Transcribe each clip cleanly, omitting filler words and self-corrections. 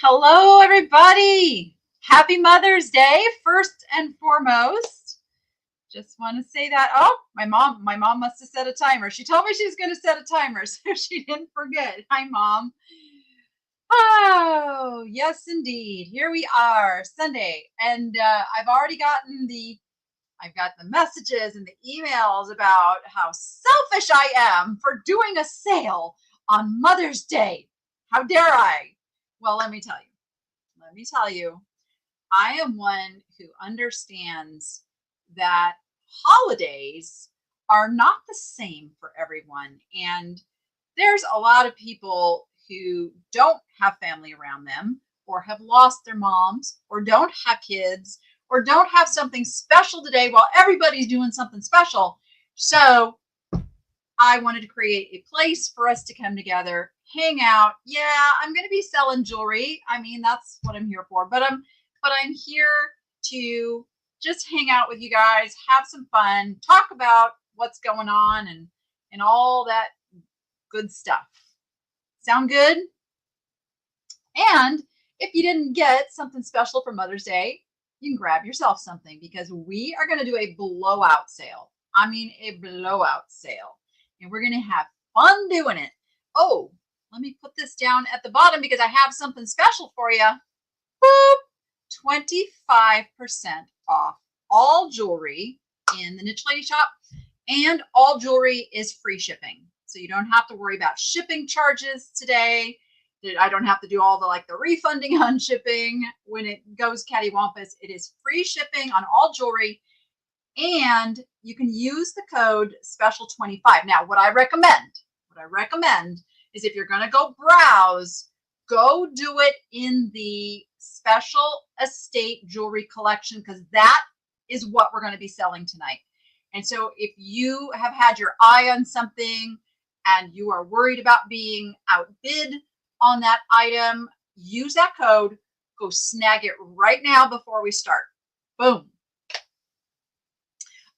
Hello, everybody. Happy Mother's Day, first and foremost. Just want to say that. Oh, my mom must have set a timer. She told me she was going to set a timer, so she didn't forget. Hi, Mom. Oh, yes, indeed. Here we are, Sunday, and I've got the messages and the emails about how selfish I am for doing a sale on Mother's Day. How dare I? Well, let me tell you, I am one who understands that holidays are not the same for everyone. And there's a lot of people who don't have family around them, or have lost their moms, or don't have kids, or don't have something special today while everybody's doing something special. So I wanted to create a place for us to come together, hang out. Yeah, I'm going to be selling jewelry. I mean, that's what I'm here for. But I'm here to just hang out with you guys, have some fun, talk about what's going on and all that good stuff. Sound good? And if you didn't get something special for Mother's Day, you can grab yourself something, because we are going to do a blowout sale. I mean, a blowout sale. And we're going to have fun doing it. Oh, let me put this down at the bottom because I have something special for you. Boop! 25% off all jewelry in the Niche Lady shop, and all jewelry is free shipping. So you don't have to worry about shipping charges today. I don't have to do all the refunding on shipping when it goes cattywampus. It is free shipping on all jewelry, and you can use the code special25. Now, what I recommend is, if you're going to go browse, go do it in the special estate jewelry collection, because that is what we're going to be selling tonight. And so if you have had your eye on something and you are worried about being outbid on that item, use that code. Go snag it right now before we start. Boom.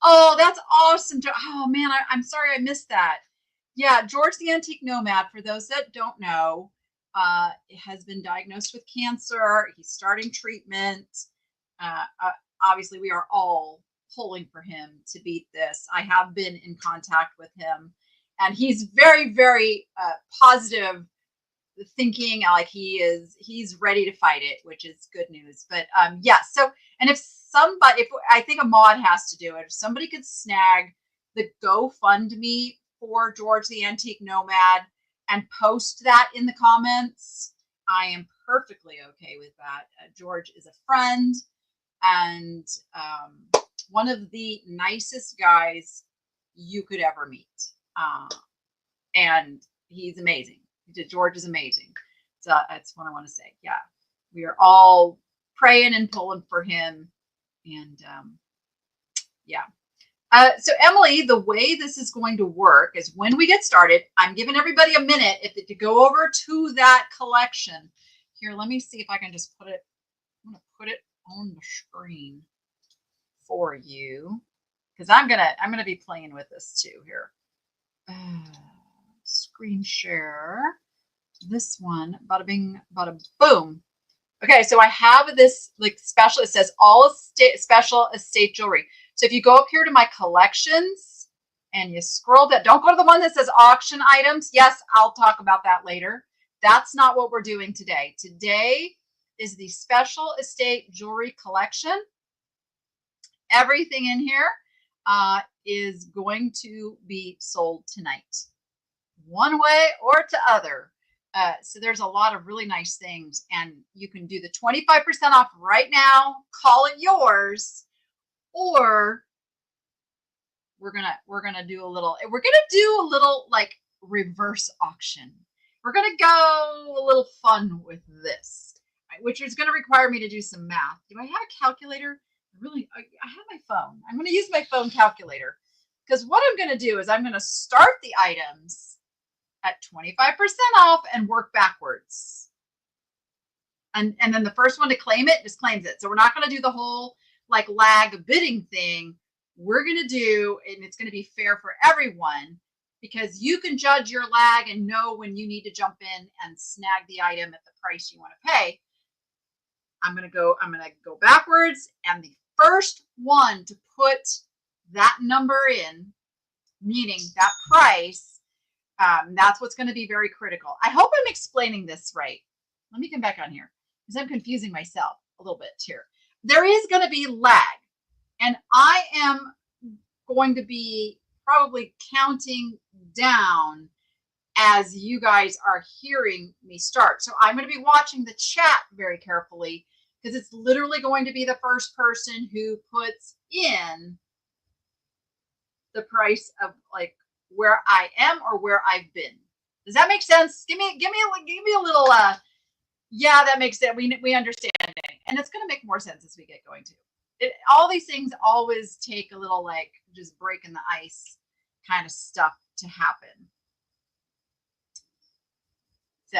Oh, that's awesome. Oh, man, I'm sorry I missed that. Yeah, George the Antique Nomad, for those that don't know, has been diagnosed with cancer. He's starting treatment. Obviously, we are all pulling for him to beat this. I have been in contact with him, and he's very, very positive thinking, like he's ready to fight it, which is good news. But yeah, so, and if I think a mod has to do it, if somebody could snag the GoFundMe for George the Antique Nomad and post that in the comments, I am perfectly okay with that. George is a friend and one of the nicest guys you could ever meet. And he's amazing. George is amazing. So that's what I want to say. Yeah, we are all praying and pulling for him. And yeah. So Emily, the way this is going to work is, when we get started, I'm giving everybody a minute to go over to that collection. Here, let me see if I can just put it. I'm going to put it on the screen for you, because I'm gonna be playing with this too. Here, screen share. This one, bada bing, bada boom. Okay, so I have this special. It says all special estate jewelry. So if you go up here to my collections and you scroll down, don't go to the one that says auction items. Yes, I'll talk about that later. That's not what we're doing today. Today is the special estate jewelry collection. Everything in here is going to be sold tonight, one way or to other. So there's a lot of really nice things, and you can do the 25% off right now, call it yours, or we're gonna do a little reverse auction. We're gonna go a little fun with this, which is gonna require me to do some math. Do I have a calculator? I have my phone. I'm gonna use my phone calculator, because what I'm gonna do is I'm gonna start the items at 25% off and work backwards. And then the first one to claim it just claims it. So we're not going to do the whole lag bidding thing. We're going to do, and it's going to be fair for everyone, because you can judge your lag and know when you need to jump in and snag the item at the price you want to pay. I'm going to go backwards, and the first one to put that number in, meaning that price, that's what's going to be very critical. I hope I'm explaining this right. Let me come back on here because I'm confusing myself a little bit here. There is going to be lag, and I am going to be probably counting down as you guys are hearing me start. So I'm going to be watching the chat very carefully because it's literally going to be the first person who puts in the price of like where I am or where I've been. Does that make sense? Give me a little yeah, that makes sense. We understand it. And it's going to make more sense as we get going too. All these things always take a little like just breaking the ice kind of stuff to happen. So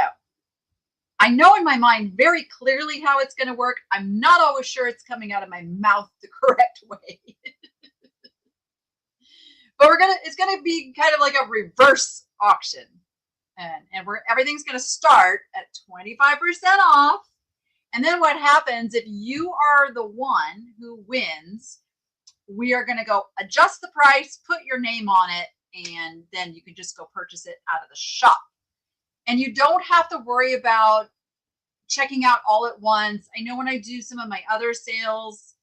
I know in my mind very clearly how it's going to work. I'm not always sure it's coming out of my mouth the correct way. But it's going to be kind of like a reverse auction. And everything's going to start at 25% off. And then what happens if you are the one who wins, we are going to go adjust the price, put your name on it, and then you can just go purchase it out of the shop. And you don't have to worry about checking out all at once. I know when I do some of my other sales,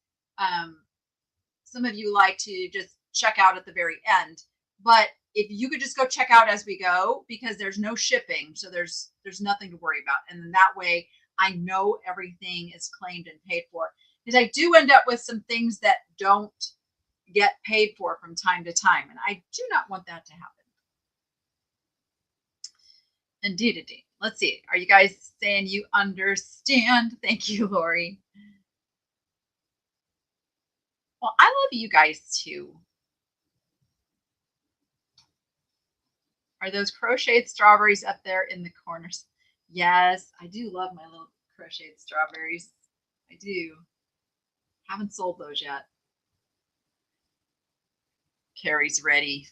some of you like to just check out at the very end. But if you could just go check out as we go, because there's no shipping, so there's nothing to worry about. And then that way I know everything is claimed and paid for. Because I do end up with some things that don't get paid for from time to time. And I do not want that to happen. Indeed. Let's see. Are you guys saying you understand? Thank you, Lori. Well, I love you guys too. Are those crocheted strawberries up there in the corners? Yes, I do love my little crocheted strawberries. I do. Haven't sold those yet. Carrie's ready.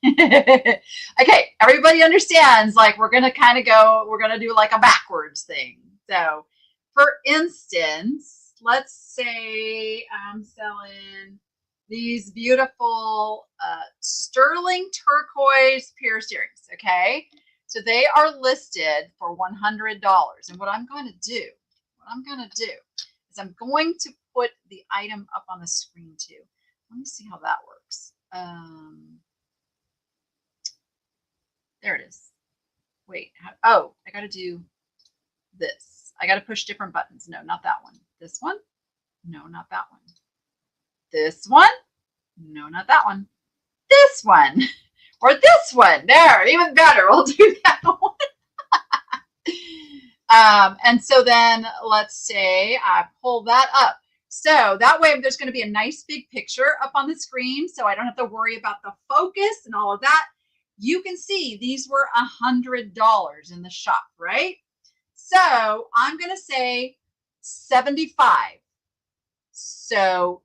Okay, everybody understands, like we're going to do like a backwards thing. So for instance, let's say I'm selling these beautiful sterling turquoise pierced earrings. Okay, so they are listed for $100. And what I'm going to do is I'm going to put the item up on the screen too. Let me see how that works. There it is. Wait, oh, I got to do this. I got to push different buttons. No, not that one. This one? No, not that one. This one? No, not that one. This one. Or this one. There, even better. We'll do that one. And so then let's say I pull that up. So that way there's going to be a nice big picture up on the screen. So I don't have to worry about the focus and all of that. You can see these were $100 in the shop, right? So I'm going to say 75. So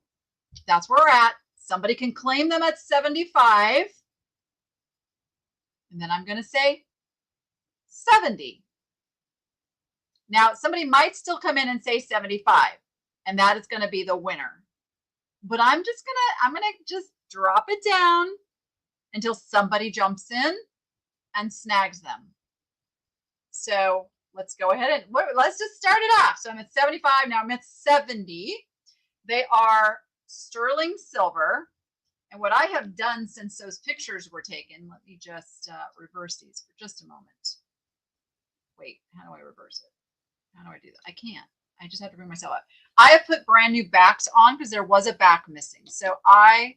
that's where we're at. Somebody can claim them at 75. And then I'm going to say 70. Now, somebody might still come in and say 75, and that is going to be the winner. But I'm going to just drop it down until somebody jumps in and snags them. So let's go ahead and let's just start it off. So I'm at 75. Now I'm at 70. They are sterling silver. And what I have done since those pictures were taken, let me just reverse these for just a moment. Wait, how do I reverse it? How do I do that? I can't. I just have to bring myself up. I have put brand new backs on because there was a back missing. So I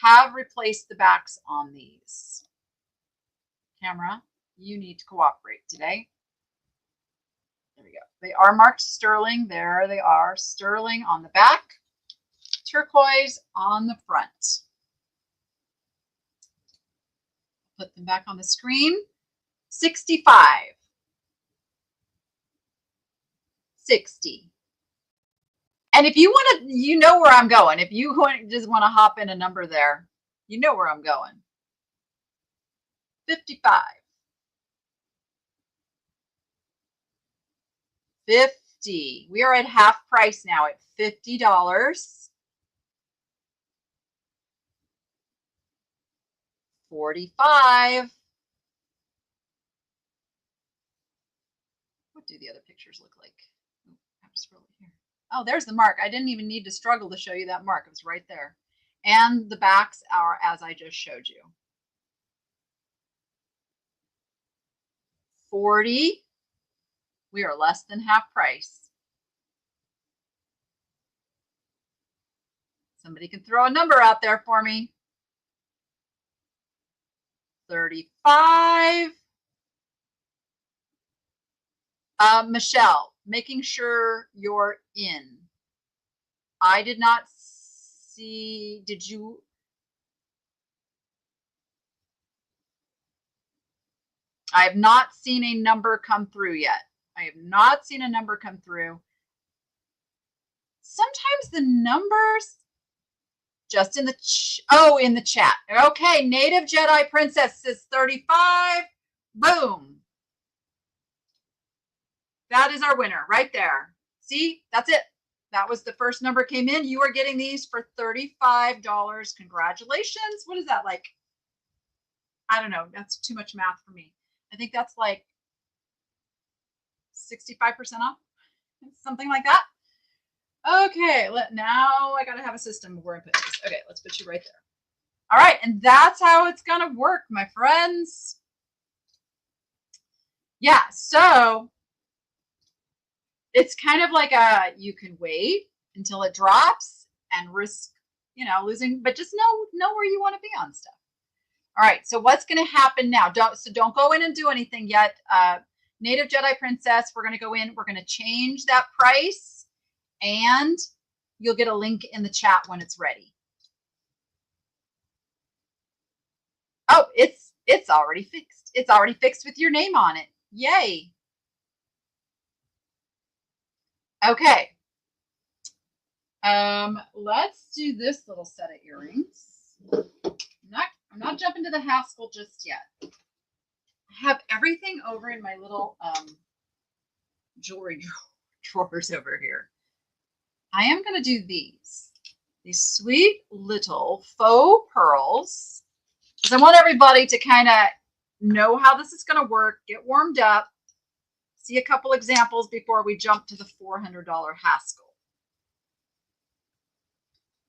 have replaced the backs on these. Camera, you need to cooperate today. There we go. They are marked sterling. There they are. Sterling on the back, turquoise on the front. Put them back on the screen. 65. 60. And if you want to, you know where I'm going. If you just want to hop in a number there, you know where I'm going. 55. 50. $50. We are at half price now at $50. 45. What do the other pictures look like? Oh, I have to scroll here. Oh, there's the mark. I didn't even need to struggle to show you that mark. It was right there. And the backs are as I just showed you. 40. We are less than half price. Somebody can throw a number out there for me. 35. Michelle, making sure you're in. I did not see, did you? I have not seen a number come through yet. I have not seen a number come through. Sometimes the numbers just in the, in the chat. Okay, Native Jedi Princess says 35. Boom. That is our winner right there. See, that's it. That was the first number came in. You are getting these for $35. Congratulations. What is that like? I don't know. That's too much math for me. I think that's like 65% off, something like that. Okay, now I gotta have a system where I put this. Okay, let's put you right there. All right, and that's how it's gonna work, my friends. Yeah, so it's kind of like you can wait until it drops and risk, losing, but just know where you want to be on stuff. All right, so what's going to happen now? Don't go in and do anything yet. Native Jedi Princess, we're going to go in. We're going to change that price, and you'll get a link in the chat when it's ready. Oh, it's already fixed. It's already fixed with your name on it. Yay. Okay. Let's do this little set of earrings. I'm not jumping to the Haskell just yet. I have everything over in my little jewelry drawers over here. I am going to do these sweet little faux pearls, because I want everybody to kind of know how this is going to work, get warmed up, see a couple examples before we jump to the $400 Haskell.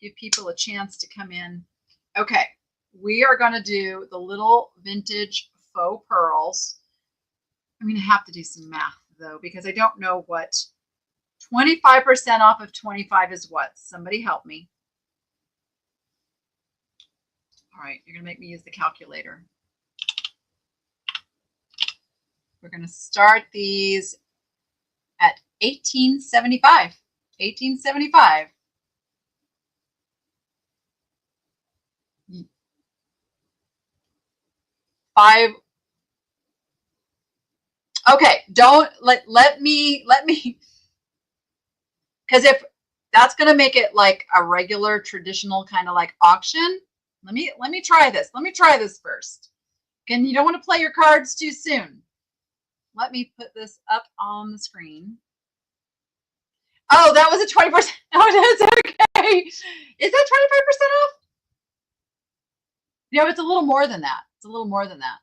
Give people a chance to come in. Okay, we are going to do the little vintage faux pearls. I'm going to have to do some math, though, because I don't know what 25% off of 25 is what. Somebody help me. All right, you're going to make me use the calculator. We're going to start these at $18.75. $18.75. Five. Okay, don't let me, because if that's going to make it like a regular traditional kind of like auction, let me try this. Let me try this first. And you don't want to play your cards too soon. Let me put this up on the screen. Oh, that was a 20%. Oh, that's okay. Is that 25% off? No, it's a little more than that. It's a little more than that.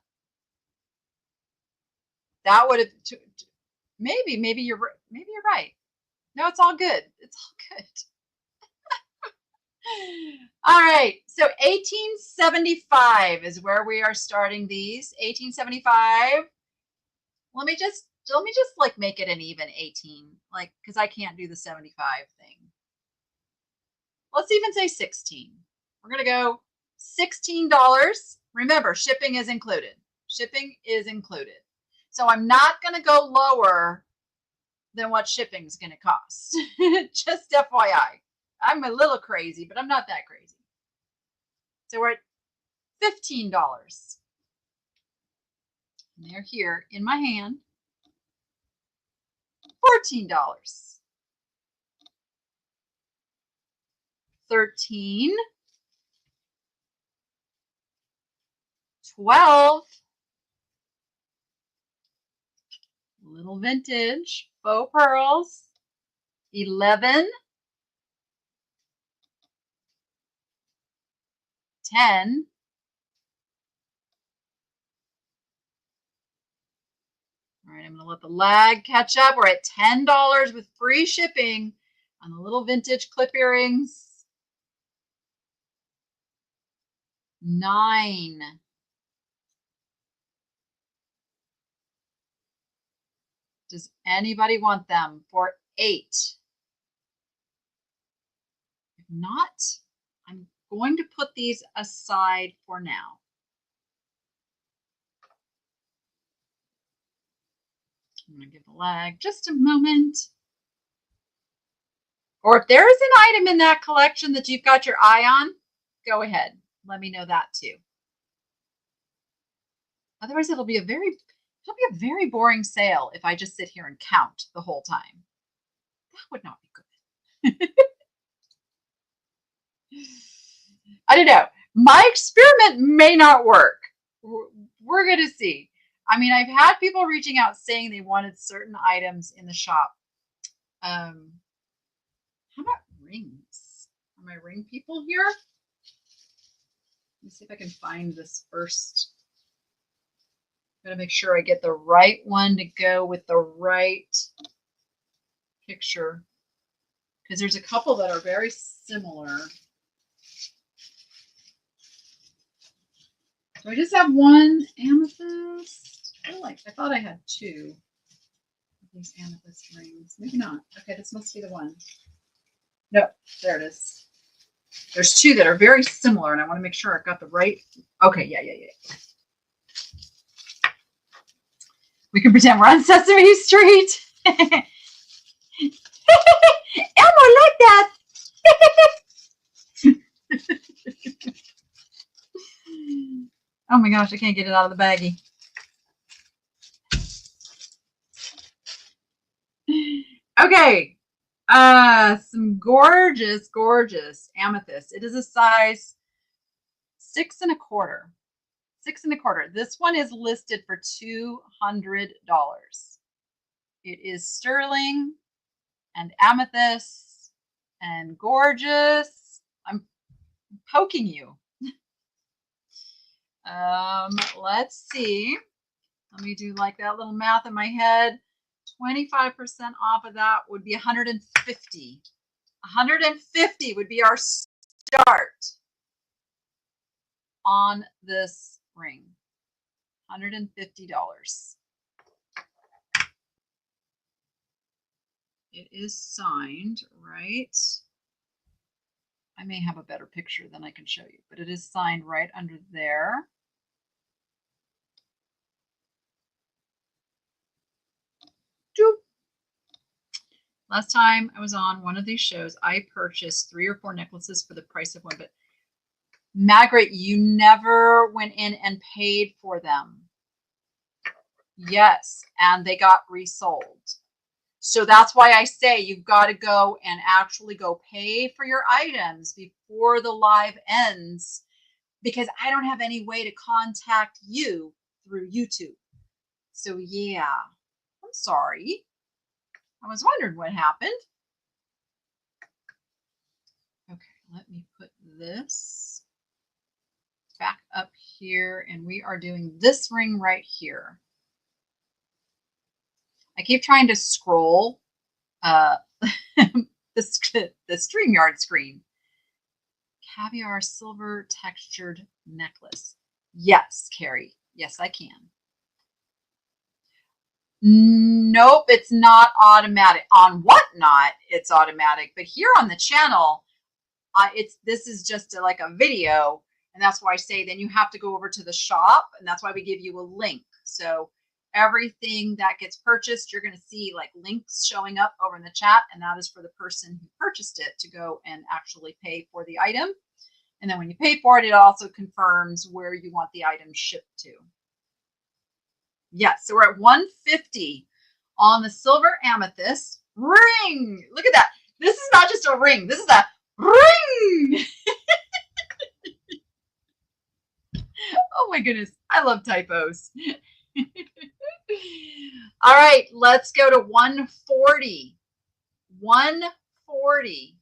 That would have maybe you're right. No, it's all good. It's all good. All right. So $18.75 is where we are starting these. $18.75. Let me just like make it an even 18, like, because I can't do the 75 thing. Let's even say 16. We're gonna go $16. Remember, shipping is included. Shipping is included. So I'm not gonna go lower than what shipping is gonna cost. Just FYI. I'm a little crazy, but I'm not that crazy. So we're at $15. And they're here in my hand. $14. 13. 12. Little vintage faux pearls. 11, 10, all right, I'm going to let the lag catch up. We're at $10 with free shipping on the little vintage clip earrings. 9. Does anybody want them for 8? If not, I'm going to put these aside for now. I'm going to give the lag just a moment. Or if there is an item in that collection that you've got your eye on, go ahead. Let me know that too. Otherwise, it'll be a very boring sale if I just sit here and count the whole time. That would not be good. I don't know. My experiment may not work. We're going to see. I mean, I've had people reaching out saying they wanted certain items in the shop. How about rings? Are my ring people here? Let me see if I can find this first. I'm going to make sure I get the right one to go with the right picture, because there's a couple that are very similar. Do I just have one amethyst? I thought I had 2 of these amethyst rings. Maybe not. Okay, this must be the one. No, there it is. There's 2 that are very similar, and I want to make sure I've got the right. Okay, yeah. We can pretend we're on Sesame Street. Elmo like that. Oh my gosh, I can't get it out of the baggie. Okay. Some gorgeous, gorgeous amethyst. It is a size 6 1/4. 6 1/4. This one is listed for $200. It is sterling and amethyst and gorgeous. I'm poking you. Let's see. Let me do like that little math in my head. 25% off of that would be 150. 150 would be our start on this ring. $150. It is signed, right? I may have a better picture than I can show you, but it is signed right under there. Doop. Last time I was on one of these shows, I purchased 3 or 4 necklaces for the price of one, but Margaret, you never went in and paid for them. Yes, and they got resold. So that's why I say you've got to go and actually go pay for your items before the live ends, because I don't have any way to contact you through YouTube. So yeah, I'm sorry. I was wondering what happened. Okay, let me put this back up here, and we are doing this ring right here. I keep trying to scroll the StreamYard screen. Caviar silver textured necklace. Yes, Carrie. Yes, I can. Nope, it's not automatic. On Whatnot, it's automatic, but here on the channel, this is just like a video, and that's why I say then you have to go over to the shop, and that's why we give you a link. So everything that gets purchased, you're going to see like links showing up over in the chat, and that is for the person who purchased it to go and actually pay for the item. And then when you pay for it, it also confirms where you want the item shipped to. Yes, so we're at 150 on the silver amethyst ring. Look at that. This is not just a ring. This is a ring. Oh my goodness. I love typos. All right, let's go to 140. $140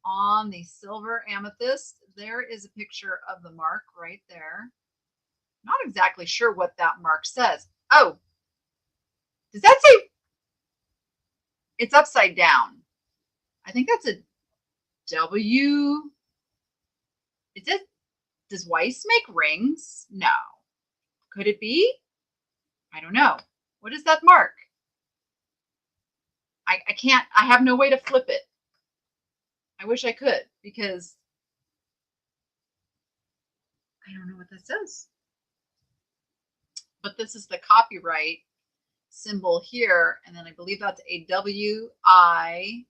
on the silver amethyst. There is a picture of the mark right there. Not exactly sure what that mark says. Oh, does that say? It's upside down. I think that's a W. Is it? Does Weiss make rings? No. Could it be? I don't know. What is that mark? I can't, I have no way to flip it. I wish I could, because I don't know what that says. But this is the copyright symbol here, and then I believe that's a W-I.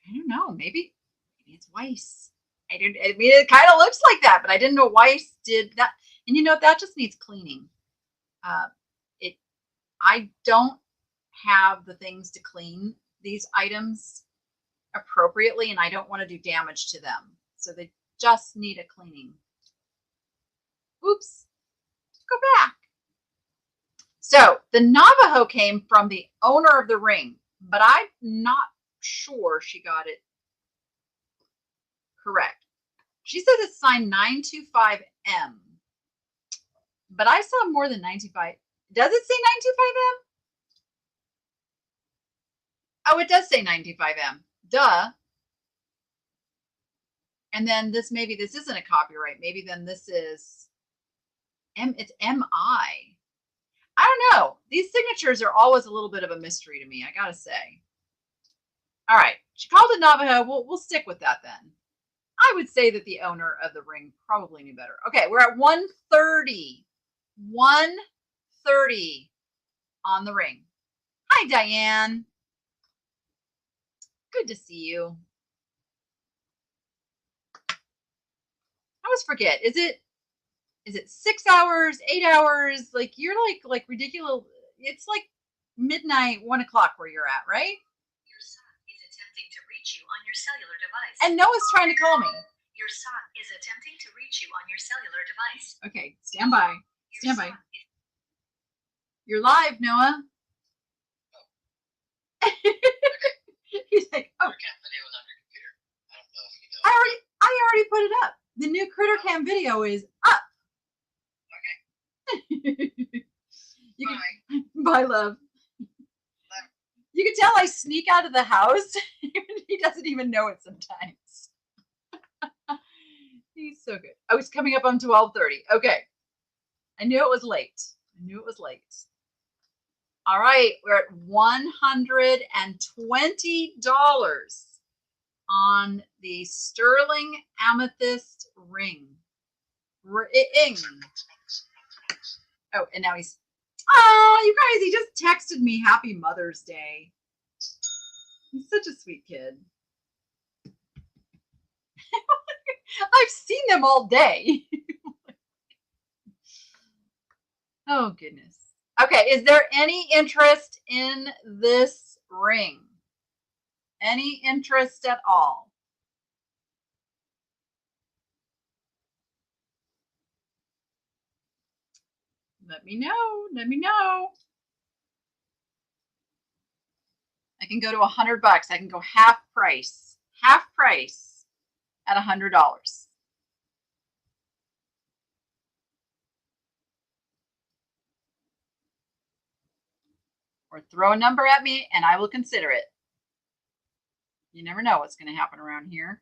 I don't know, maybe it's Weiss. I mean, it kind of looks like that, but I didn't know Weiss did that. And you know, that just needs cleaning. I don't have the things to clean these items appropriately, and I don't want to do damage to them. So they just need a cleaning. Oops, go back. So the Navajo came from the owner of the ring, but I'm not sure she got it correct. She says it's signed 925M, but I saw more than 95. Does it say 925M? Oh, it does say 925M. Duh. And then this, maybe this isn't a copyright. Maybe then this is it's MI. I don't know. These signatures are always a little bit of a mystery to me, I gotta say. All right, she called it Navajo. We'll stick with that then. I would say that the owner of the ring probably knew better. Okay, we're at 130. 130 on the ring. Hi, Diane. Good to see you. I always forget. Is it 6 hours, 8 hours? Like, you're like ridiculous. It's like midnight, 1 o'clock where you're at, right? Your son is attempting to reach you on your cellular device. And Noah's trying to call me. Your son is attempting to reach you on your cellular device. Okay, stand by. Stand by. You're live, Noah. He's like, oh. Video is on your computer. I don't know if you know. I already put it up. The new Critter Cam video is up. Okay. Bye, love. You can tell I sneak out of the house. He doesn't even know it sometimes. He's so good. I was coming up on 12:30. Okay. I knew it was late. All right. We're at $120 on the sterling amethyst ring. Oh, and now he's, oh, you guys, he just texted me Happy Mother's Day. He's such a sweet kid. I've seen them all day. Oh, goodness. Okay, is there any interest in this ring? Any interest at all? Let me know. Let me know. I can go to $100. I can go half price at $100. Or throw a number at me and I will consider it. You never know what's going to happen around here.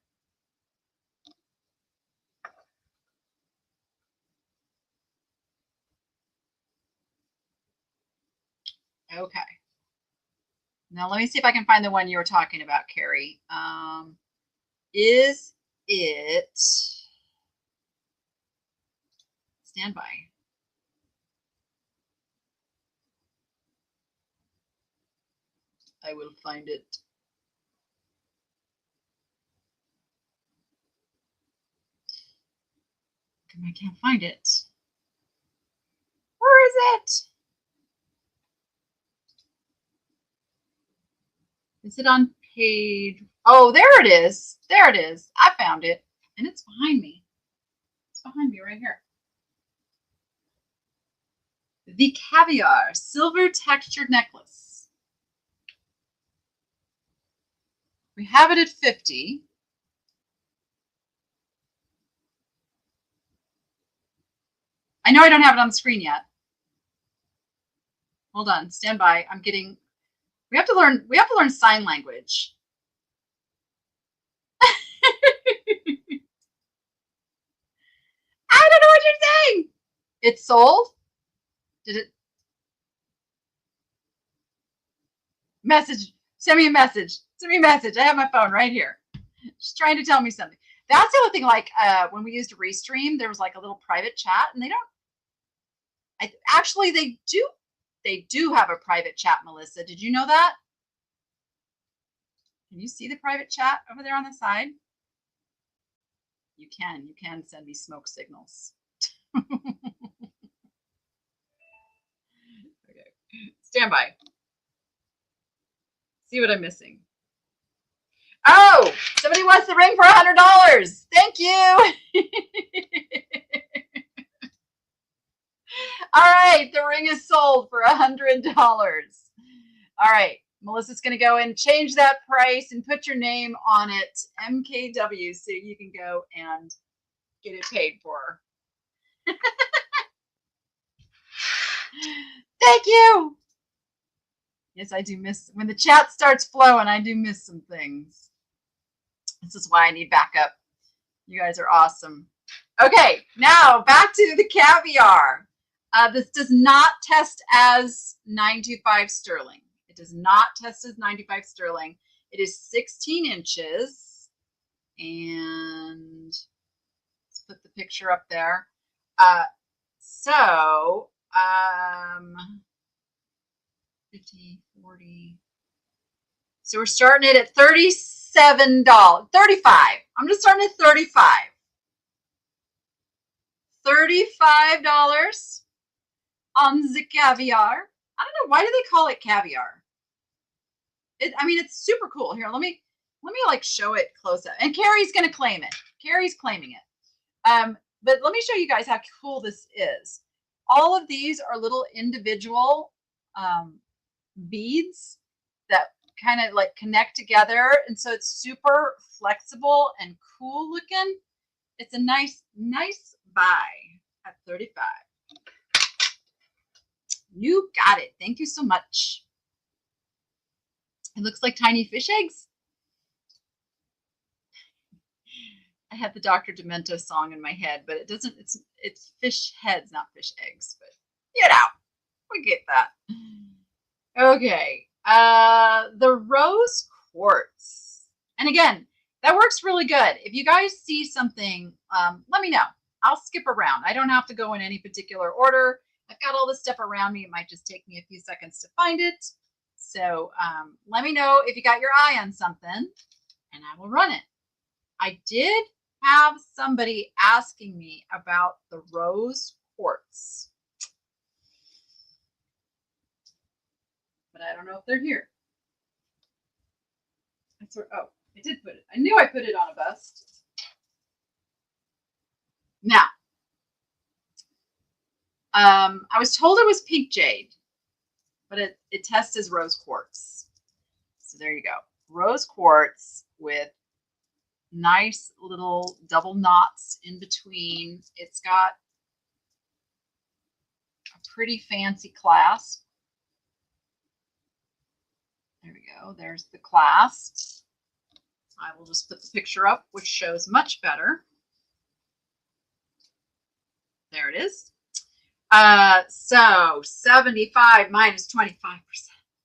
Okay. Now let me see if I can find the one you were talking about, Carrie. Is it? Stand by. I will find it. I can't find it. Where is it? Is it on page? Oh, there it is. There it is. I found it. And it's behind me. It's behind me right here. The Caviar silver textured necklace. We have it at 50. I know I don't have it on the screen yet. Hold on, stand by. We have to learn sign language. I don't know what you're saying. It's sold? Did it? Message. Send me a message. Send me a message. I have my phone right here. She's trying to tell me something. That's the other thing. Like when we used Restream, there was like a little private chat, and they don't. Actually, they do. They do have a private chat, Melissa. Did you know that? Can you see the private chat over there on the side? You can send me smoke signals. Okay. Stand by. See what I'm missing. Oh, somebody wants the ring for $100. Thank you. All right, the ring is sold for $100. All right, Melissa's going to go and change that price and put your name on it, MKW, so you can go and get it paid for. Thank you. Yes, I do miss when the chat starts flowing. I do miss some things. This is why I need backup. You guys are awesome. Okay, now back to the Caviar. This does not test as 925 sterling. It does not test as 95 sterling. It is 16 inches. And let's put the picture up there. So 50, 40. So we're starting it at $37, $35. I'm just starting at $35. $35 on the Caviar. I don't know, why do they call it Caviar? I mean, it's super cool. Here, let me like show it close up. And Carrie's gonna claim it. Carrie's claiming it. But let me show you guys how cool this is. All of these are little individual beads that kind of like connect together, and so it's super flexible and cool looking. It's a nice buy at $35. You got it. Thank you so much. It looks like tiny fish eggs. I had the Dr. Demento song in my head, but it doesn't. It's fish heads, not fish eggs. But you know, we get that. Okay. The rose quartz, and again, that works really good. If you guys see something, let me know. I'll skip around. I don't have to go in any particular order. I've got all this stuff around me. It might just take me a few seconds to find it. So let me know if you got your eye on something, and I will run it. I did have somebody asking me about the rose quartz, but I don't know if they're here. Oh, I did put it. I knew I put it on a bust. Now, I was told it was pink jade, but it tests as rose quartz. So there you go. Rose quartz with nice little double knots in between. It's got a pretty fancy clasp. There we go. There's the clasp. I will just put the picture up, which shows much better. There it is. So 75 minus 25%.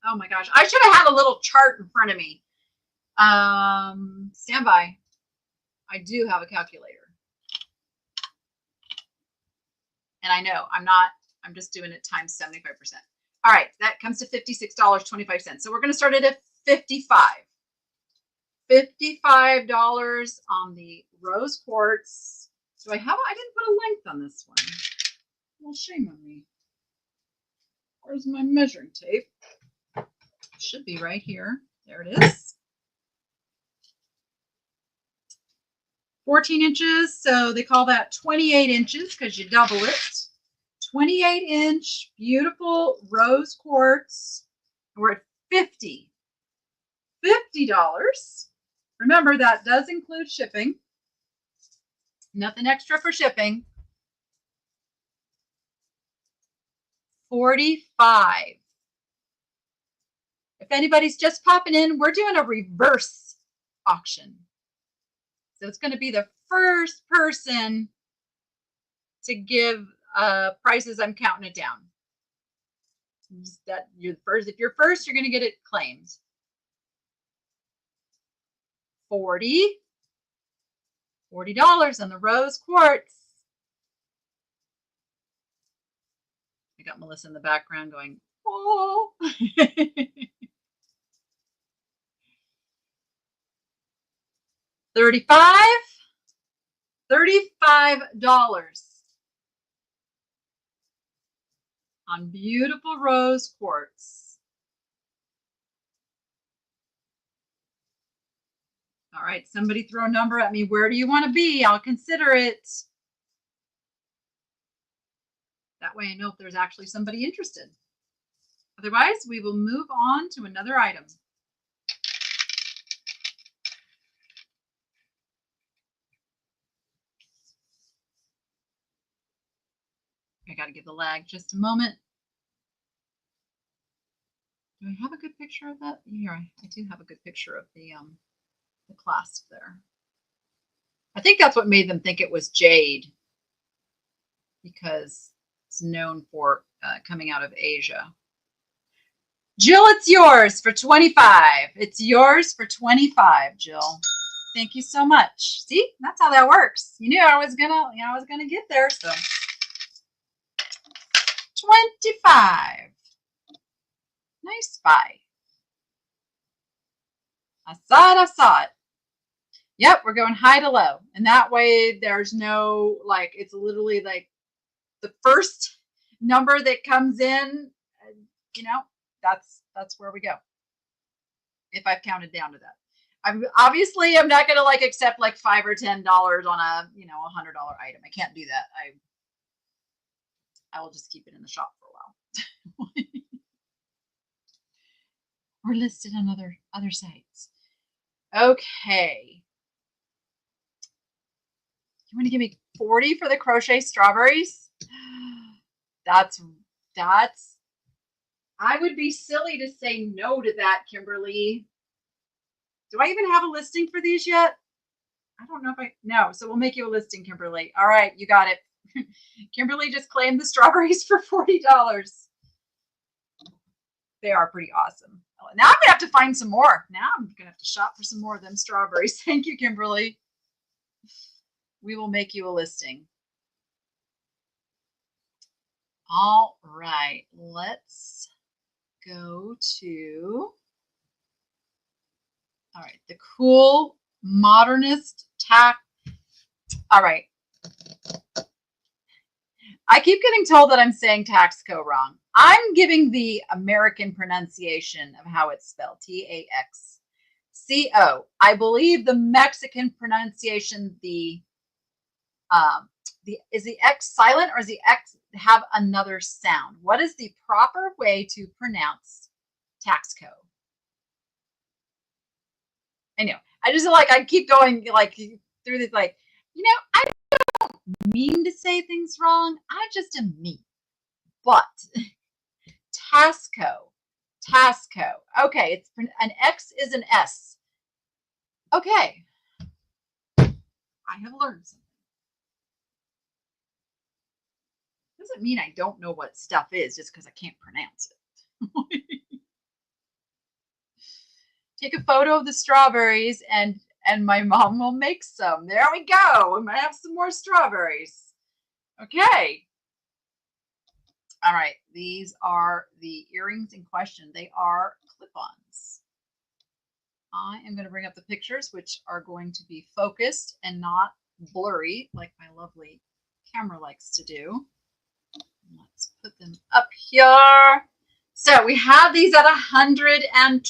Oh my gosh. I should have had a little chart in front of me. Stand by. I do have a calculator. And I know I'm just doing it times 75%. All right, that comes to $56.25. So we're going to start it at $55. $55 on the rose quartz. I didn't put a length on this one. Well, shame on me. Where's my measuring tape? It should be right here. There it is. 14 inches. So they call that 28 inches because you double it. 28-inch beautiful rose quartz. We're at $50. $50. Remember, that does include shipping. Nothing extra for shipping. $45. If anybody's just popping in, we're doing a reverse auction. So it's going to be the first person to give prices. I'm counting it down. That you're first. If you're first, you're going to get it claimed. 40. $40 on the rose quartz. I got Melissa in the background going, oh. $35 on beautiful rose quartz. All right, somebody throw a number at me. Where do you want to be? I'll consider it. That way I know if there's actually somebody interested. Otherwise, we will move on to another item. I got to give the lag just a moment. Do I have a good picture of that? Here, I do have a good picture of the clasp there. I think that's what made them think it was jade, because it's known for coming out of Asia. Jill, it's yours for 25. It's yours for 25, Jill. Thank you so much. See, that's how that works. You knew I was gonna get there. So 25. Nice buy. I saw it. Yep, we're going high to low. And that way there's no, like, it's literally like the first number that comes in, you know, that's where we go. If I've counted down to that. I'm not going to like accept like $5 or $10 on a, you know, $100 item. I can't do that. I will just keep it in the shop for a while. We're listed on other sites. Okay. You want to give me 40 for the crochet strawberries? That's I would be silly to say no to that, Kimberly. Do I even have a listing for these yet? I don't know if no. So we'll make you a listing, Kimberly. All right, you got it. Kimberly just claimed the strawberries for $40. They are pretty awesome. Now I'm gonna have to find some more. Now I'm gonna have to shop for some more of them strawberries. Thank you, Kimberly. We will make you a listing. All right, let's go to, all right, the cool modernist tack. All right. I keep getting told that I'm saying Taxco wrong. I'm giving the American pronunciation of how it's spelled, Taxco. I believe the Mexican pronunciation, is the X silent, or is the X have another sound? What is the proper way to pronounce Taxco? I know. I just like, I keep going like through this, like, you know, I don't mean to say things wrong. I just am me. But Taxco. Okay, it's an X is an S. Okay. I have learned something. Doesn't mean I don't know what stuff is just because I can't pronounce it. Take a photo of the strawberries and my mom will make some. There we go. I'm gonna have some more strawberries. Okay. All right. These are the earrings in question. They are clip-ons. I am going to bring up the pictures, which are going to be focused and not blurry like my lovely camera likes to do. Let's put them up here. So we have these at $125.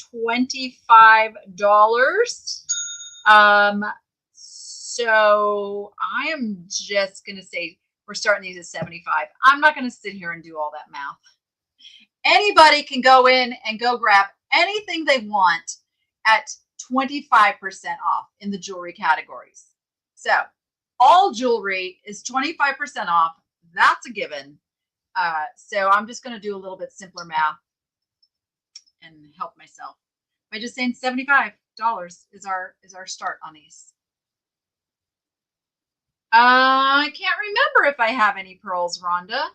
So I am just going to say we're starting these at 75. I'm not going to sit here and do all that math. Anybody can go in and go grab anything they want at 25% off in the jewelry categories. So all jewelry is 25% off. That's a given. So I'm just going to do a little bit simpler math and help myself by just saying $75 is our start on these. I can't remember if I have any pearls, Rhonda.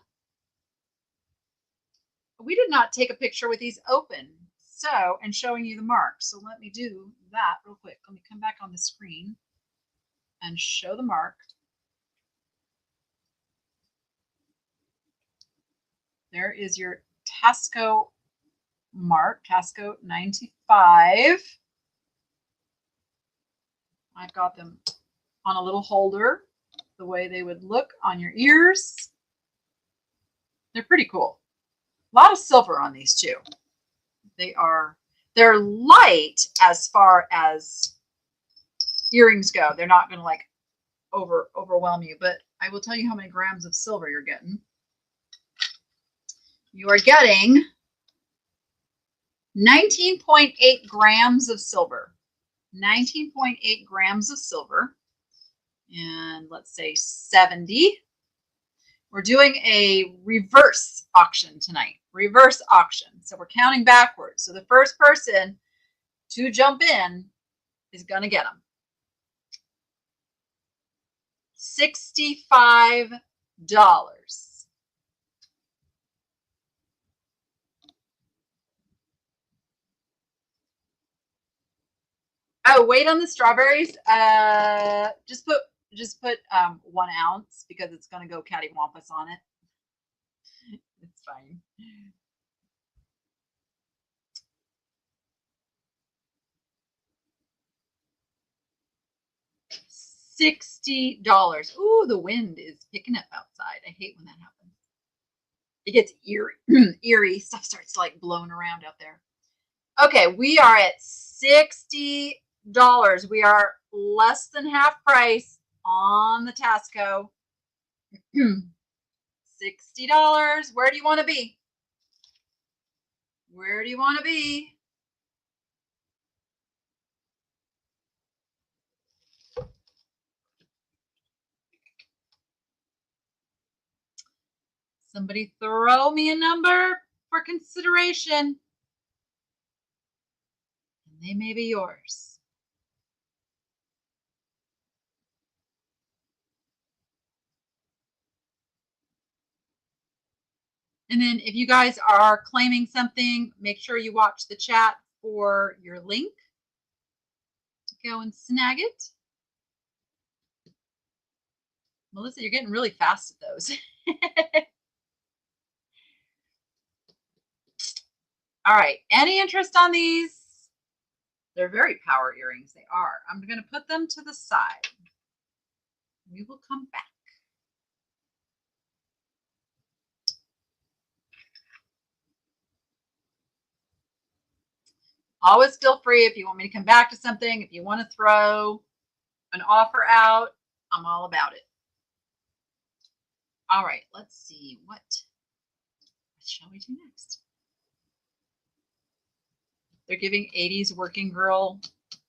We did not take a picture with these open, so, and showing you the mark. So let me do that real quick. Let me come back on the screen and show the mark. There is your Taxco mark, Taxco 95. I've got them on a little holder, the way they would look on your ears. They're pretty cool. A lot of silver on these too. They're light as far as earrings go. They're not going to like overwhelm you, but I will tell you how many grams of silver you're getting. You are getting 19.8 grams of silver. 19.8 grams of silver. And let's say 70. We're doing a reverse auction tonight. Reverse auction. So we're counting backwards. So the first person to jump in is going to get them. $65. Oh, wait on the strawberries. Just put 1 ounce because it's going to go cattywampus on it. It's fine. $60. Ooh, the wind is picking up outside. I hate when that happens. It gets eerie. Eerie. Stuff starts like blowing around out there. Okay, we are at $60. We are less than half price on the Taxco. $60. Where do you want to be? Where do you want to be? Somebody throw me a number for consideration. And they may be yours. And then if you guys are claiming something, make sure you watch the chat for your link to go and snag it. Melissa, you're getting really fast at those. All right. Any interest on these? They're very power earrings. They are. I'm going to put them to the side. We will come back. Always feel free if you want me to come back to something. If you want to throw an offer out, I'm all about it. All right. Let's see. What shall we do next? They're giving 80s working girl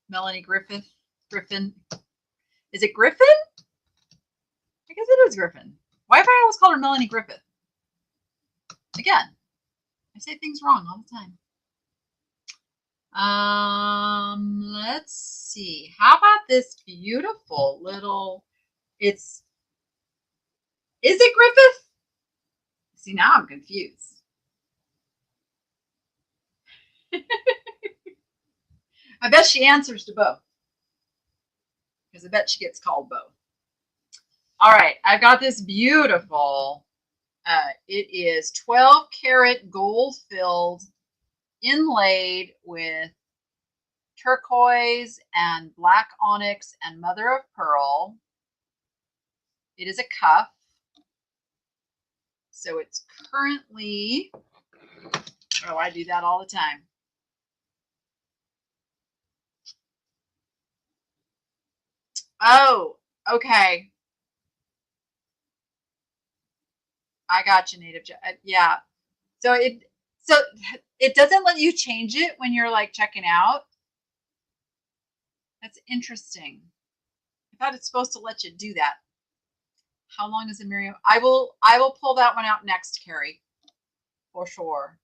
Melanie Griffin. Is it Griffin? I guess it is Griffin. Why have I always called her Melanie Griffith? Again, I say things wrong all the time. Let's see. How about this beautiful little, is it Griffith? See, now I'm confused. I bet she answers to both. Because I bet she gets called both. All right, I've got this beautiful, it is 12 karat gold filled, inlaid with turquoise and black onyx and mother of pearl. It is a cuff. So it's currently, oh, I do that all the time. Oh, okay. I got you, Native. Yeah. So it doesn't let you change it when you're like checking out. That's interesting. I thought it's supposed to let you do that. How long is a Miriam? I will pull that one out next, Carrie, for sure.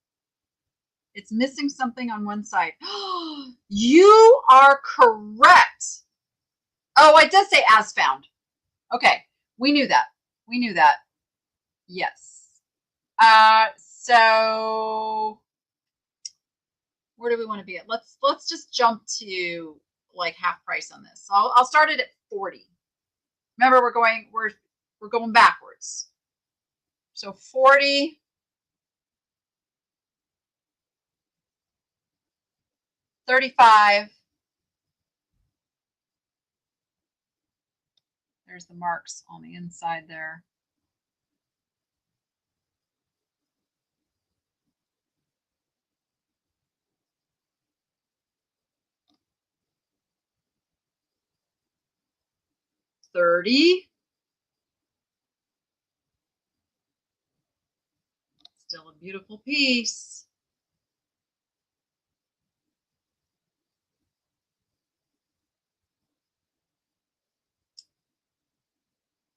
It's missing something on one side. You are correct. Oh, it does say as found. Okay, we knew that. We knew that. Yes. So where do we want to be at? Let's just jump to like half price on this. So I'll start it at 40. Remember, we're going backwards. So 40. 35. There's the marks on the inside there. $30. Still a beautiful piece.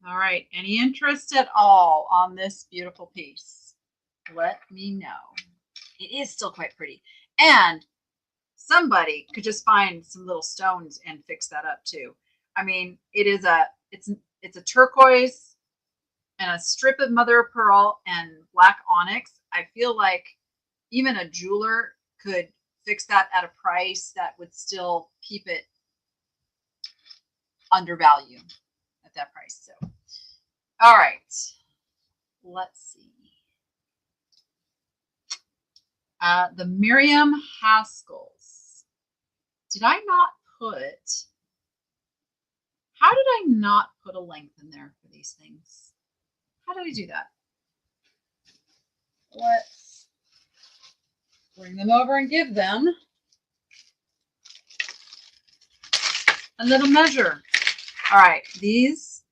All right, any interest at all on this beautiful piece? Let me know. It is still quite pretty. And somebody could just find some little stones and fix that up too. I mean, it's a turquoise and a strip of mother of pearl and black onyx. I feel like even a jeweler could fix that at a price that would still keep it undervalued at that price. So, all right, let's see. The Miriam Haskells. Did I not put, how did I not put a length in there for these things? How did I do that? Let's bring them over and give them a little measure. All right, these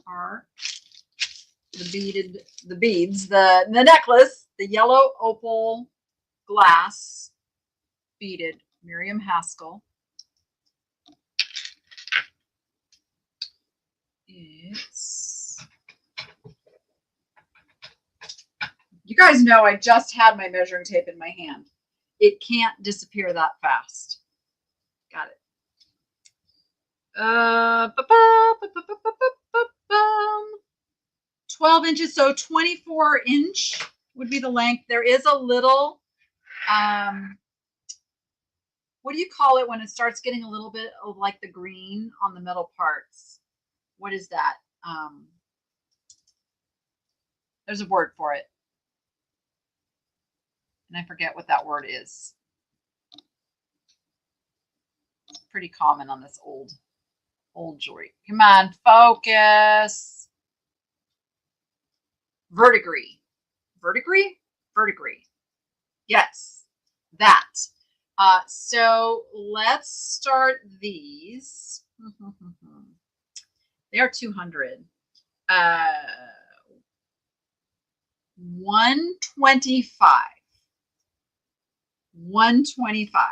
are the beads, the necklace, the yellow opal glass beaded Miriam Haskell. You guys know I just had my measuring tape in my hand. It can't disappear that fast. Got it. 12 inches, so 24 inch would be the length. There is a little, what do you call it when it starts getting a little bit of like the green on the metal parts? What is that? There's a word for it. And I forget what that word is. It's pretty common on this old jewelry. Come on, focus. Verdigris. Verdigris? Verdigris. Yes, that. So let's start these. They are 200. 125. 125.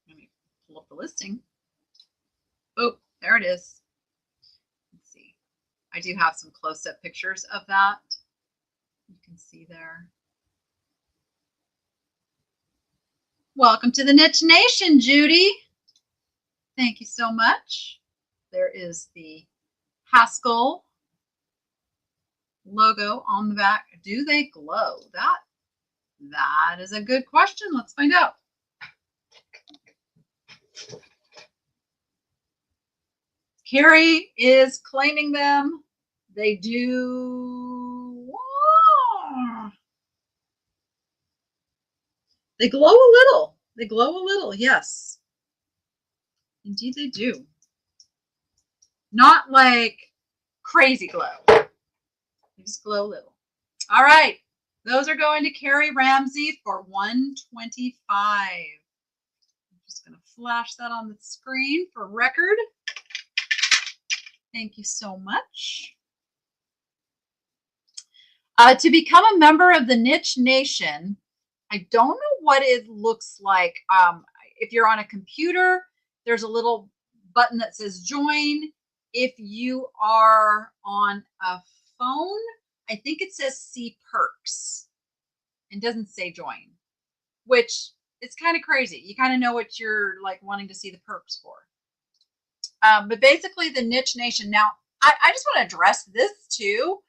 Let me pull up the listing. Oh, there it is. Let's see. I do have some close-up pictures of that. You can see there. Welcome to the Niche Nation, Judy. Thank you so much. There is the Haskell logo on the back. Do they glow? That is a good question. Let's find out. Carrie is claiming them. They do. They glow a little. They glow a little, yes. Indeed they do. Not like crazy glow. They just glow a little. All right. Those are going to Carrie Ramsey for $125. I'm just going to flash that on the screen for record. Thank you so much. To become a member of the Niche Nation, I don't know what it looks like. If you're on a computer, there's a little button that says join. If you are on a phone, I think it says see perks and doesn't say join, which is kind of crazy. You kind of know what you're like wanting to see the perks for. But basically the niche nation. Now, I just want to address this too.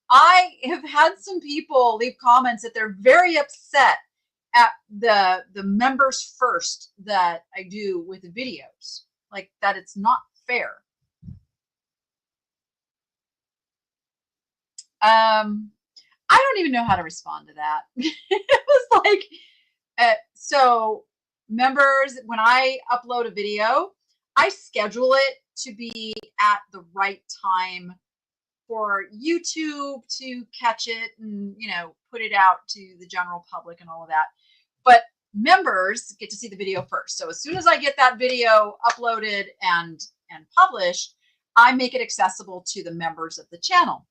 I have had some people leave comments that they're very upset at the members first that I do with the videos, like that it's not fair. I don't even know how to respond to that. It was like, so members, when I upload a video, I schedule it to be at the right time for YouTube to catch it and, you know, put it out to the general public and all of that. But members get to see the video first. So as soon as I get that video uploaded and published, I make it accessible to the members of the channel.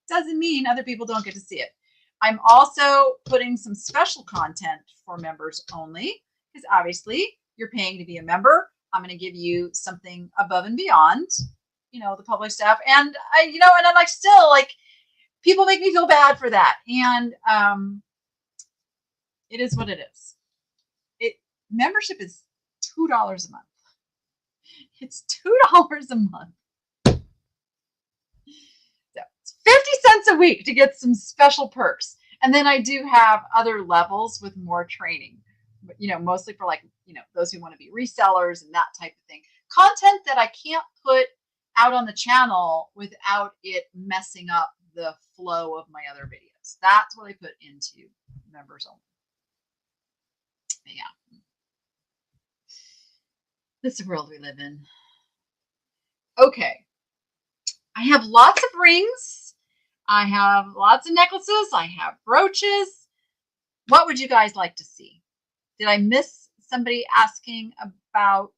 Doesn't mean other people don't get to see it. I'm also putting some special content for members only, because obviously you're paying to be a member. I'm going to give you something above and beyond, you know, the public stuff. And you know, and I'm like, still like, people make me feel bad for that. And it is what it is. Membership is $2 a month. It's $2 a month. So it's 50 cents a week to get some special perks. And then I do have other levels with more training, you know, mostly for like, you know, those who want to be resellers and that type of thing. Content that I can't put out on the channel without it messing up the flow of my other videos. That's what I put into members only. But yeah. This is the world we live in. Okay. I have lots of rings. I have lots of necklaces. I have brooches. What would you guys like to see? Did I miss somebody asking about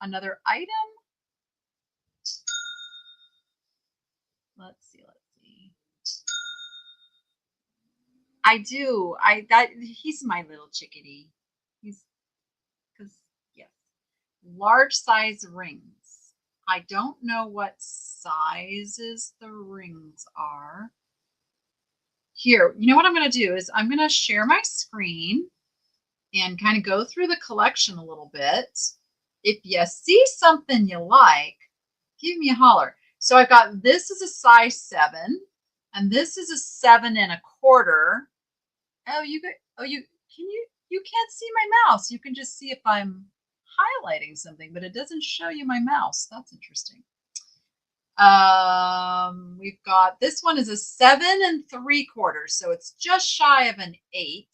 another item? Let's see. I do. He's my little chickadee. He's, because yes, large size rings. I don't know what sizes the rings are. Here, you know what I'm going to do is I'm going to share my screen and kind of go through the collection a little bit. If you see something you like, give me a holler. So I've got, this is a size 7 and this is a 7¼ Oh, you can't see my mouse. You can just see if I'm highlighting something, but it doesn't show you my mouse. That's interesting. We've got, this one is a 7¾ so it's just shy of an 8.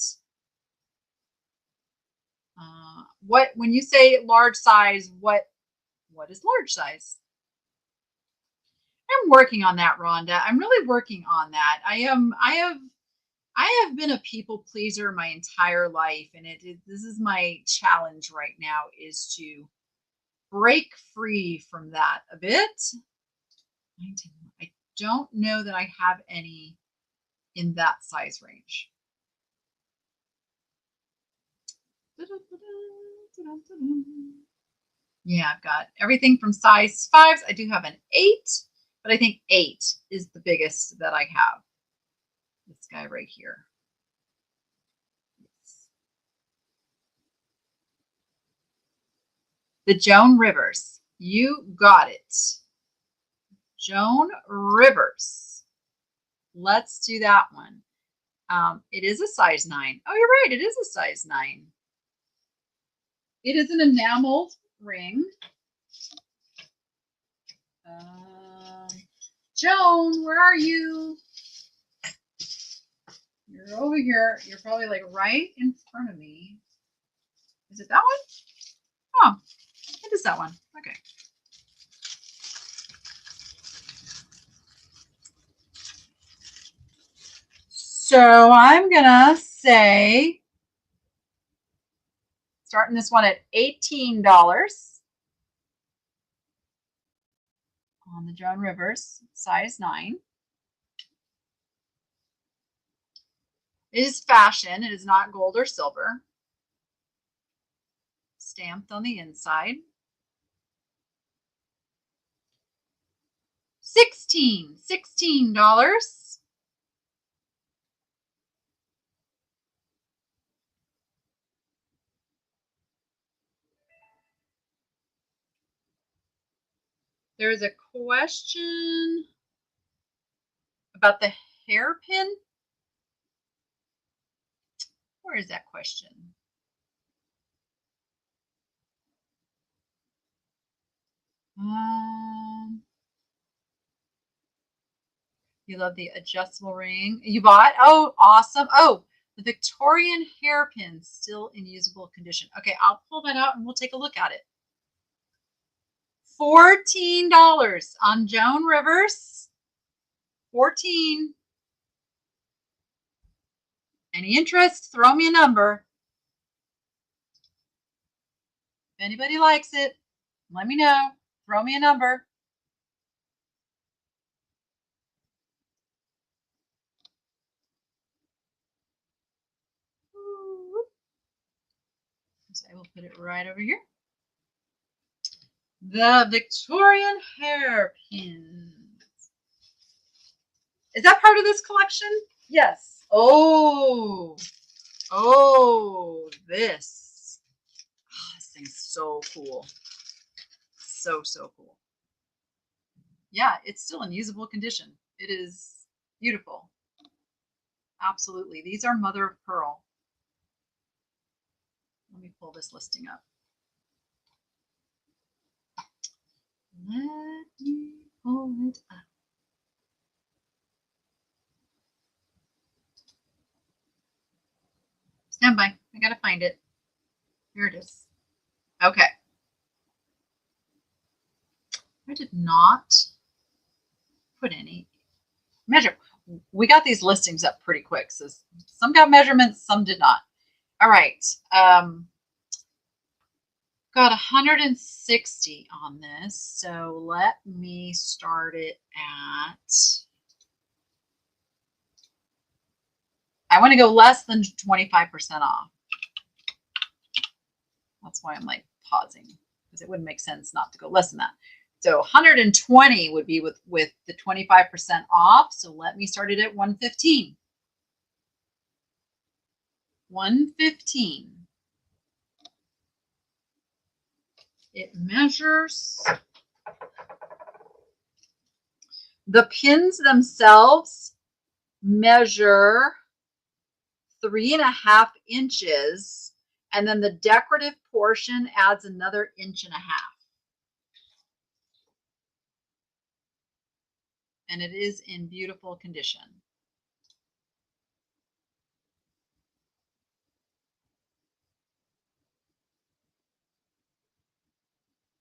When you say large size, what is large size? I'm working on that, Rhonda. I'm really working on that. I have been a people pleaser my entire life, and this is my challenge right now, is to break free from that a bit. I don't know that I have any in that size range. Yeah, I've got everything from size 5s. I do have an 8, but I think 8 is the biggest that I have. This guy right here. Yes. The Joan Rivers. You got it. Joan Rivers. Let's do that one. It is a size 9. Oh, you're right. It is a size 9. It is an enameled ring. Joan, where are you? You're over here. You're probably like right in front of me. Is it that one? Oh, it is that one. Okay. So I'm gonna say, starting this one at $18 on the Joan Rivers, size 9. It is fashion. It is not gold or silver. Stamped on the inside. $16. There's a question about the hairpin. Where is that question? You love the adjustable ring. You bought? Oh, awesome. Oh, the Victorian hairpin still in usable condition. Okay, I'll pull that out and we'll take a look at it. $14 on Joan Rivers. 14. Any interest? Throw me a number. If anybody likes it, let me know. Throw me a number. So I will put it right over here. The Victorian hairpin. Is that part of this collection? Yes. Oh, this. Oh, this thing's so cool. So cool. Yeah, it's still in usable condition. It is beautiful. Absolutely. These are mother of pearl. Let me pull this listing up. Let me pull it up. Stand by. I gotta find it. Here it is. Okay. I did not put any measure. We got these listings up pretty quick. So some got measurements, some did not. All right. Got 160 on this. So let me start it at, I want to go less than 25% off. That's why I'm like pausing, because it wouldn't make sense not to go less than that. So 120 would be with the 25% off. So let me start it at 115. 115. It measures, the pins themselves measure 3.5 inches, and then the decorative portion adds another 1.5 inches. And it is in beautiful condition.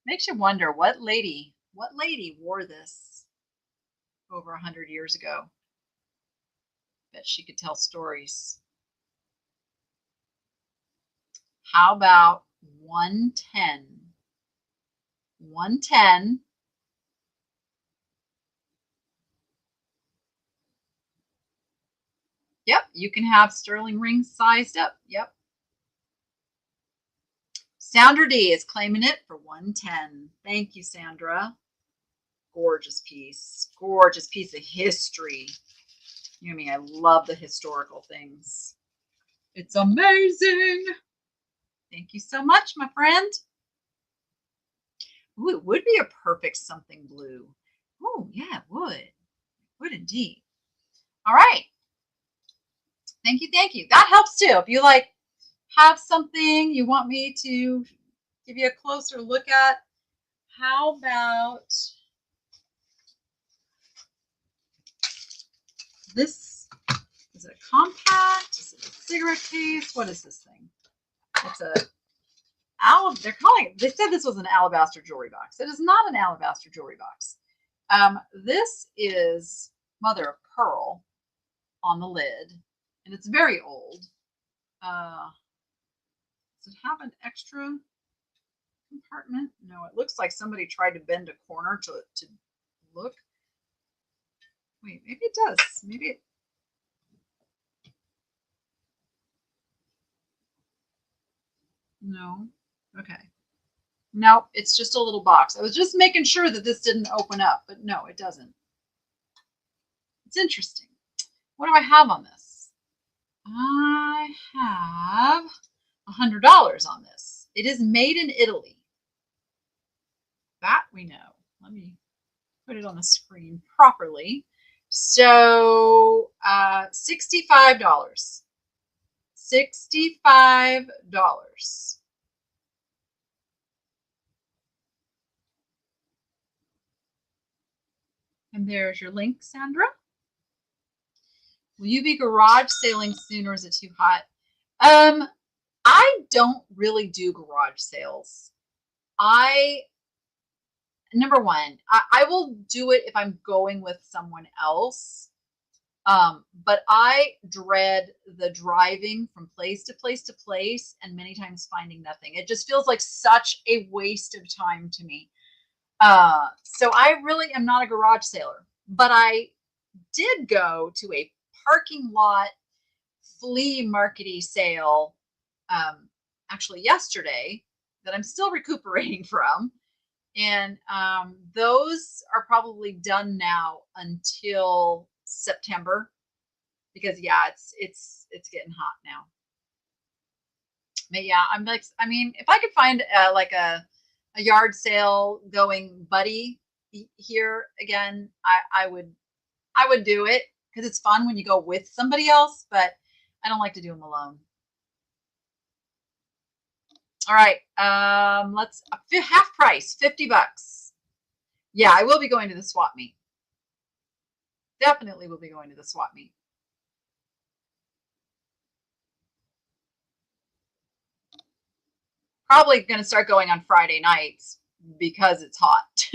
Makes you wonder what lady wore this over 100 years ago. Bet she could tell stories. How about 110? 110. Yep, you can have sterling rings sized up. Yep. Sandra D is claiming it for 110. Thank you, Sandra. Gorgeous piece. Gorgeous piece of history. You know me, I love the historical things. It's amazing. Thank you so much, my friend. Ooh, it would be a perfect something blue. Oh, yeah, it would. It would indeed. All right. Thank you. Thank you. That helps too. If you like have something you want me to give you a closer look at, how about this? Is it a compact? Is it a cigarette case? What is this thing? It's a they're calling it, they said this was an alabaster jewelry box. It is not an alabaster jewelry box. This is mother of pearl on the lid, and it's very old. Does it have an extra compartment? No, it looks like somebody tried to bend a corner to look. Wait, maybe it does. Maybe it. No. Okay. Nope, it's just a little box. I was just making sure that this didn't open up, but no, it doesn't. It's interesting. What do I have on this? I have $100 on this. It is made in Italy. That we know. Let me put it on the screen properly. So $65. $65. And there's your link, Sandra. Will you be garage sailing soon, or is it too hot? I don't really do garage sales. Number one, I will do it if I'm going with someone else. But I dread the driving from place to place to place and many times finding nothing. It just feels like such a waste of time to me. So I really am not a garage sailor, but I did go to a parking lot flea markety sale actually yesterday that I'm still recuperating from. And those are probably done now until September, because yeah, it's getting hot now. But yeah, I'm like, I mean, if I could find like a yard sale going buddy here again, I would do it, because it's fun when you go with somebody else, but I don't like to do them alone. All right, let's half price, $50. Yeah, I will be going to the swap meet. Definitely will be going to the swap meet. Probably going to start going on Friday nights because it's hot.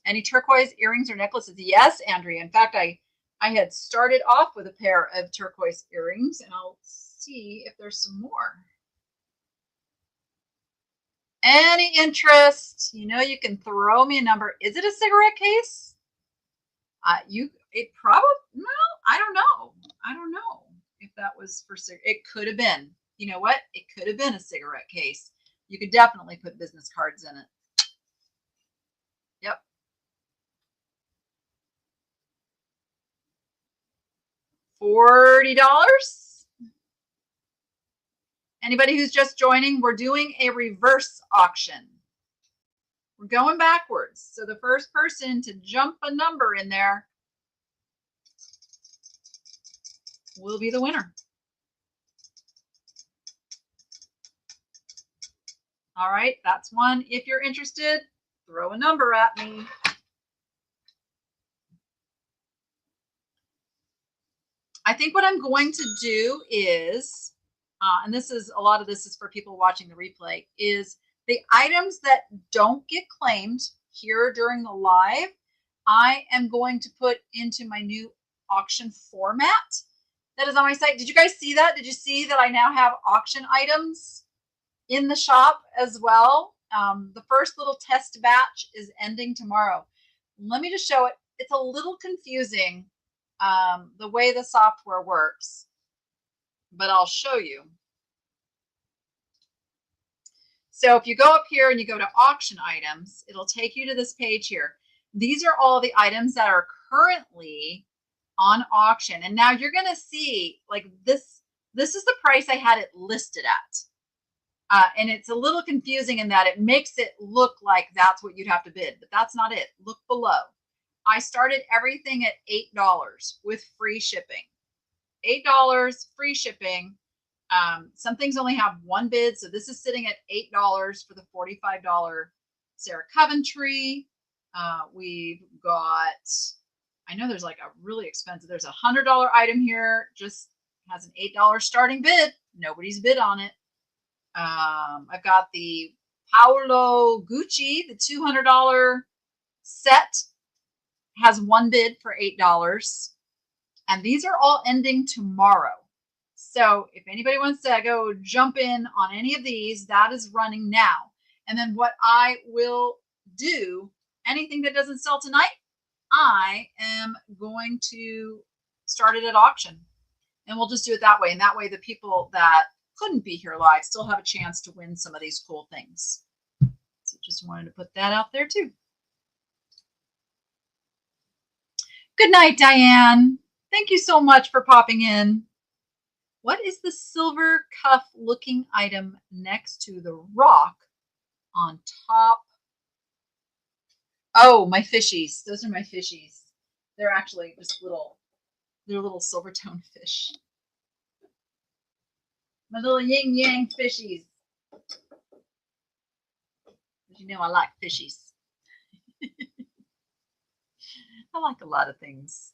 Any turquoise earrings or necklaces? Yes, Andrea. In fact, I had started off with a pair of turquoise earrings, and I'll see if there's some more. Any interest? You know, you can throw me a number. Is it a cigarette case? It probably, no, I don't know. I don't know if that was for it could have been. You know what? It could have been a cigarette case. You could definitely put business cards in it. Yep. $40. Anybody who's just joining, we're doing a reverse auction. We're going backwards. So the first person to jump a number in there will be the winner. All right, that's one. If you're interested, throw a number at me. I think what I'm going to do is, and a lot of this is for people watching the replay, is the items that don't get claimed here during the live, I am going to put into my new auction format that is on my site. Did you guys see that? Did you see that I now have auction items in the shop as well? The first little test batch is ending tomorrow. Let me just show it. It's a little confusing, the way the software works, but I'll show you. So if you go up here and you go to auction items, it'll take you to this page here. These are all the items that are currently on auction. And now you're going to see, like, this is the price I had it listed at. And it's a little confusing in that it makes it look like that's what you'd have to bid, but that's not it. Look below. I started everything at $8 with free shipping. $8, free shipping. Some things only have one bid. So this is sitting at $8 for the $45 Sarah Coventry. We've got, I know there's like a really expensive, there's a $100 item here, just has an $8 starting bid. Nobody's bid on it. I've got the Paolo Gucci, the $200 set, has one bid for $8. And these are all ending tomorrow. So if anybody wants to go jump in on any of these, that is running now. And then what I will do, anything that doesn't sell tonight, I am going to start it at auction. And we'll just do it that way. And that way the people that couldn't be here live still have a chance to win some of these cool things. So just wanted to put that out there too. Good night, Diane. Thank you so much for popping in. What is the silver cuff looking item next to the rock on top? Oh, my fishies. Those are my fishies. They're actually just they're little silver tone fish. My little yin yang fishies. As you know, I like fishies. I like a lot of things.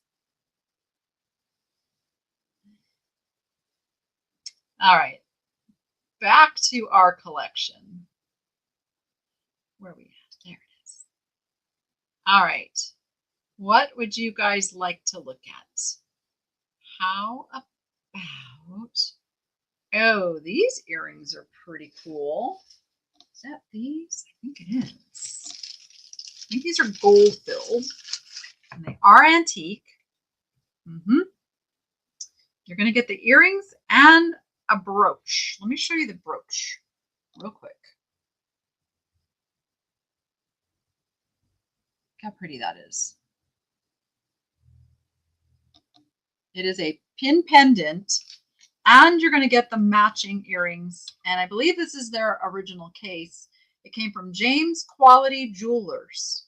All right, back to our collection. Where are we at? There it is. All right, what would you guys like to look at? How about, oh, these earrings are pretty cool. Is that these? I think it is. I think these are gold filled, and they are antique. You're going to get the earrings and a brooch. Let me show you the brooch real quick. Look how pretty that is. It is a pin pendant, and you're going to get the matching earrings. And I believe this is their original case. It came from James Quality Jewelers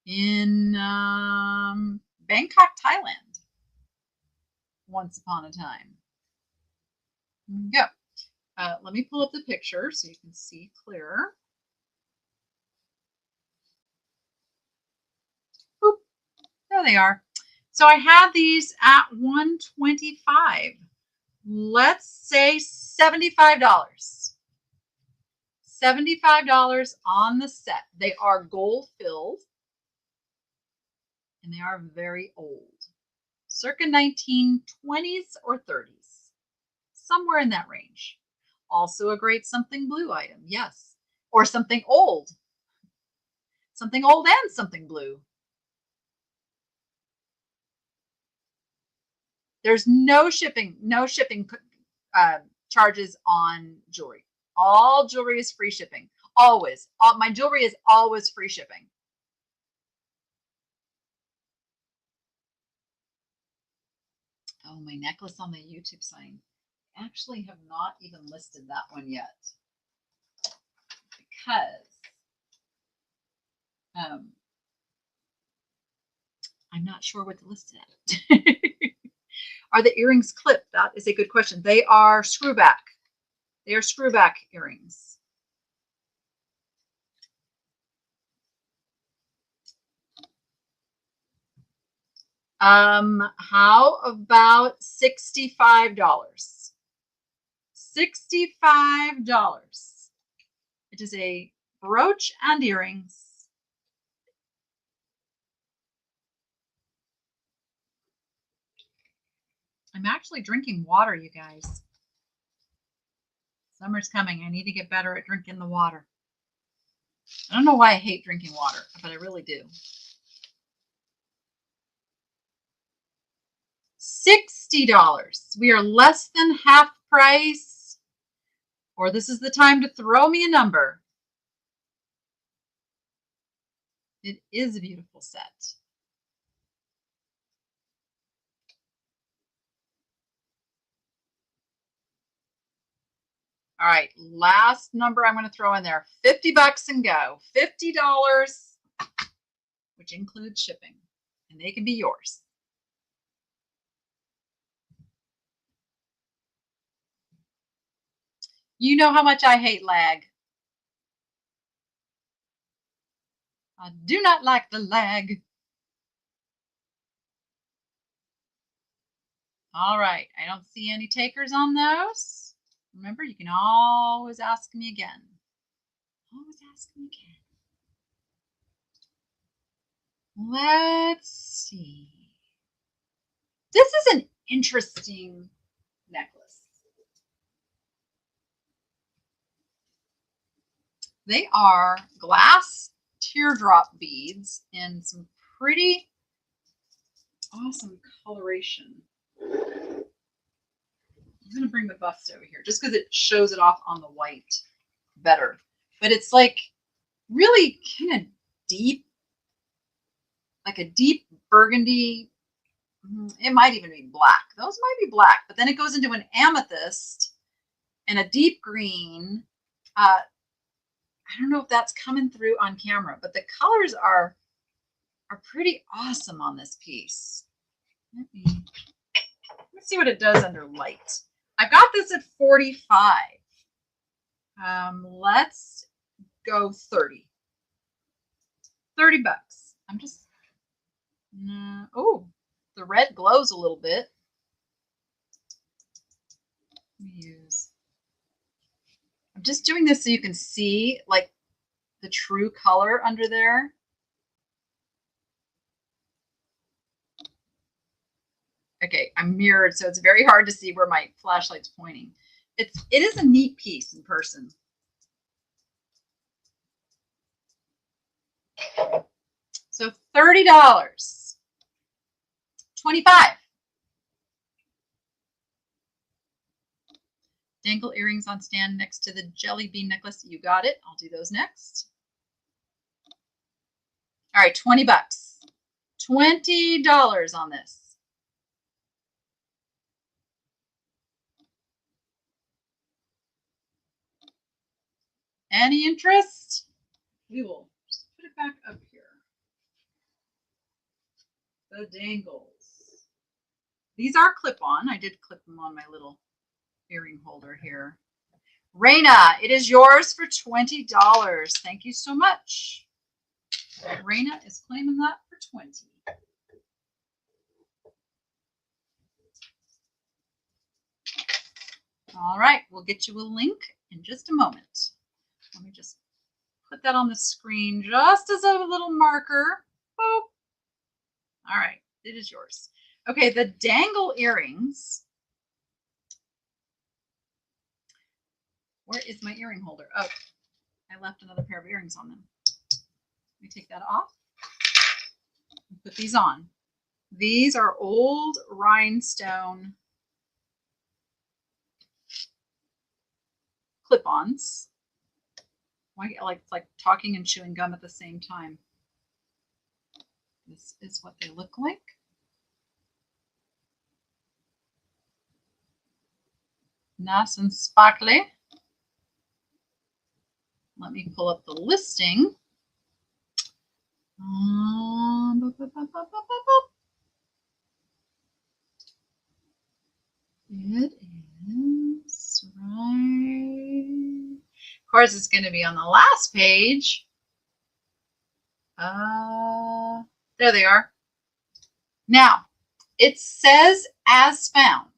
in Bangkok, Thailand. Once upon a time. There you go. Let me pull up the picture so you can see clearer. Boop. There they are. So I have these at $125. Let's say $75. $75 on the set. They are gold filled and they are very old. Circa 1920s or 30s. Somewhere in that range. Also a great something blue item. Yes. Or something old. Something old and something blue. There's no shipping charges on jewelry. All jewelry is free shipping. Always. My jewelry is always free shipping. Oh, my necklace on the YouTube sign. I actually have not even listed that one yet. Because I'm not sure what to list it at. Are the earrings clipped? That is a good question. They are screwback. They are screwback earrings. How about $65? $65. It is a brooch and earrings. I'm actually drinking water, you guys. Summer's coming. I need to get better at drinking the water. I don't know why I hate drinking water, but I really do. $60. We are less than half price, or this is the time to throw me a number. It is a beautiful set. All right, last number I'm going to throw in there, $50 and go. $50, which includes shipping, and they can be yours. You know how much I hate lag. I do not like the lag. All right, I don't see any takers on those. Remember, you can always ask me again. Always ask me again. Let's see. This is an interesting necklace. They are glass teardrop beads in some pretty awesome coloration. I'm going to bring the bust over here just because it shows it off on the white better. But it's like really kind of deep, like a deep burgundy. It might even be black. Those might be black, but then it goes into an amethyst and a deep green. I don't know if that's coming through on camera, but the colors are pretty awesome on this piece. Let's see what it does under light. I got this at 45. Let's go 30. 30 bucks. I'm just, oh, the red glows a little bit. I'm just doing this so you can see like the true color under there. Okay, I'm mirrored, so it's very hard to see where my flashlight's pointing. It is a neat piece in person. So $30. 25. Dangle earrings on stand next to the jelly bean necklace. You got it. I'll do those next. All right, 20 bucks. $20 on this. Any interest? We will just put it back up here. The dangles. These are clip-on. I did clip them on my little earring holder here. Raina, it is yours for $20. Thank you so much. Raina is claiming that for 20. All right, we'll get you a link in just a moment. Let me just put that on the screen just as a little marker. Boop. All right, it is yours. Okay, the dangle earrings. Where is my earring holder? Oh, I left another pair of earrings on them. Let me take that off and put these on. These are old rhinestone clip-ons. It's like talking and chewing gum at the same time. This is what they look like. Nice and sparkly. Let me pull up the listing. It is right. Of course, it's going to be on the last page. There they are. Now, it says as found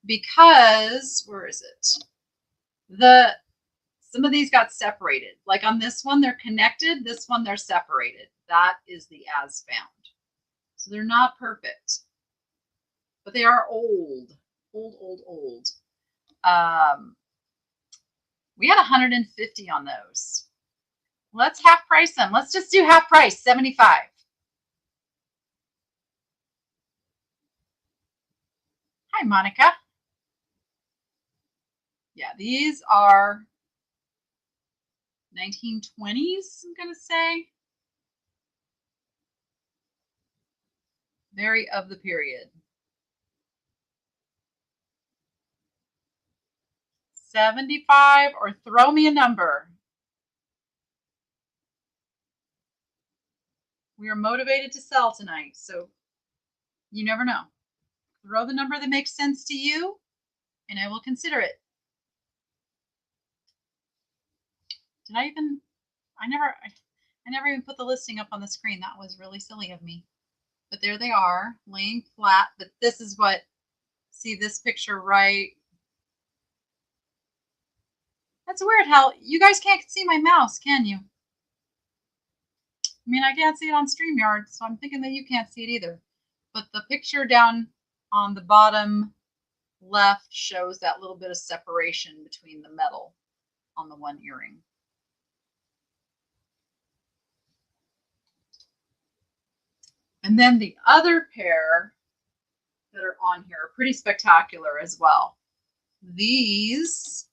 because, where is it? Some of these got separated. Like on this one, they're connected. This one, they're separated. That is the as found. So they're not perfect, but they are old. Old. We had 150 on those. Let's half price them. Let's just do half price, 75. Hi, Monica. Yeah, these are 1920s, I'm going to say. Very of the period. 75 or throw me a number. We are motivated to sell tonight, so you never know. Throw the number that makes sense to you, and I will consider it. Did I even? I never even put the listing up on the screen. That was really silly of me. But there they are, laying flat. But this is what. See this picture right? That's weird how you guys can't see my mouse, can you? I mean, I can't see it on StreamYard, so I'm thinking that you can't see it either. But the picture down on the bottom left shows that little bit of separation between the metal on the one earring. And then the other pair that are on here are pretty spectacular as well. these,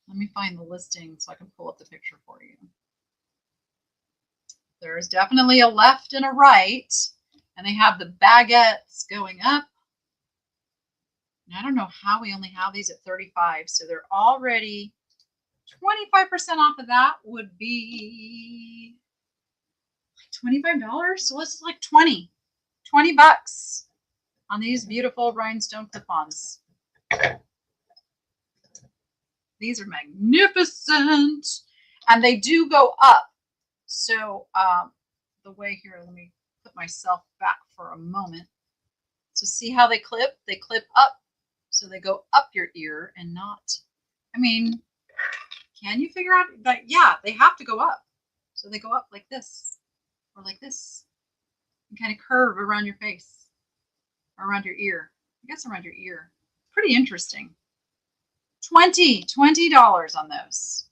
let me find the listing so I can pull up the picture for you. There's definitely a left and a right, and they have the baguettes going up. And I don't know how we only have these at 35, so they're already 25% off of that would be $25. So let's like 20 bucks on these beautiful rhinestone clip-ons. These are magnificent, and they do go up. So the way here, let me put myself back for a moment. So see how they clip? They clip up. So they go up your ear and not, I mean, can you figure out that? Yeah, they have to go up. So they go up like this or like this and kind of curve around your face or around your ear. I guess around your ear. Pretty interesting. $20 on those.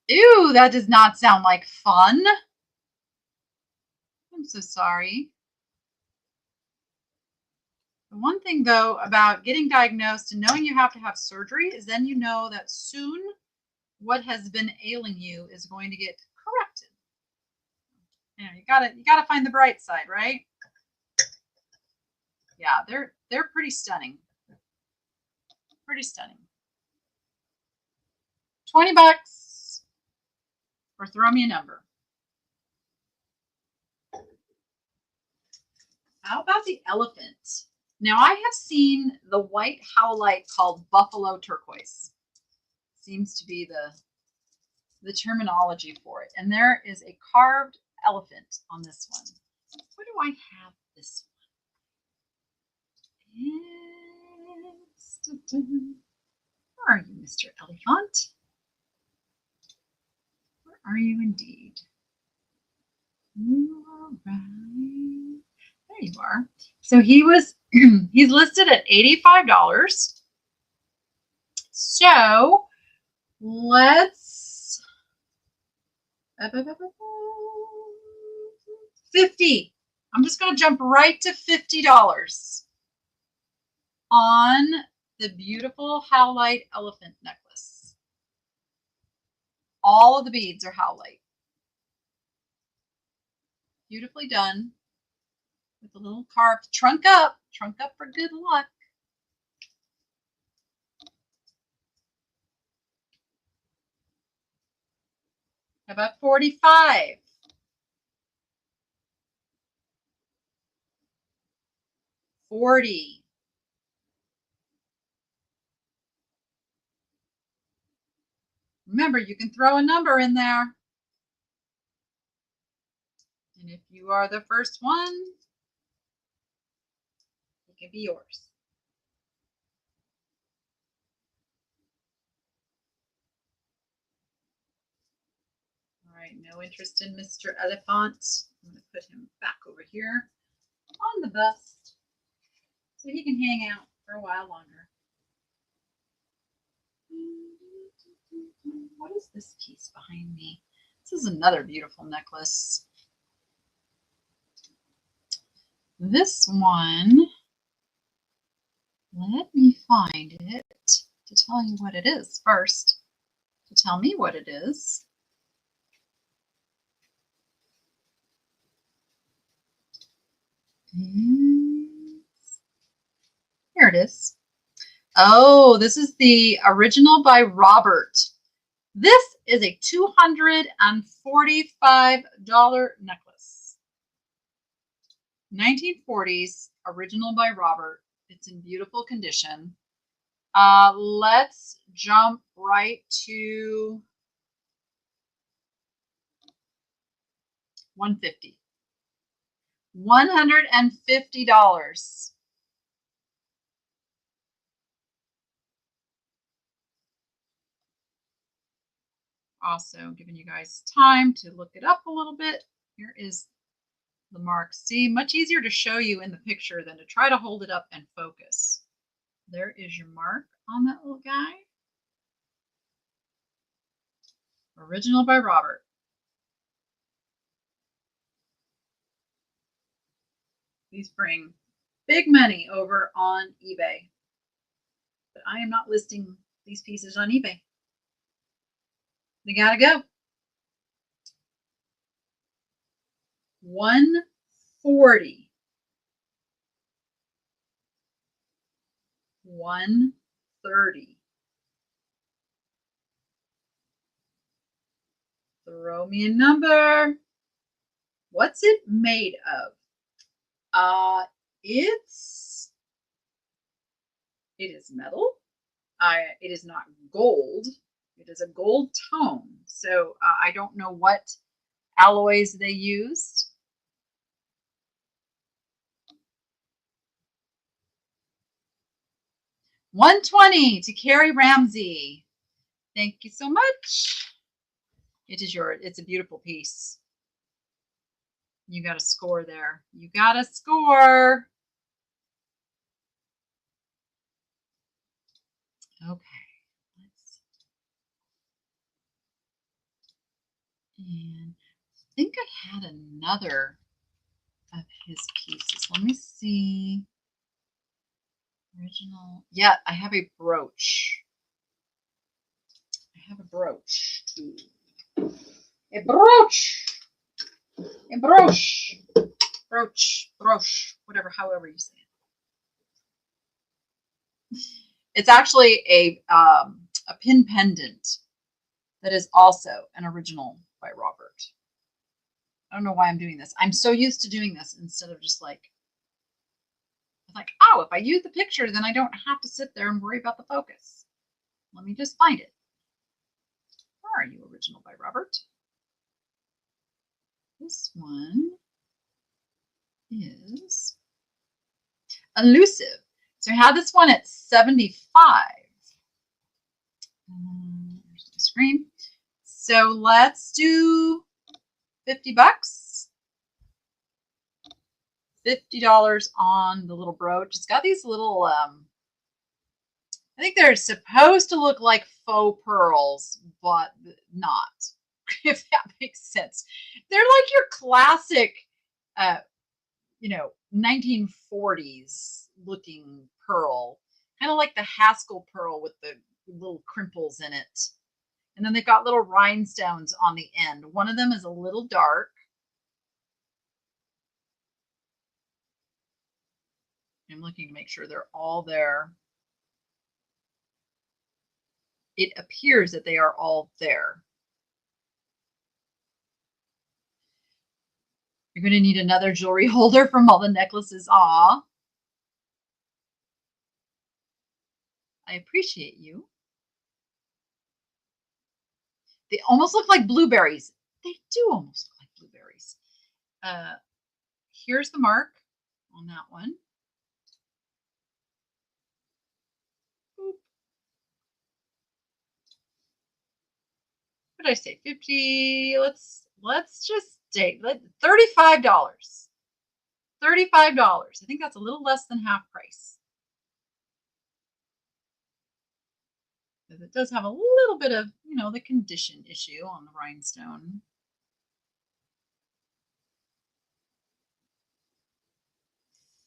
Ew, that does not sound like fun. I'm so sorry. The one thing, though, about getting diagnosed and knowing you have to have surgery is then you know that soon what has been ailing you is going to get corrected. You know, you gotta find the bright side, right? Yeah, they're pretty stunning. Pretty stunning. 20 bucks, or throw me a number. How about the elephant? Now I have seen the white howlite called buffalo turquoise. Seems to be the terminology for it. And there is a carved elephant on this one. Where do I have this one? Where are you, Mr. Elephant? Where are you indeed? You are right. There you are. So he's listed at $85. So let's 50. I'm just going to jump right to $50 on the beautiful howlite elephant necklace. All of the beads are howlite. Beautifully done with a little carved trunk up for good luck. How about 45? $40. Remember, you can throw a number in there. And if you are the first one, it can be yours. All right, no interest in Mr. Elephant. I'm going to put him back over here on the bust so he can hang out for a while longer. What is this piece behind me? This is another beautiful necklace. This one, let me find it to tell you what it is first. To tell me what it is. Here it is. Oh, this is the original by Robert. This is a $245 necklace. 1940s, original by Robert. It's in beautiful condition. Let's jump right to $150. $150. Also giving you guys time to look it up a little bit. Here is the mark. See, much easier to show you in the picture than to try to hold it up and focus. There is your mark on that little guy. Original by Robert. These bring big money over on eBay. But I am not listing these pieces on eBay. They gotta go. 140. 130. Throw me a number. What's it made of? It is metal. It is not gold. It is a gold tone. So I don't know what alloys they used. $120 to Carrie Ramsey. Thank you so much. It's a beautiful piece. You got a score there. You got a score. Okay. And I think I had another of his pieces. Let me see. Original. Yeah, I have a brooch. I have a brooch too. A brooch. A brooch. Brooch. Whatever, however you say it. It's actually a pin pendant that is also an original by Robert. I don't know why I'm doing this. I'm so used to doing this instead of just like, oh, if I use the picture, then I don't have to sit there and worry about the focus. Let me just find it. Where are you, original by Robert? This one is elusive. So I had this one at 75. There's the screen. So let's do $50. $50 on the little brooch. It's got these little, I think they're supposed to look like faux pearls, but not, if that makes sense. They're like your classic, 1940s looking pearl, kind of like the Haskell pearl with the little crimples in it. And then they've got little rhinestones on the end. One of them is a little dark. I'm looking to make sure they're all there. It appears that they are all there. You're going to need another jewelry holder from all the necklaces. Aw. I appreciate you. They almost look like blueberries. They do almost look like blueberries. Here's the mark on that one. What did I say? 50. Let's just say $35. $35. I think that's a little less than half price. Because it does have a little bit of, the condition issue on the rhinestone.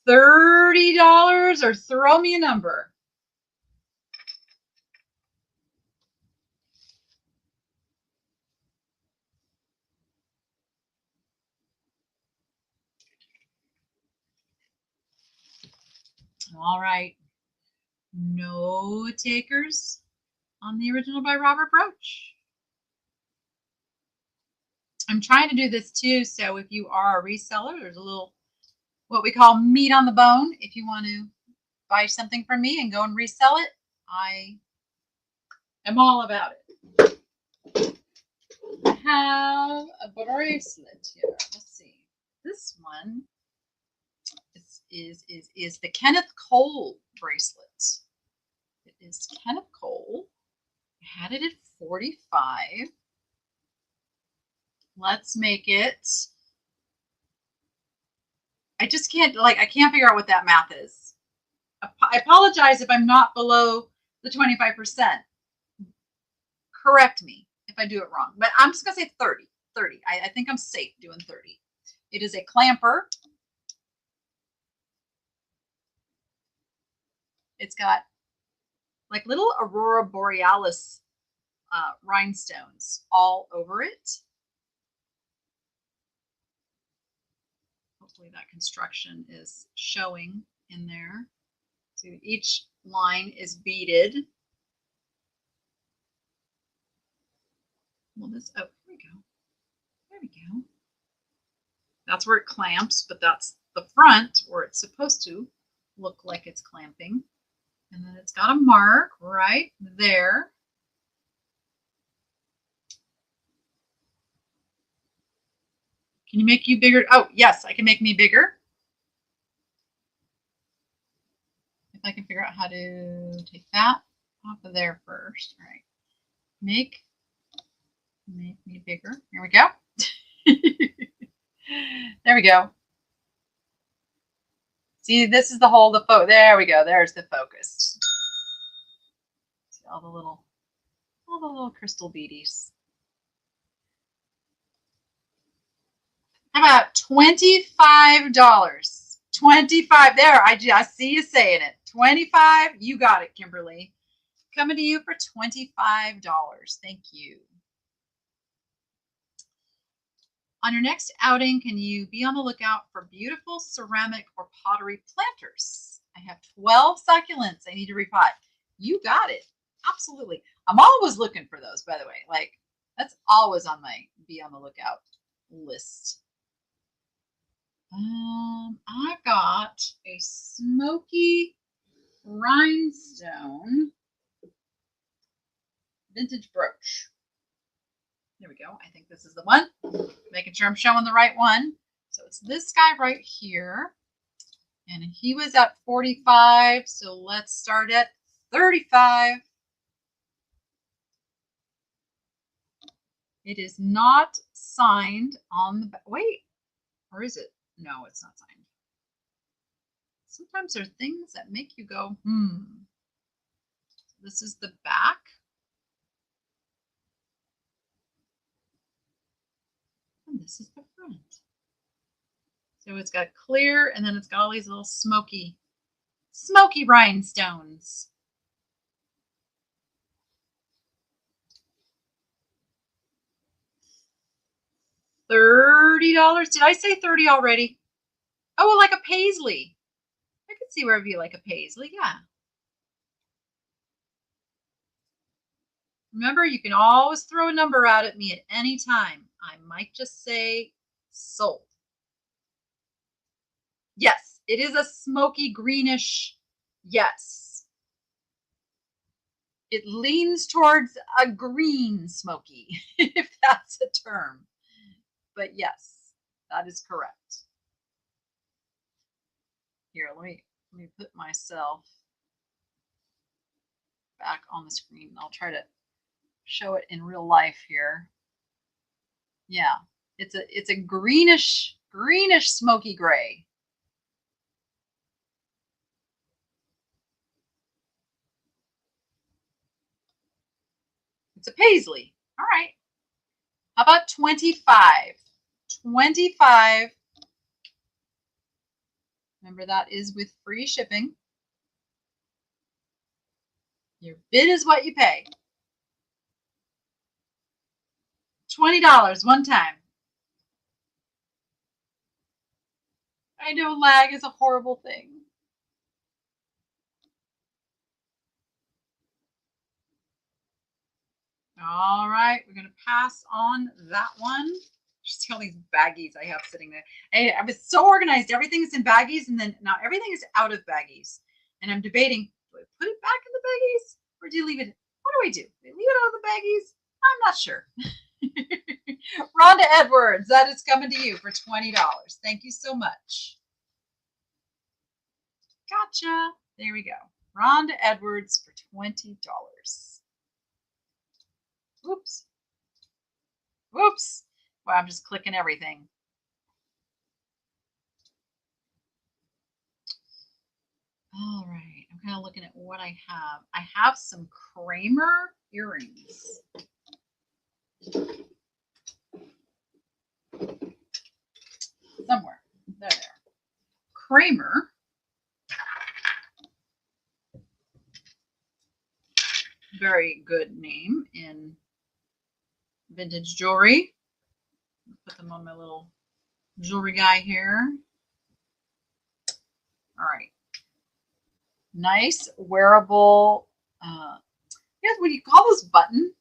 $30 or throw me a number. All right. No takers on the original by Robert brooch. I'm trying to do this too, so if you are a reseller, there's a little what we call meat on the bone. If you want to buy something from me and go and resell it, I am all about it. I have a bracelet here. Let's see. This one is the Kenneth Cole bracelet. It is Kenneth Cole. I had it at 45. Let's make it. I just can't, I can't figure out what that math is. I apologize if I'm not below the 25%. Correct me if I do it wrong, but I'm just going to say 30. 30. I think I'm safe doing 30. It is a clamper. It's got like little aurora borealis rhinestones all over it. Hopefully that construction is showing in there. So each line is beaded. Well, this, oh, here we go. There we go. That's where it clamps, but that's the front where it's supposed to look like it's clamping. And then it's got a mark right there. Can you make you bigger? Oh, yes, I can make me bigger. If I can figure out how to take that off of there first. All right. Make me bigger. Here we go. There we go. See, this is the whole, there we go. There's the focus. See all the little crystal beadies. How about $25? 25 there. I see you saying it. 25. You got it, Kimberly. Coming to you for $25. Thank you. On your next outing, can you be on the lookout for beautiful ceramic or pottery planters? I have 12 succulents I need to repot. You got it. Absolutely. I'm always looking for those, by the way. Like, that's always on my be on the lookout list. I've got a smoky rhinestone vintage brooch. There we go. I think this is the one. Making sure I'm showing the right one. So it's this guy right here. And he was at 45. So let's start at 35. It is not signed on the back. Wait, or is it? No, it's not signed. Sometimes there are things that make you go, This is the back. And this is the front. So it's got clear, and then it's got all these little smoky rhinestones. $30. Did I say 30 already? Oh, like a paisley. I could see where it'd be like a paisley, yeah. Remember, you can always throw a number out at me at any time. I might just say sold. Yes, it is a smoky greenish. Yes. It leans towards a green smoky, if that's a term. But yes, that is correct. Here, let me put myself back on the screen. I'll try to show it in real life here. Yeah, it's a greenish smoky gray. It's a paisley. All right. How about 25? 25. Remember, that is with free shipping. Your bid is what you pay. $20 one time. I know lag is a horrible thing. All right, we're going to pass on that one. Just see all these baggies I have sitting there. I was so organized. Everything is in baggies, and then now everything is out of baggies. And I'm debating, do I put it back in the baggies, or do you leave it? What do I do? Do I leave it out of the baggies? I'm not sure. Rhonda Edwards, that is coming to you for $20. Thank you so much. Gotcha. There we go. Rhonda Edwards for $20. Whoops. Whoops. Well, I'm just clicking everything. All right. I'm kind of looking at what I have. I have some Kramer earrings. Somewhere. There. Kramer. very good name in vintage jewelry. Put them on my little jewelry guy here. All right. Nice wearable. Yeah, what do you call this button?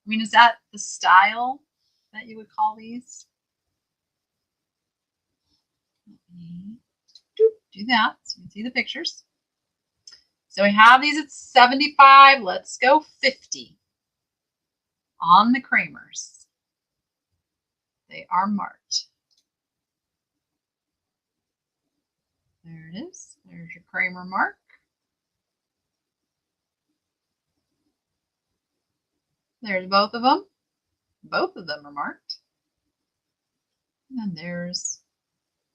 I mean, is that the style that you would call these? Let me do that so you can see the pictures. So we have these at 75. Let's go 50 on the Kramers. They are marked. There it is. There's your Kramer mark. There's both of them. Both of them are marked. And there's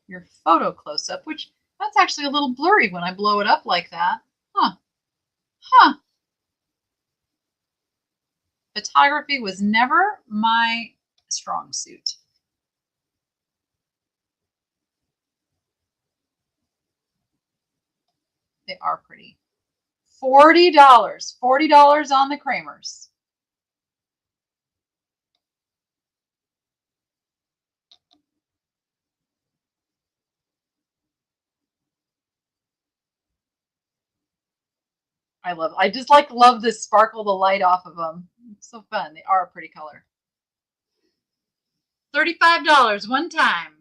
your photo close-up, which that's actually a little blurry when I blow it up like that. Huh. Huh. Photography was never my strong suit. They are pretty. $40. $40 on the Kramers. I just love this sparkle the light off of them. It's so fun. They are a pretty color. $35 one time.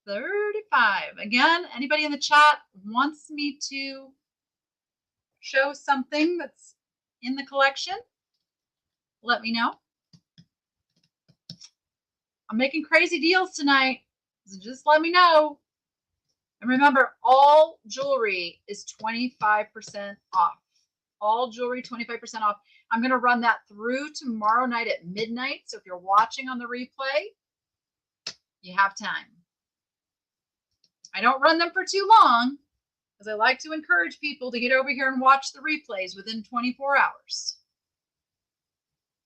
35. Again, anybody in the chat wants me to show something that's in the collection, let me know. I'm making crazy deals tonight, so just let me know. And remember, all jewelry is 25% off. All jewelry, 25% off. I'm going to run that through tomorrow night at midnight. So if you're watching on the replay, you have time. I don't run them for too long because I like to encourage people to get over here and watch the replays within 24 hours.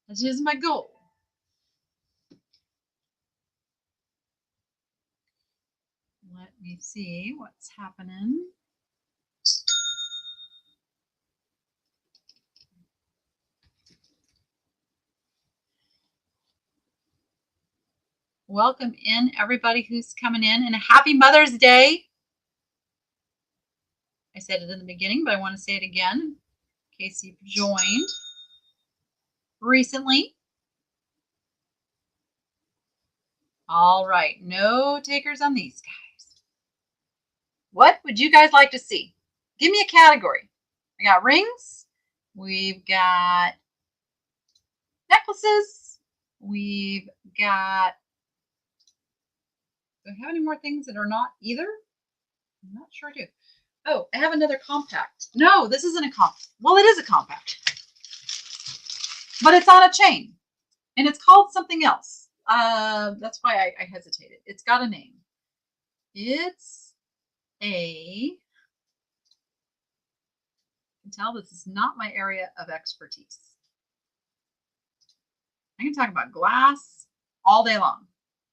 That is my goal. Let me see what's happening. Welcome in everybody who's coming in, and a happy Mother's Day. I said it in the beginning, but I want to say it again in case you've joined recently. All right, no takers on these guys. What would you guys like to see? Give me a category. I got rings. We've got necklaces. We've got, do I have any more things that are not either? I'm not sure I do. Oh, I have another compact. No, this isn't a compact. Well, it is a compact, but it's on a chain and it's called something else. That's why I hesitated. It's got a name. It's a, I can tell this is not my area of expertise. I can talk about glass all day long.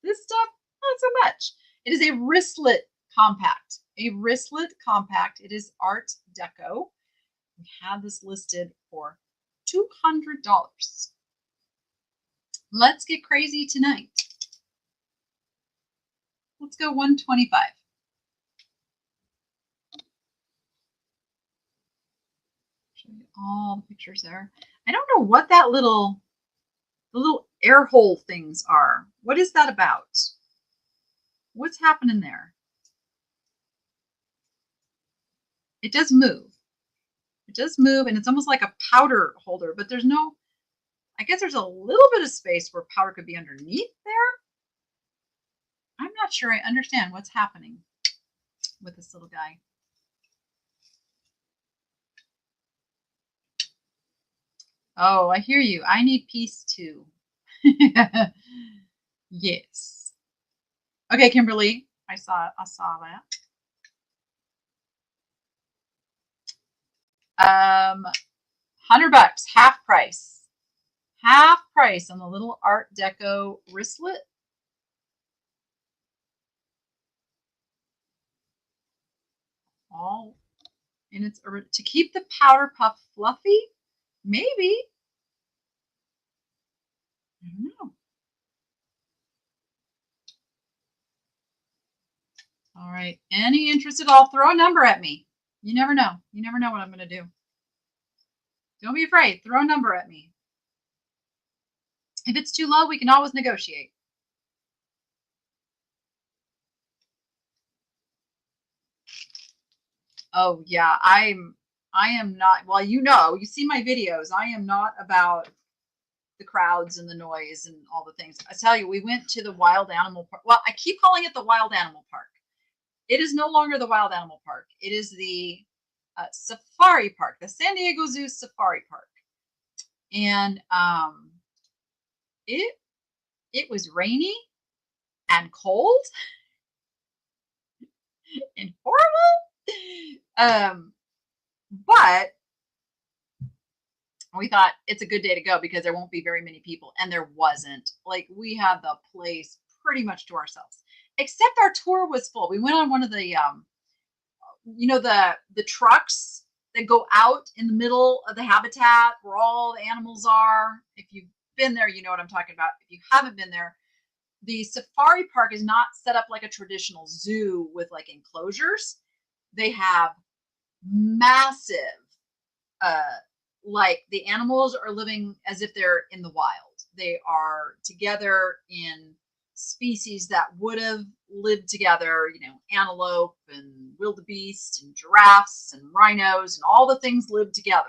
This stuff, not so much. It is a wristlet compact. A wristlet compact. It is Art Deco. We have this listed for $200. Let's get crazy tonight. Let's go 125. Show you all the pictures there. I don't know what that the little air hole things are. What is that about? What's happening there? It does move. It does move, and it's almost like a powder holder, but there's no, I guess there's a little bit of space where powder could be underneath there. I'm not sure I understand what's happening with this little guy. Oh, I hear you. I need peace too. Yes. Okay, Kimberly, I saw that. $100, half price. Half price on the little Art Deco wristlet. all in its to keep the powder puff fluffy. Maybe. I don't know. All right. Any interest at all? Throw a number at me. You never know. You never know what I'm going to do. Don't be afraid. Throw a number at me. If it's too low, we can always negotiate. Oh yeah, I am not, well, you see my videos. I am not about the crowds and the noise and all the things. I tell you, we went to the wild animal park. Well, I keep calling it the wild animal park. It is no longer the wild animal park. It is the safari park, the San Diego Zoo Safari Park. And it was rainy and cold and horrible. But we thought it's a good day to go because there won't be very many people. And there wasn't. Like, we had the place pretty much to ourselves, except our tour was full. We went on one of the, the trucks that go out in the middle of the habitat where all the animals are. If you've been there, you know what I'm talking about. If you haven't been there, the safari park is not set up like a traditional zoo with like enclosures. They have massive, like the animals are living as if they're in the wild. They are together in species that would have lived together, antelope and wildebeest and giraffes and rhinos and all the things live together.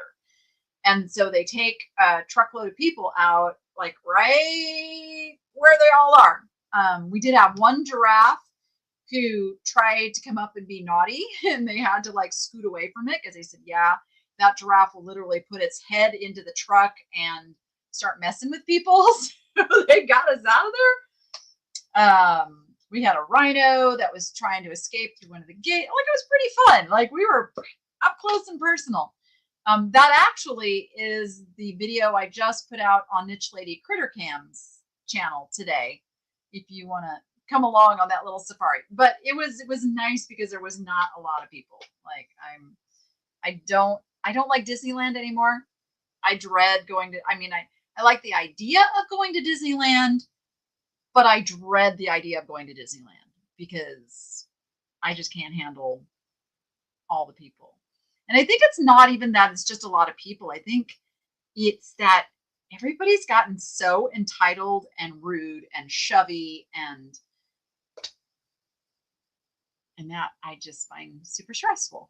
And so they take a truckload of people out, like right where they all are. We did have one giraffe who tried to come up and be naughty, and they had to like scoot away from it because they said, yeah, that giraffe will literally put its head into the truck and start messing with people. So they got us out of there. We had a rhino that was trying to escape through one of the gates. Like, it was pretty fun. Like, we were up close and personal. That actually is the video I just put out on Niche Lady Critter Cam's channel today, if you want to come along on that little safari. But it was nice because there was not a lot of people. Like, I don't like Disneyland anymore. I dread going to, I like the idea of going to Disneyland, but I dread the idea of going to Disneyland because I just can't handle all the people. And I think it's not even that it's just a lot of people. I think it's that everybody's gotten so entitled and rude and shovey and that I just find super stressful.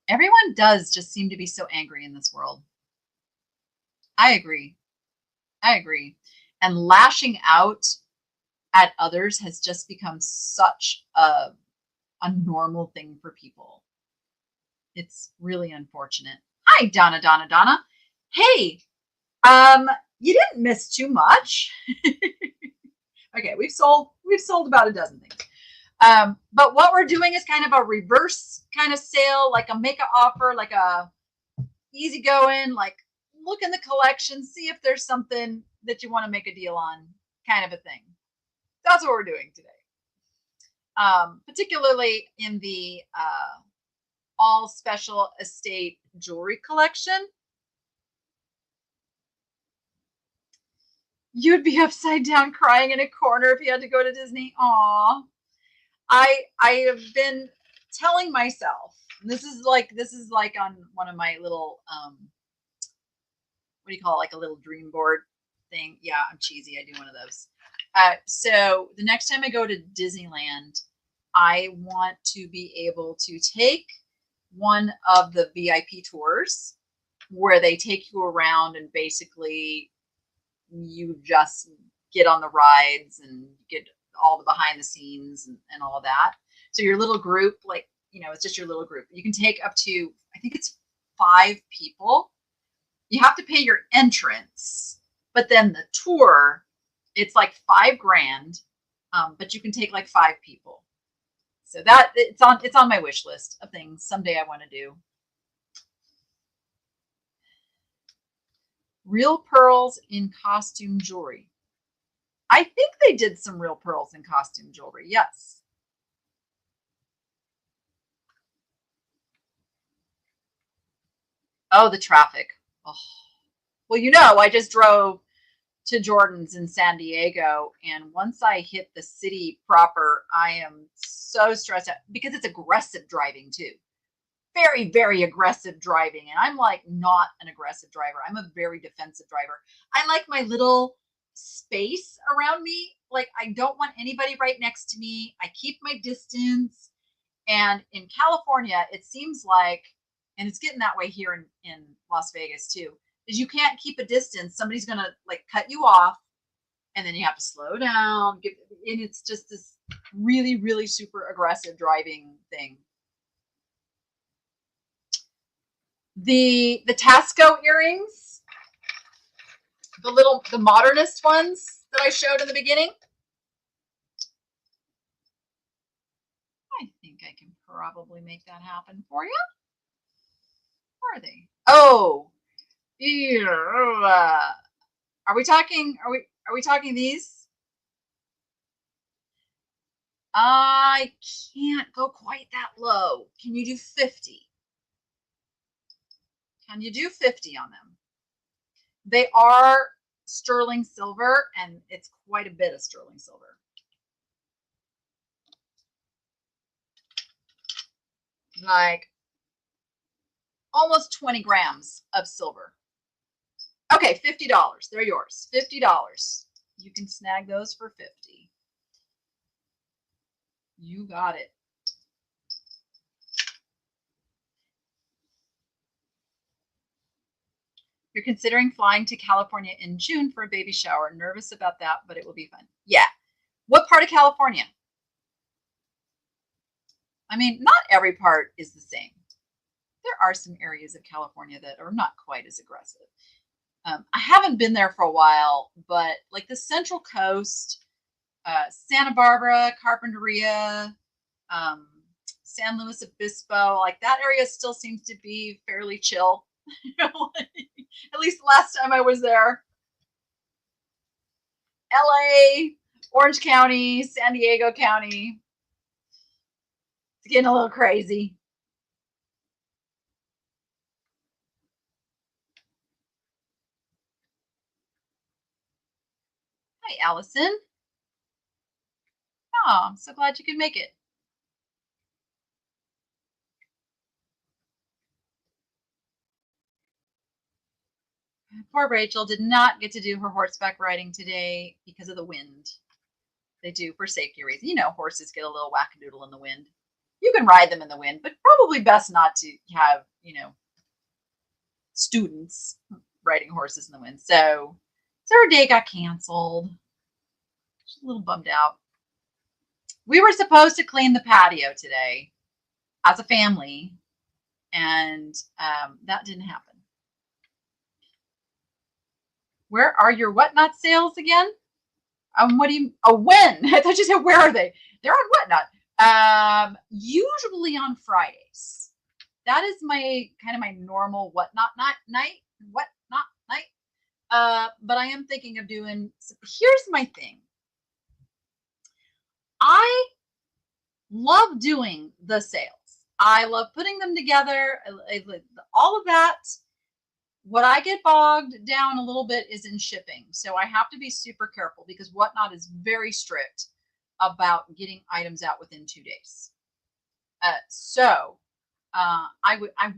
Everyone does just seem to be so angry in this world. I agree. And lashing out at others has just become such a normal thing for people. It's really unfortunate. Hi, Donna. Hey, you didn't miss too much. Okay, we've sold about a dozen things. But what we're doing is kind of a reverse kind of sale, like a make-a offer, like a easygoing, like look in the collection, see if there's something that you want to make a deal on, kind of a thing. That's what we're doing today. Particularly in the all special estate jewelry collection. You'd be upside down crying in a corner if you had to go to Disney. Aw. I have been telling myself, this is like on one of my little what do you call it, like a little dream board thing. Yeah, I'm cheesy. I do one of those. So the next time I go to Disneyland, I want to be able to take one of the VIP tours where they take you around and basically you just get on the rides and get all the behind the scenes and all of that. So your little group, like, it's just your little group. You can take up to, I think it's 5 people. You have to pay your entrance, but then the tour, it's like $5,000. But you can take like 5 people. So that it's on my wish list of things someday I want to do. Real pearls in costume jewelry. I think they did some real pearls in costume jewelry. Yes. Oh, the traffic. Oh. Well, you know, I just drove to Jordan's in San Diego, and once I hit the city proper, I am so stressed out because it's aggressive driving too. Very, very aggressive driving. And I'm like not an aggressive driver. I'm a very defensive driver. I like my little space around me. Like I don't want anybody right next to me. I keep my distance. And in California, it seems like, and it's getting that way here in Las Vegas too, is you can't keep a distance. Somebody's going to like cut you off and then you have to slow down. And it's just this really, really super aggressive driving thing. The Taxco earrings, the modernist ones that I showed in the beginning. I think I can probably make that happen for you. Where are they? Oh, are we talking? Are we talking these? I can't go quite that low. Can you do 50? Can you do 50 on them? They are sterling silver, and it's quite a bit of sterling silver. Like almost 20 grams of silver. Okay, $50. They're yours. $50. You can snag those for 50. You got it. You're considering flying to California in June for a baby shower. Nervous about that, but it will be fun. Yeah. What part of California? I mean, not every part is the same. There are some areas of California that are not quite as aggressive. I haven't been there for a while, but like the Central Coast, Santa Barbara, Carpinteria, San Luis Obispo, like that area still seems to be fairly chill. At least the last time I was there. LA, Orange County, San Diego County. It's getting a little crazy. Hi, Allison. Oh, I'm so glad you could make it. Poor Rachel did not get to do her horseback riding today because of the wind. They do for safety reasons. You know, horses get a little wackadoodle in the wind. You can ride them in the wind, but probably best not to have, you know, students riding horses in the wind. So her day got canceled. She's a little bummed out. We were supposed to clean the patio today as a family, and that didn't happen. Where are your whatnot sales again? What do you? Oh, when? I thought you said where are they? They're on whatnot. Usually on Fridays. That is my kind of my normal whatnot night. Whatnot night. But I am thinking of doing. Here's my thing. I love doing the sales. I love putting them together. All of that. What I get bogged down a little bit is in shipping. So I have to be super careful because Whatnot is very strict about getting items out within 2 days. I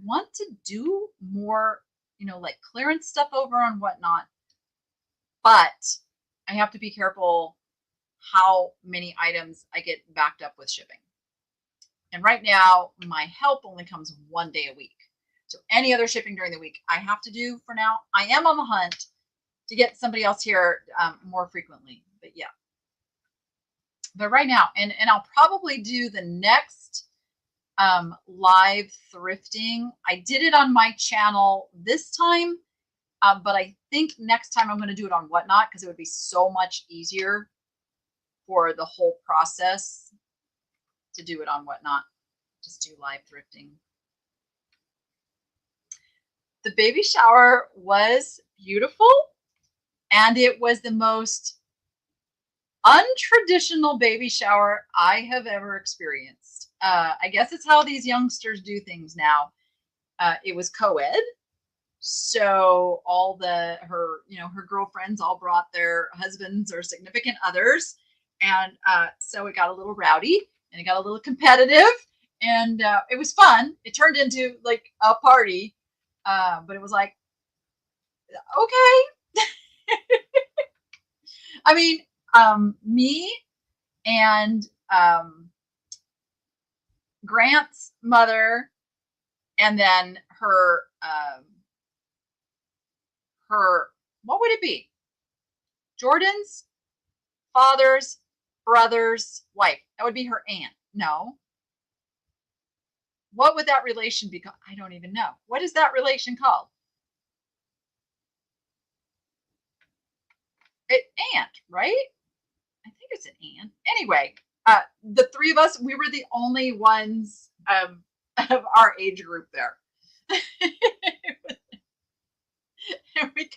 want to do more, you know, like clearance stuff over on Whatnot, but I have to be careful how many items I get backed up with shipping. And right now, my help only comes 1 day a week. So any other shipping during the week, I have to do for now. I am on the hunt to get somebody else here more frequently, but yeah. But right now, and I'll probably do the next live thrifting. I did it on my channel this time, but I think next time I'm going to do it on Whatnot because it would be so much easier for the whole process to do it on Whatnot. Just do live thrifting. The baby shower was beautiful, and it was the most untraditional baby shower I have ever experienced. I guess it's how these youngsters do things now. It was co-ed, So all her girlfriends all brought their husbands or significant others. And so it got a little rowdy and it got a little competitive, and it was fun. It turned into like a party, but it was like, okay. I mean, me and Grant's mother, and then her, what would it be? Jordan's father's brother's wife. That would be her aunt. No. What would that relation be called? I don't even know. What is that relation called? Aunt, right? I think it's an aunt. Anyway, the three of us, we were the only ones of our age group there. we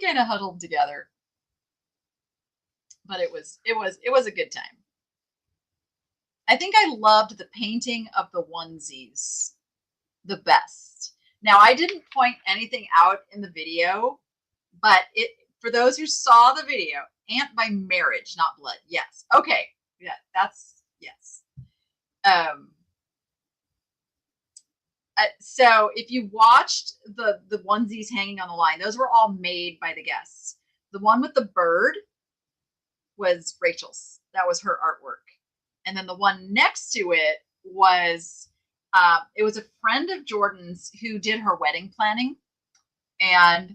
kind of huddled together. But it was a good time. I think I loved the painting of the onesies the best. Now, I didn't point anything out in the video, but for those who saw the video, aunt by marriage, not blood. Yes. Okay. Yeah, that's yes. So if you watched the onesies hanging on the line, those were all made by the guests. The one with the bird was Rachel's. That was her artwork. And then the one next to it was a friend of Jordan's who did her wedding planning, and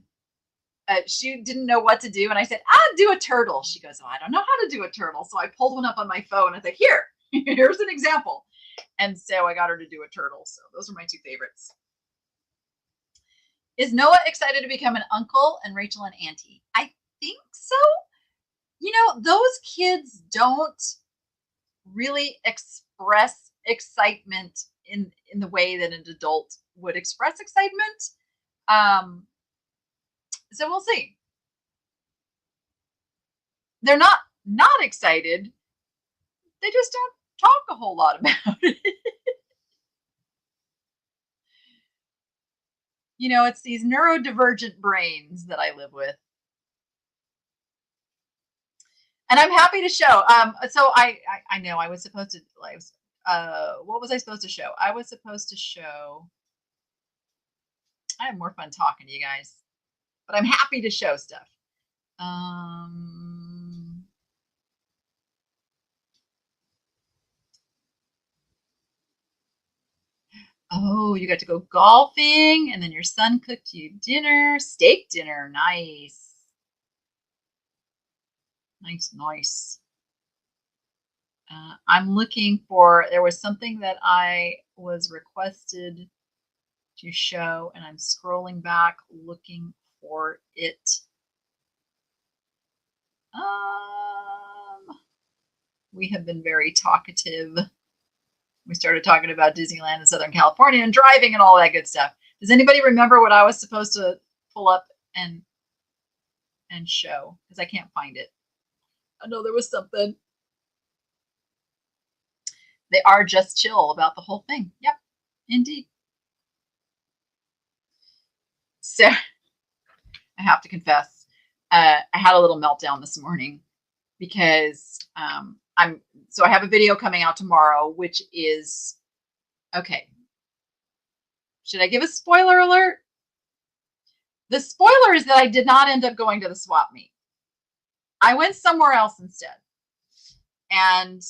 she didn't know what to do. And I said, I'll do a turtle. She goes, oh, I don't know how to do a turtle. So I pulled one up on my phone and I said, here's an example. And so I got her to do a turtle. So those are my two favorites. Is Noah excited to become an uncle and Rachel an auntie? I think so. You know, those kids don't really express excitement in the way that an adult would express excitement. So we'll see. They're not excited. They just don't talk a whole lot about it. You know, it's these neurodivergent brains that I live with. And I'm happy to show. So I know I was supposed to, what was I supposed to show? I was supposed to show, I have more fun talking to you guys, but I'm happy to show stuff. Oh, you got to go golfing, and then your son cooked you dinner, steak dinner. Nice. Nice. I'm looking for, there was something that I was requested to show, and I'm scrolling back looking for it. We have been very talkative. We started talking about Disneyland in Southern California and driving and all that good stuff. Does anybody remember what I was supposed to pull up and show? Because I can't find it. I know there was something. They are just chill about the whole thing. Yep, indeed. So I have to confess, I had a little meltdown this morning because so I have a video coming out tomorrow, which is, okay. Should I give a spoiler alert? The spoiler is that I did not end up going to the swap meet. I went somewhere else instead. And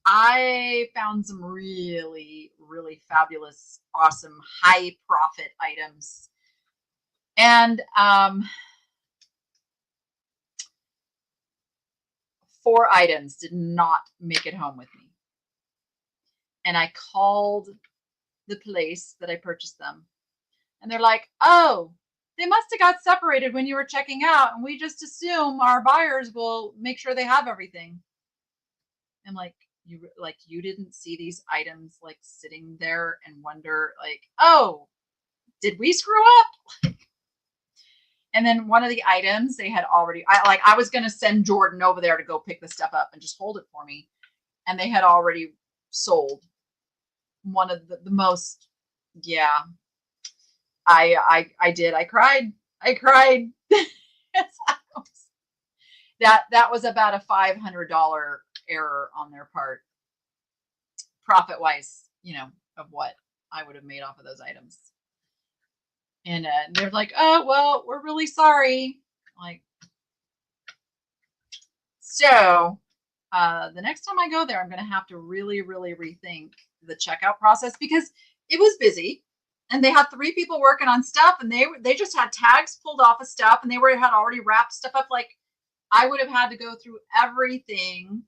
I found some really, really fabulous, awesome, high profit items. And 4 items did not make it home with me. And I called the place that I purchased them. And they're like, oh, they must have got separated when you were checking out. And we just assume our buyers will make sure they have everything. I'm like, you didn't see these items like sitting there and wonder like, oh, did we screw up? And then one of the items they had already, I was going to send Jordan over there to go pick the stuff up and just hold it for me. And they had already sold one of the most, yeah. I did. I cried. I cried. That was about a $500 error on their part, profit wise, of what I would have made off of those items. And they're like, oh, well, we're really sorry. Like, so the next time I go there, I'm going to have to really, really rethink the checkout process, because it was busy and they had 3 people working on stuff, and they just had tags pulled off of stuff, and they had already wrapped stuff up. Like, I would have had to go through everything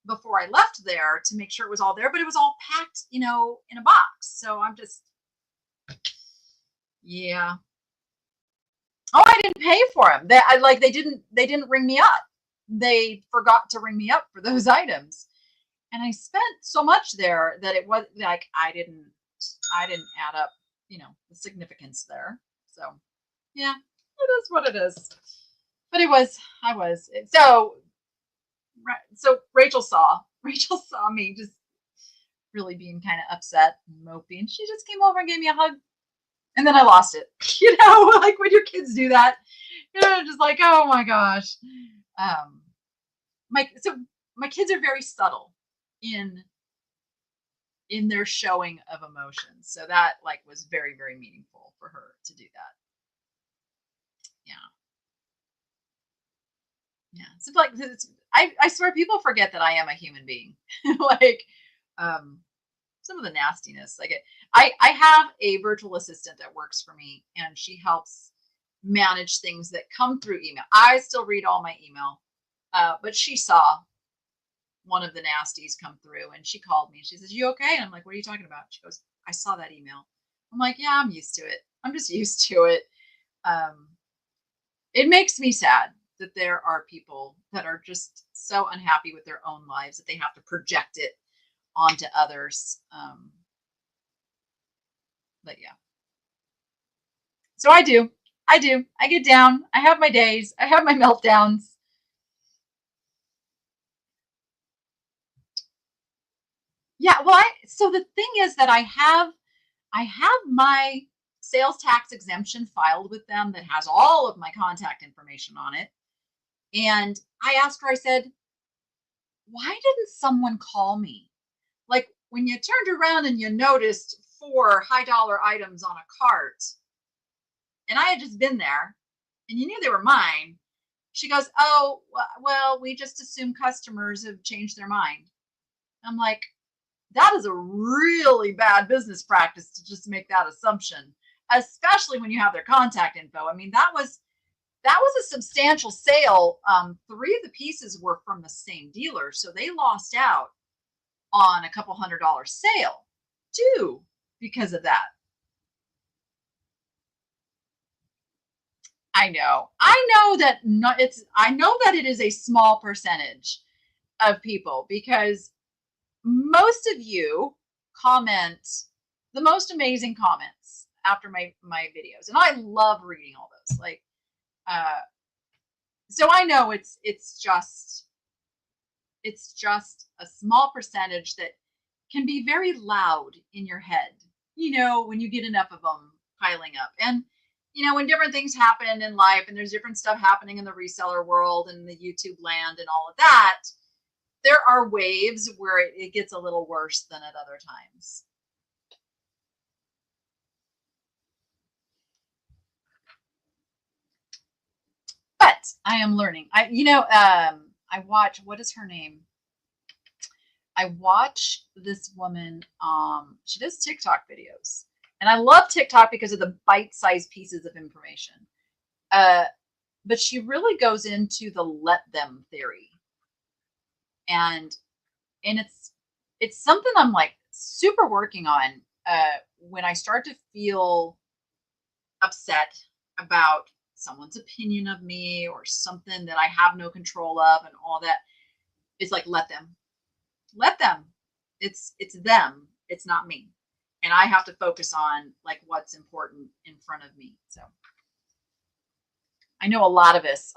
before I left there to make sure it was all there, but it was all packed, in a box. So I'm just, yeah. Oh, I didn't pay for them. They didn't ring me up. They forgot to ring me up for those items. And I spent so much there that it was like, I didn't add up, the significance there. So yeah, it is what it is. But so Rachel saw me just really being kind of upset and mopey, and she just came over and gave me a hug. And then I lost it, like when your kids do that, just like, oh my gosh. My kids are very subtle in their showing of emotions. So that was very, very meaningful for her to do that. Yeah. Yeah. So I swear people forget that I am a human being. Some of the nastiness. I have a virtual assistant that works for me, and she helps manage things that come through email. I still read all my email, but she saw one of the nasties come through, and she called me and she says, "You okay?" And I'm like, "What are you talking about?" She goes, "I saw that email." I'm like, "Yeah, I'm used to it. I'm just used to it." It makes me sad that there are people that are just so unhappy with their own lives that they have to project it onto others. But yeah. So I do. I get down. I have my days. I have my meltdowns. Yeah, well, so the thing is that I have my sales tax exemption filed with them that has all of my contact information on it. And I asked her, I said, "Why didn't someone call me? Like, when you turned around and you noticed 4 high dollar items on a cart, and I had just been there, and you knew they were mine." She goes, "Oh, well, we just assume customers have changed their mind." I'm like, that is a really bad business practice to just make that assumption, especially when you have their contact info. I mean, that was a substantial sale. 3 of the pieces were from the same dealer, so they lost out on a couple $100 sale too because of that. I know that it is a small percentage of people, because most of you comment the most amazing comments after my videos, and I love reading all those. So I know it's just a small percentage that can be very loud in your head, when you get enough of them piling up. And when different things happen in life, and there's different stuff happening in the reseller world and the YouTube land and all of that, there are waves where it gets a little worse than at other times. But I am learning. I watch, what is her name? I watch this woman. She does TikTok videos, and I love TikTok because of the bite-sized pieces of information. But she really goes into the let them theory, and it's something I'm super working on. When I start to feel upset about someone's opinion of me or something that I have no control of and all that, it's like, let them. It's them. It's not me. And I have to focus on what's important in front of me. So I know a lot of us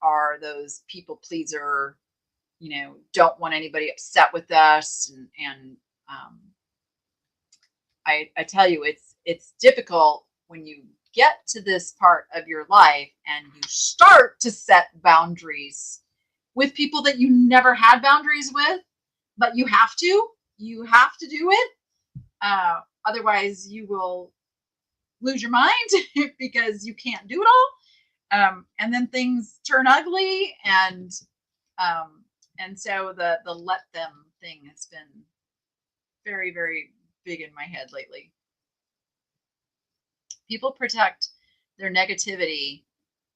are those people pleaser, don't want anybody upset with us. And I tell you, it's difficult when you get to this part of your life and you start to set boundaries with people that you never had boundaries with, but you have to do it. Otherwise you will lose your mind because you can't do it all. And then things turn ugly, and so the let them thing has been very, very big in my head lately. People protect their negativity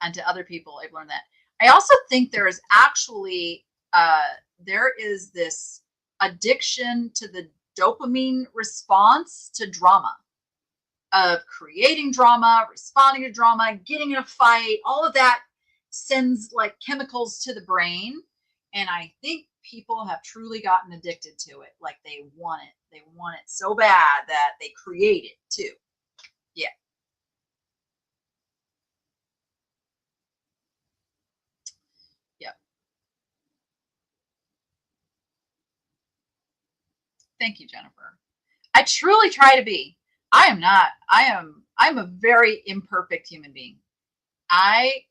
unto other people. I've learned that. I also think there is actually there is this addiction to the dopamine response to drama, of creating drama, responding to drama, getting in a fight. All of that sends like chemicals to the brain, and I think people have truly gotten addicted to it. Like they want it so bad that they create it too. Yeah. Thank you, Jennifer. I truly try to be. I'm a very imperfect human being. I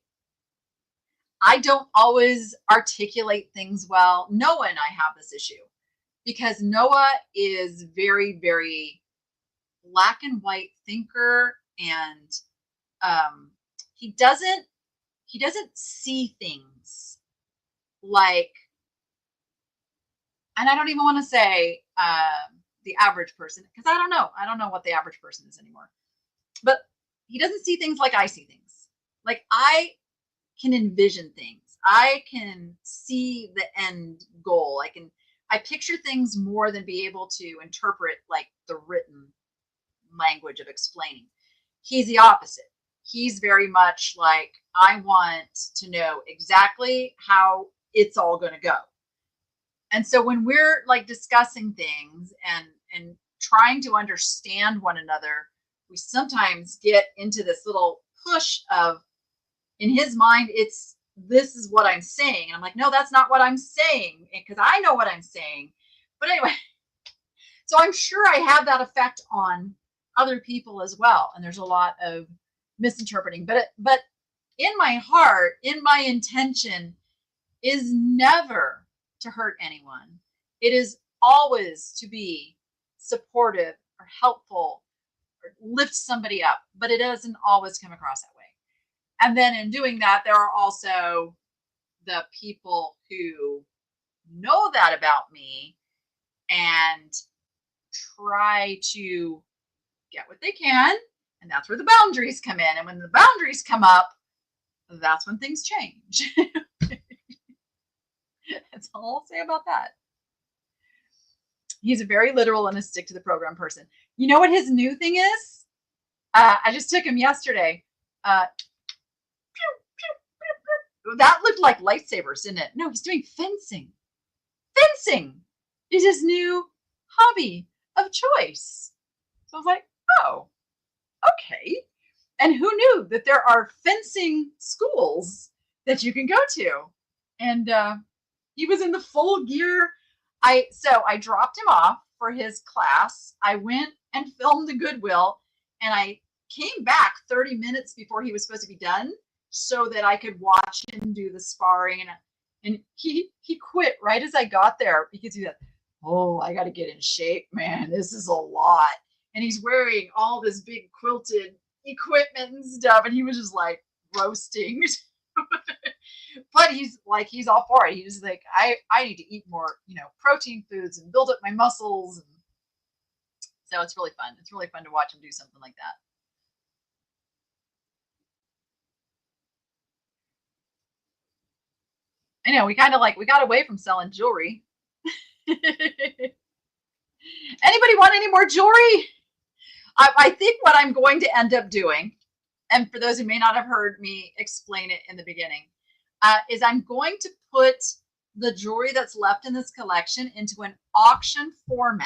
don't always articulate things well. Noah and I have this issue because Noah is very, very black and white thinker, and he doesn't see things like, and I don't even want to say the average person, because I don't know what the average person is anymore, but he doesn't see things like I see things. Like I can envision things. I can see the end goal. I picture things more than be able to interpret like the written language of explaining. He's the opposite. He's very much like, I want to know exactly how it's all going to go. And so when we're like discussing things and trying to understand one another, we sometimes get into this little push of, in his mind, this is what I'm saying. And I'm like, no, that's not what I'm saying, because I know what I'm saying. But anyway, so I'm sure I have that effect on other people as well. And there's a lot of misinterpreting, but in my heart, in my intention is never to hurt anyone. It is always to be supportive or helpful or lift somebody up, but it doesn't always come across that way. And then in doing that, there are also the people who know that about me and try to get what they can. And that's where the boundaries come in. And when the boundaries come up, that's when things change. That's all I'll say about that. He's a very literal and a stick to the program person. You know what his new thing is? I just took him yesterday. That looked like lightsabers, didn't it? No, he's doing fencing. Fencing is his new hobby of choice. So I was like, oh, okay. And who knew that there are fencing schools that you can go to? And he was in the full gear. So I dropped him off for his class. I went and filmed the Goodwill, and I came back 30 minutes before he was supposed to be done so that I could watch him do the sparring. And he quit right as I got there because he said, oh, I got to get in shape, man. This is a lot. And he's wearing all this big quilted equipment and stuff. And he was just like roasting. But he's all for it. He's like, I need to eat more, protein foods and build up my muscles. And so it's really fun. It's really fun to watch him do something like that. I know we got away from selling jewelry. Anybody want any more jewelry? I think what I'm going to end up doing, and for those who may not have heard me explain it in the beginning, is I'm going to put the jewelry that's left in this collection into an auction format.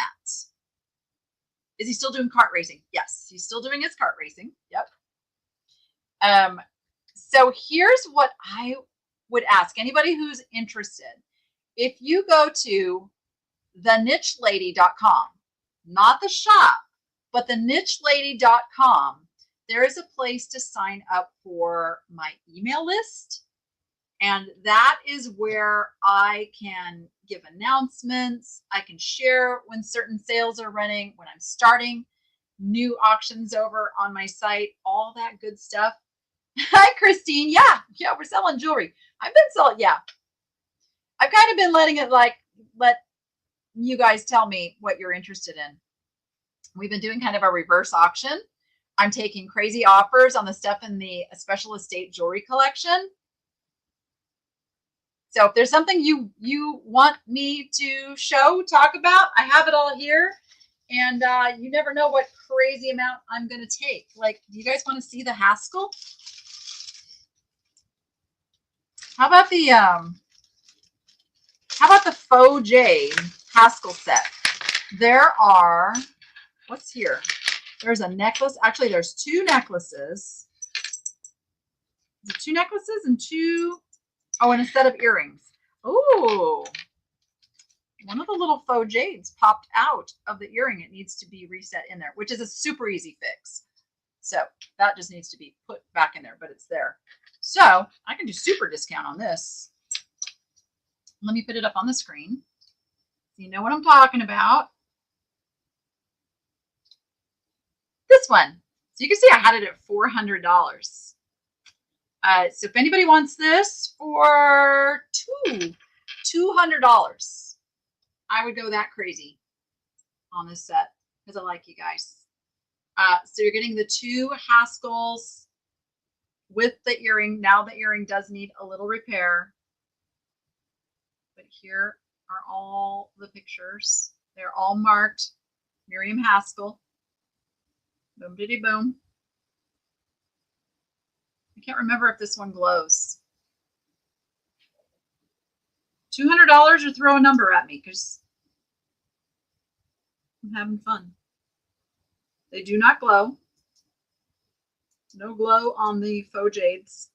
Is he still doing kart racing? Yes, he's still doing his kart racing. Yep. So here's what I would ask anybody who's interested. If you go to thenichelady.com, not the shop, but thenichelady.com, there is a place to sign up for my email list. And that is where I can give announcements. I can share when certain sales are running, when I'm starting new auctions over on my site, all that good stuff. Hi, Christine. Yeah, we're selling jewelry. I've been selling, yeah. I've kind of been letting it let you guys tell me what you're interested in. We've been doing kind of a reverse auction. I'm taking crazy offers on the stuff in the special estate jewelry collection. So if there's something you want me to talk about, I have it all here. And you never know what crazy amount I'm going to take. Like, do you guys want to see the Haskell? How about the faux jade Haskell set? There are, what's here? There's a necklace. Actually, there's two necklaces. Is it two necklaces and and a set of earrings. Ooh. One of the little faux jades popped out of the earring. It needs to be reset in there, which is a super easy fix. So that just needs to be put back in there, but it's there. So I can do super discount on this. Let me put it up on the screen so you know what I'm talking about. This one. So you can see I had it at $400. So if anybody wants this for $200, I would go that crazy on this set because I like you guys. So you're getting the two Haskells with the earring. Now the earring does need a little repair. But here are all the pictures. They're all marked Miriam Haskell. Boom, diddy, boom. I can't remember if this one glows. $200 or throw a number at me because I'm having fun. They do not glow. No glow on the faux jades.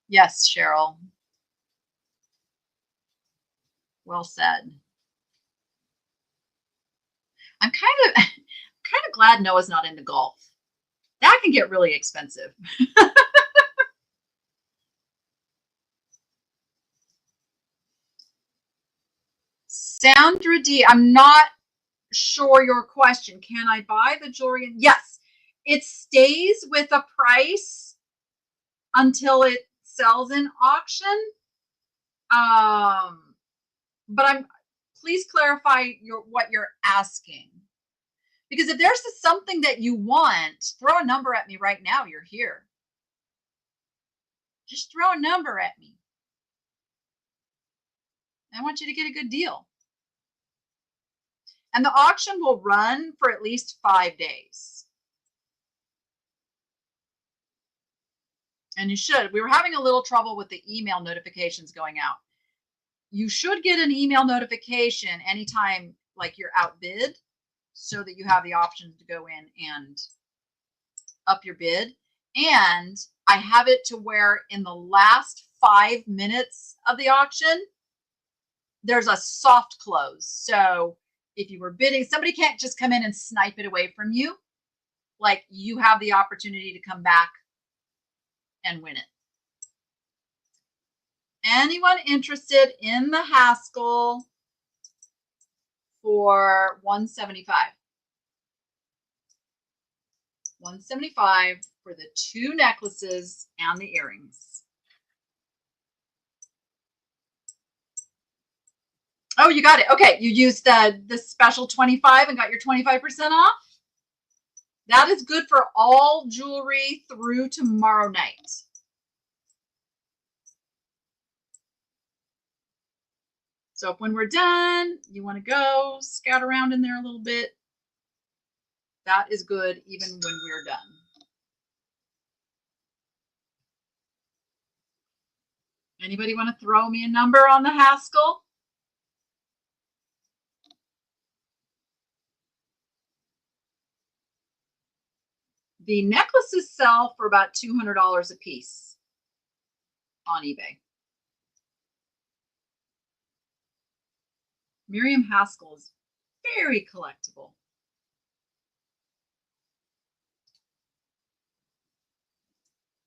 Yes, Cheryl. Well said. I'm kind of glad Noah's not into golf. That can get really expensive. Sandra D, I'm not sure your question. Can I buy the jewelry? Yes, it stays with a price until it sells in auction. But please clarify what you're asking. Because if there's something that you want, throw a number at me right now. You're here. Just throw a number at me. I want you to get a good deal. And the auction will run for at least 5 days. And you should. We were having a little trouble with the email notifications going out. You should get an email notification anytime like you're outbid so that you have the option to go in and up your bid. And I have it to where in the last 5 minutes of the auction, there's a soft close. So if you were bidding, somebody can't just come in and snipe it away from you. Like, you have the opportunity to come back and win it. Anyone interested in the Haskell for $175? $175 for the two necklaces and the earrings. Oh, you got it. Okay, you used the special 25 and got your 25% off. That is good for all jewelry through tomorrow night. So if when we're done, you want to go scout around in there a little bit, that is good even when we're done. Anybody want to throw me a number on the Haskell? The necklaces sell for about $200 a piece. on eBay. Miriam Haskell is very collectible.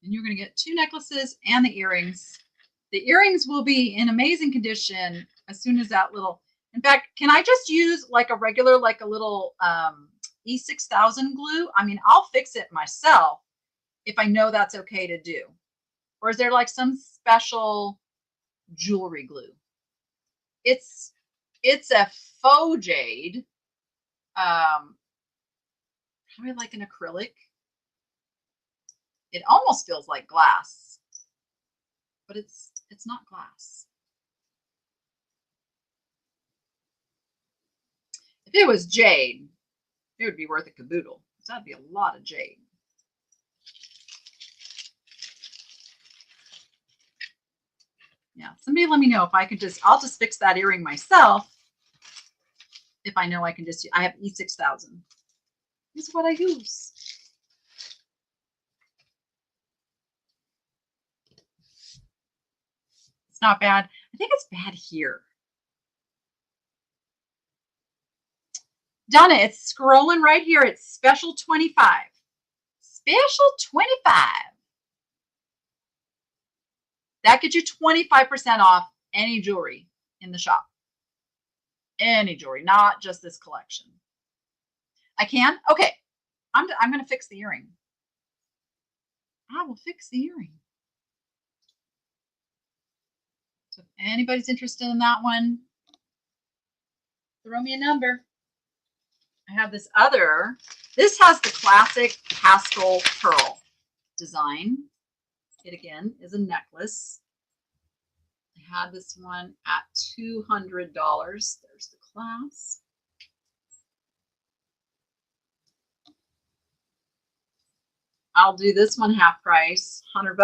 And you're going to get 2 necklaces and the earrings. The earrings will be in amazing condition as soon as that little, in fact, can I just use like a regular, like a little E6000 glue? I mean, I'll fix it myself if I know that's okay to do. Or is there like some special jewelry glue? It's a faux jade, probably like an acrylic. It almost feels like glass, but it's not glass. If it was jade, it would be worth a caboodle. That'd be a lot of jade. Yeah, somebody let me know if I could I'll just fix that earring myself. If I know I can just, I have E6000. This is what I use. It's not bad. I think it's bad here. Donna, it's scrolling right here. It's special 25. Special 25. That gets you 25% off any jewelry in the shop. Any jewelry, not just this collection. I can? Okay. I'm going to fix the earring. I will fix the earring. So if anybody's interested in that one, throw me a number. I have this other. This has the classic Haskell pearl design. It again is a necklace. I had this one at $200. There's the clasp. I'll do this one half price, $100.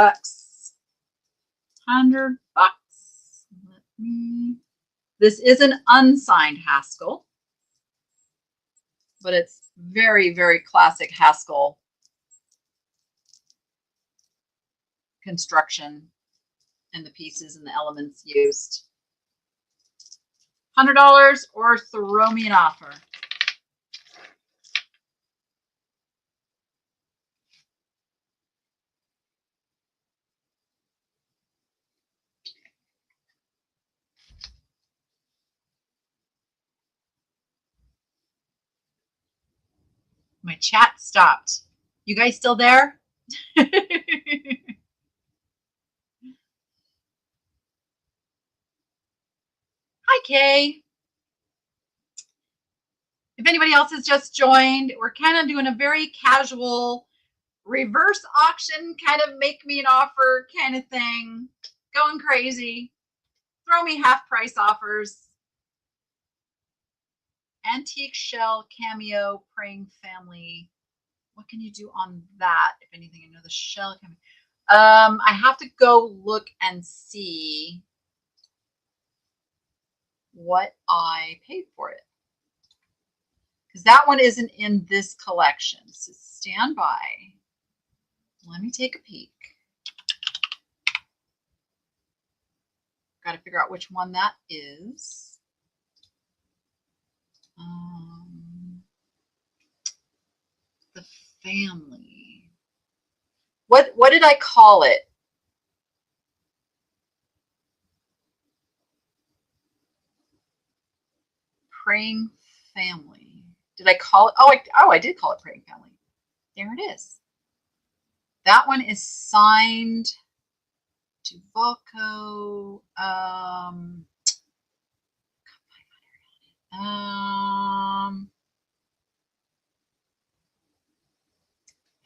$100. This is an unsigned Haskell, but it's very, very classic Haskell construction and the pieces and the elements used. $100 or throw me an offer. My chat stopped. You guys still there? Hi, Kay. If anybody else has just joined, we're kind of doing a very casual reverse auction, kind of make me an offer kind of thing. Going crazy. Throw me half price offers. Antique shell cameo praying family. What can you do on that? If anything, I know the shell cameo. I have to go look and see what I paid for it, because that one isn't in this collection. So stand by. Let me take a peek. Got to figure out which one that is. The family. What did I call it? Praying family. Did I call it? Oh, I did call it praying family. There it is. That one is signed to Volco. How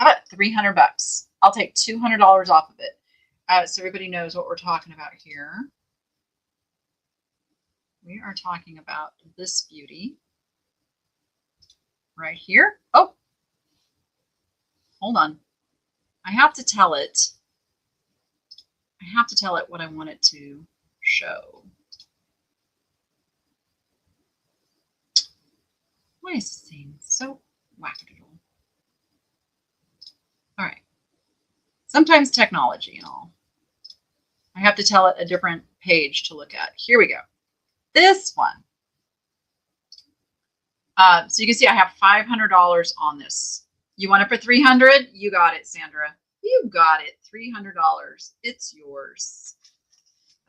about $300? I'll take $200 off of it. So everybody knows what we're talking about here. We are talking about this beauty right here. Oh, hold on. I have to tell it. I have to tell it what I want it to show. Why is this thing so wackadoodle? All right. Sometimes technology and all. I have to tell it a different page to look at. Here we go. This one. So you can see I have $500 on this. You want it for $300? You got it, Sandra. You got it. $300. It's yours.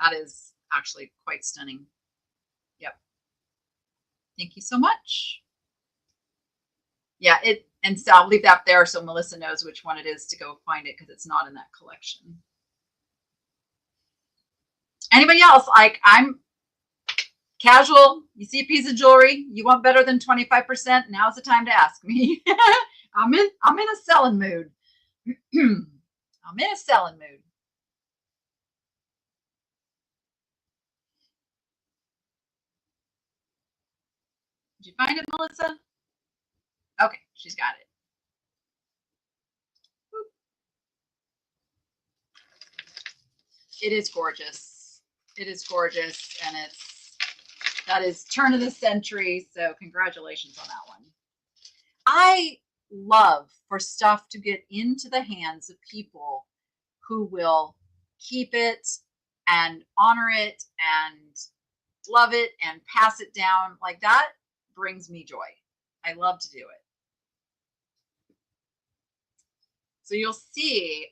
That is actually quite stunning. Yep. Thank you so much. Yeah, and so I'll leave that there so Melissa knows which one it is to go find it because it's not in that collection. Anybody else? Like, I'm casual. You see a piece of jewelry, you want better than 25%. Now's the time to ask me. I'm in a selling mood. I'm in a selling mood. Did you find it, Melissa? Okay, she's got it. It is gorgeous. It is gorgeous, and that is turn of the century. So congratulations on that one. I love for stuff to get into the hands of people who will keep it and honor it and love it and pass it down. Like, that brings me joy. I love to do it. So you'll see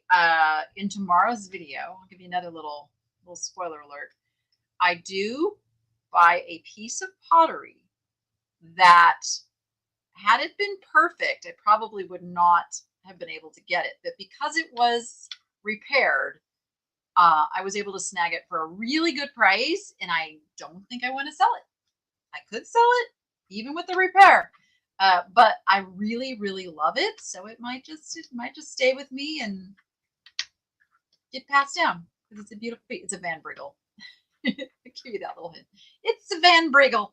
in tomorrow's video, I'll give you another little spoiler alert. I do buy a piece of pottery that, had it been perfect, I probably would not have been able to get it. But because it was repaired, I was able to snag it for a really good price, and I don't think I want to sell it. I could sell it even with the repair. But I really, really love it. So it might just stay with me and get passed down because it's a beautiful piece. It's a Van Briggle. I'll give you that little hint. It's a Van Briggle.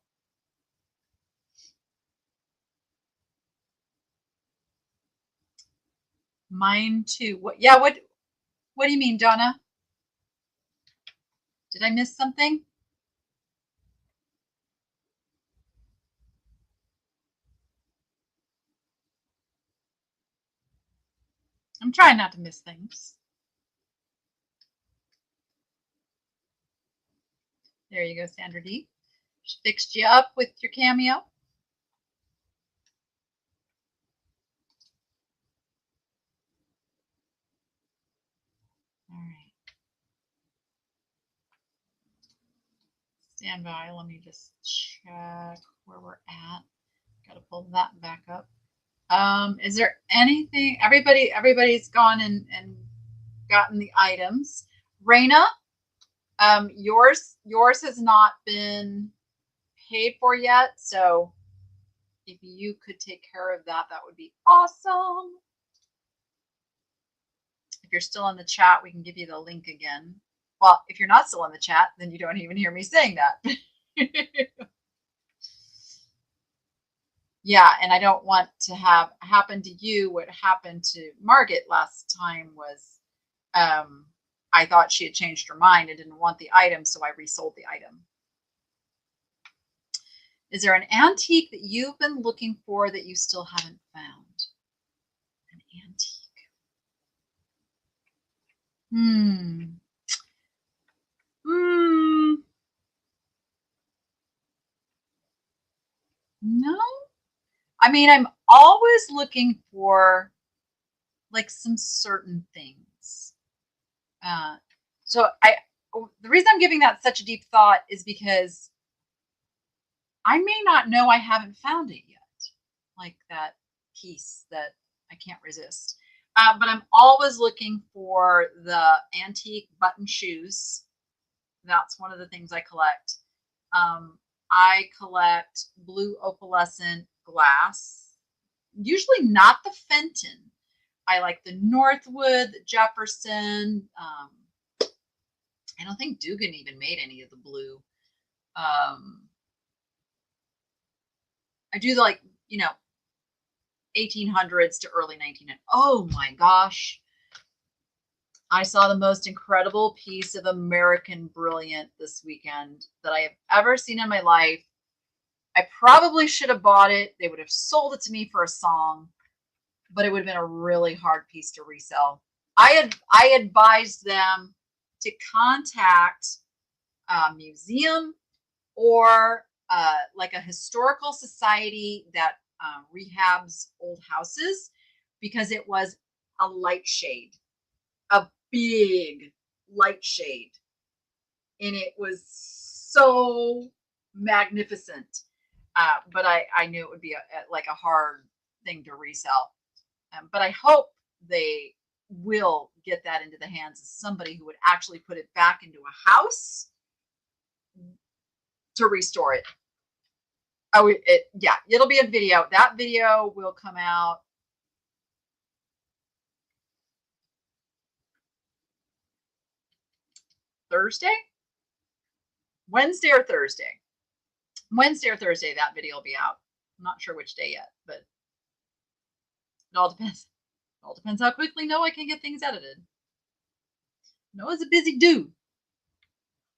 Mine too. What? Yeah. What do you mean, Donna? Did I miss something? I'm trying not to miss things. There you go, Sandra D. She fixed you up with your cameo. All right. Stand by. Let me just check where we're at. Got to pull that back up. Is there anything? Everybody's gone and gotten the items. Raina, yours has not been paid for yet, so if you could take care of that, that would be awesome. If you're still in the chat, we can give you the link again. Well, if you're not still in the chat, then you don't even hear me saying that. Yeah, and I don't want to have happen to you what happened to Margaret last time was I thought she had changed her mind and didn't want the item, so I resold the item. Is there an antique that you've been looking for that you still haven't found? An antique. No. I mean, I'm always looking for like some certain things. So the reason I'm giving that such a deep thought is because I may not know I haven't found it yet. Like that piece that I can't resist. But I'm always looking for the antique button shoes. That's one of the things I collect. I collect blue opalescent glass, usually not the Fenton. I like the Northwood, the Jefferson. I don't think Dugan even made any of the blue. I do like, 1800s to early 1900s. Oh my gosh. I saw the most incredible piece of American Brilliant this weekend that I have ever seen in my life. I probably should have bought it. They would have sold it to me for a song, but it would have been a really hard piece to resell. I advised them to contact a museum or like a historical society that rehabs old houses, because it was a light shade, a big light shade, and it was so magnificent. But I knew it would be like a hard thing to resell. But I hope they will get that into the hands of somebody who would actually put it back into a house to restore it. Oh, yeah, it'll be a video. That video will come out Wednesday or Thursday. Wednesday or Thursday, that video will be out. I'm not sure which day yet, but it all depends. It all depends how quickly Noah can get things edited. Noah's a busy dude.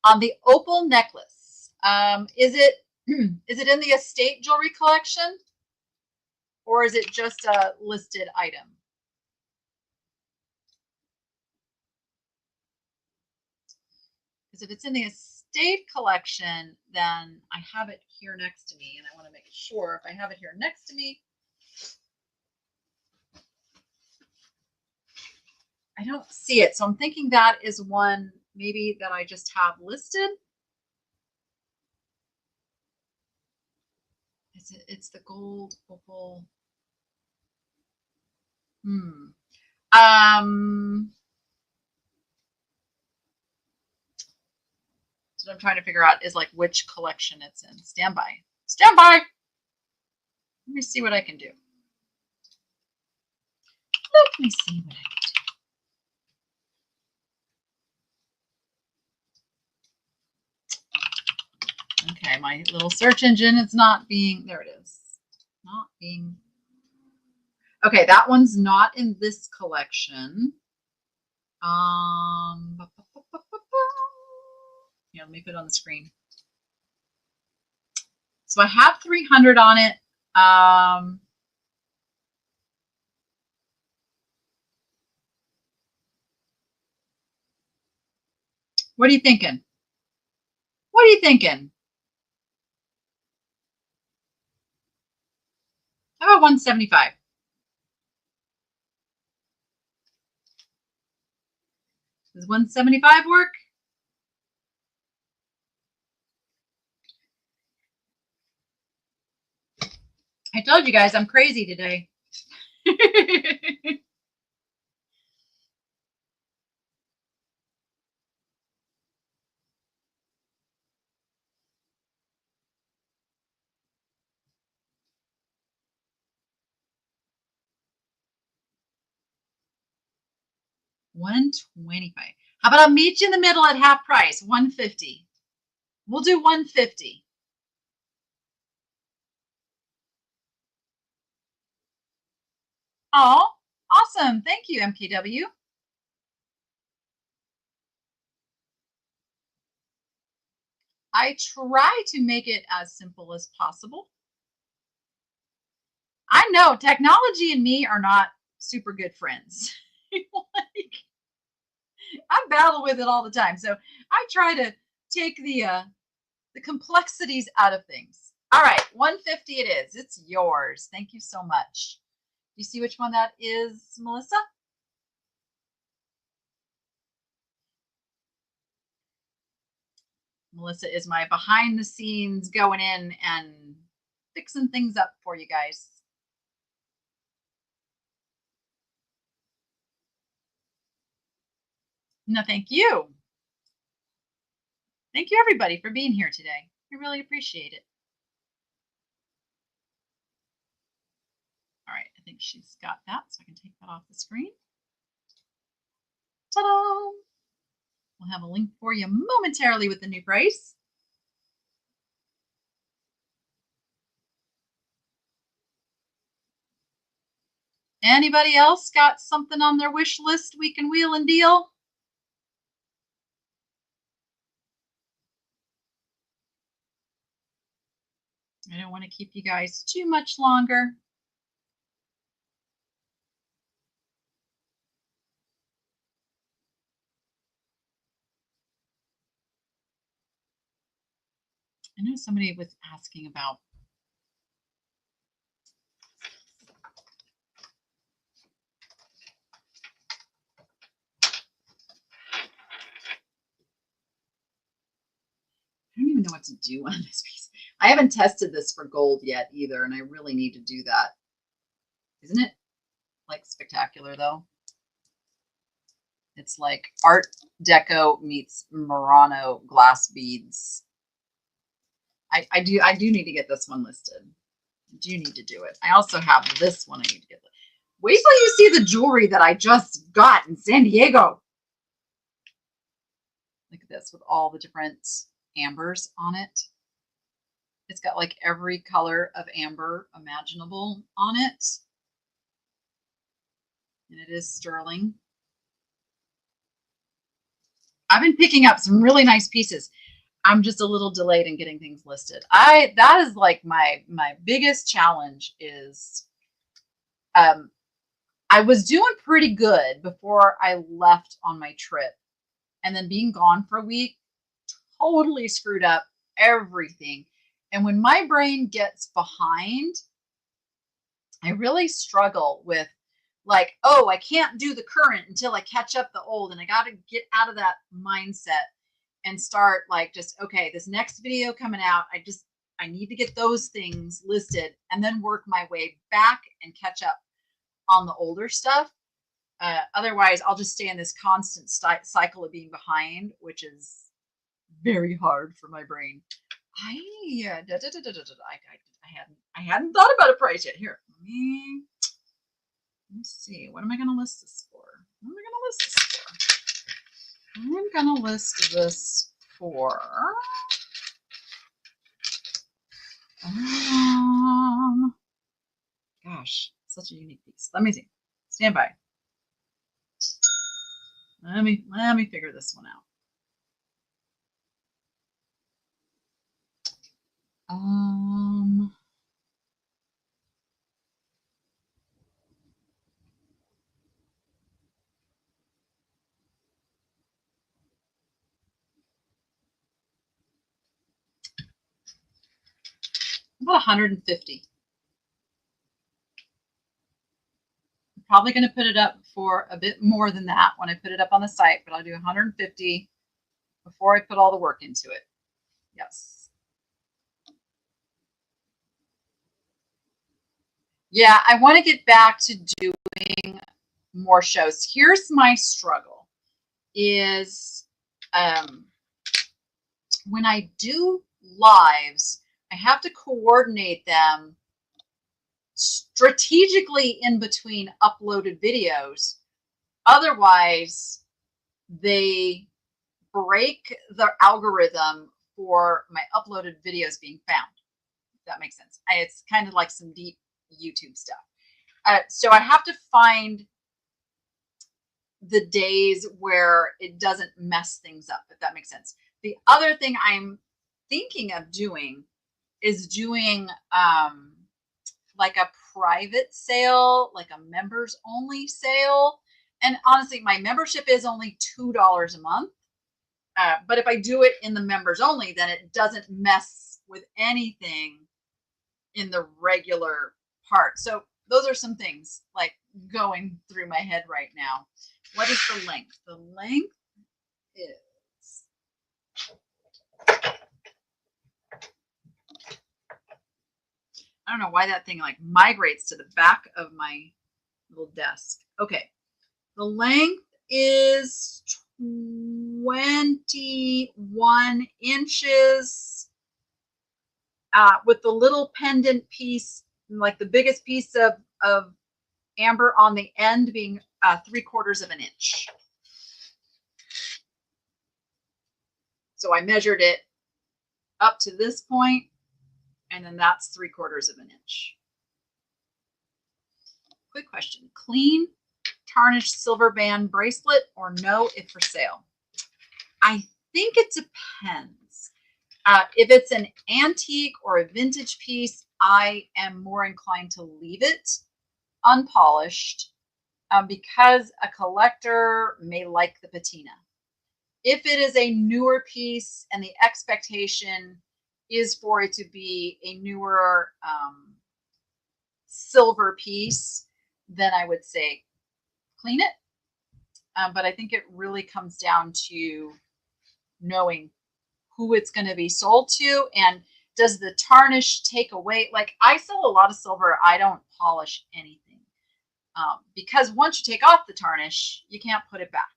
On the opal necklace, is it in the estate jewelry collection, or is it just a listed item? Because if it's in the estate collection, then I have it here next to me, and I want to make sure if I have it here next to me. I don't see it, so I'm thinking that is one maybe that I just have listed. It's the gold opal. So what I'm trying to figure out is like which collection it's in. Stand by. Stand by. Let me see what I can do. Let me see what I can do. Okay, my little search engine is not being, there it is. Not being, okay, that one's not in this collection. Here, let me put it on the screen. So I have 300 on it. What are you thinking? What are you thinking? How about 175? Does 175 work? I told you guys I'm crazy today. $125. How about I'll meet you in the middle at half price, $150. We'll do $150. Oh, awesome. Thank you, MKW. I try to make it as simple as possible. I know technology and me are not super good friends. Like, I battle with it all the time. So I try to take the complexities out of things. All right, 150 it is. It's yours. Thank you so much. You see which one that is, Melissa? Melissa is my behind the scenes going in and fixing things up for you guys. No, thank you. Thank you, everybody, for being here today. I really appreciate it. All right, I think she's got that, so I can take that off the screen. Ta-da! We'll have a link for you momentarily with the new price. Anybody else got something on their wish list we can wheel and deal? I don't want to keep you guys too much longer. I know somebody was asking about. I don't even know what to do on this piece. I haven't tested this for gold yet either, and I really need to do that. Isn't it like spectacular though? It's like Art Deco meets Murano glass beads. I do need to get this one listed. I do need to do it. I also have this one I need to get. Wait till you see the jewelry that I just got in San Diego. Look at this with all the different ambers on it. It's got like every color of amber imaginable on it. And it is sterling. I've been picking up some really nice pieces. I'm just a little delayed in getting things listed. That is like my biggest challenge is I was doing pretty good before I left on my trip. And then being gone for a week totally screwed up everything. And when my brain gets behind, I really struggle with like, oh, I can't do the current until I catch up the old. And I got to get out of that mindset and start like just, okay, this next video coming out, I need to get those things listed and then work my way back and catch up on the older stuff. Otherwise, I'll just stay in this constant cycle of being behind, which is very hard for my brain. I hadn't thought about a price yet. Here, let me see. What am I going to list this for? What am I going to list this for? I'm going to list this for gosh, such a unique piece. Let me see. Stand by. Let me figure this one out. About 150. I'm probably going to put it up for a bit more than that when I put it up on the site, but I'll do 150 before I put all the work into it. Yes. Yeah, I want to get back to doing more shows. Here's my struggle is when I do lives, I have to coordinate them strategically in between uploaded videos. Otherwise, they break the algorithm for my uploaded videos being found. If that makes sense. It's kind of like some deep YouTube stuff. So I have to find the days where it doesn't mess things up, if that makes sense. The other thing I'm thinking of doing is doing like a private sale, like a members only sale. And honestly, my membership is only $2 a month. But if I do it in the members only, then it doesn't mess with anything in the regular part. So those are some things like going through my head right now. What is the length? The length is I don't know why that thing like migrates to the back of my little desk. Okay. The length is 21 inches with the little pendant piece, like the biggest piece of amber on the end being 3/4 of an inch. So I measured it up to this point, and then that's 3/4 of an inch. Quick question. Clean tarnished silver band bracelet or no if for sale? I think it depends. If it's an antique or a vintage piece, I am more inclined to leave it unpolished because a collector may like the patina. If it is a newer piece and the expectation is for it to be a newer silver piece, then I would say clean it. But I think it really comes down to knowing who it's going to be sold to, and does the tarnish take away? Like, I sell a lot of silver. I don't polish anything because once you take off the tarnish, you can't put it back.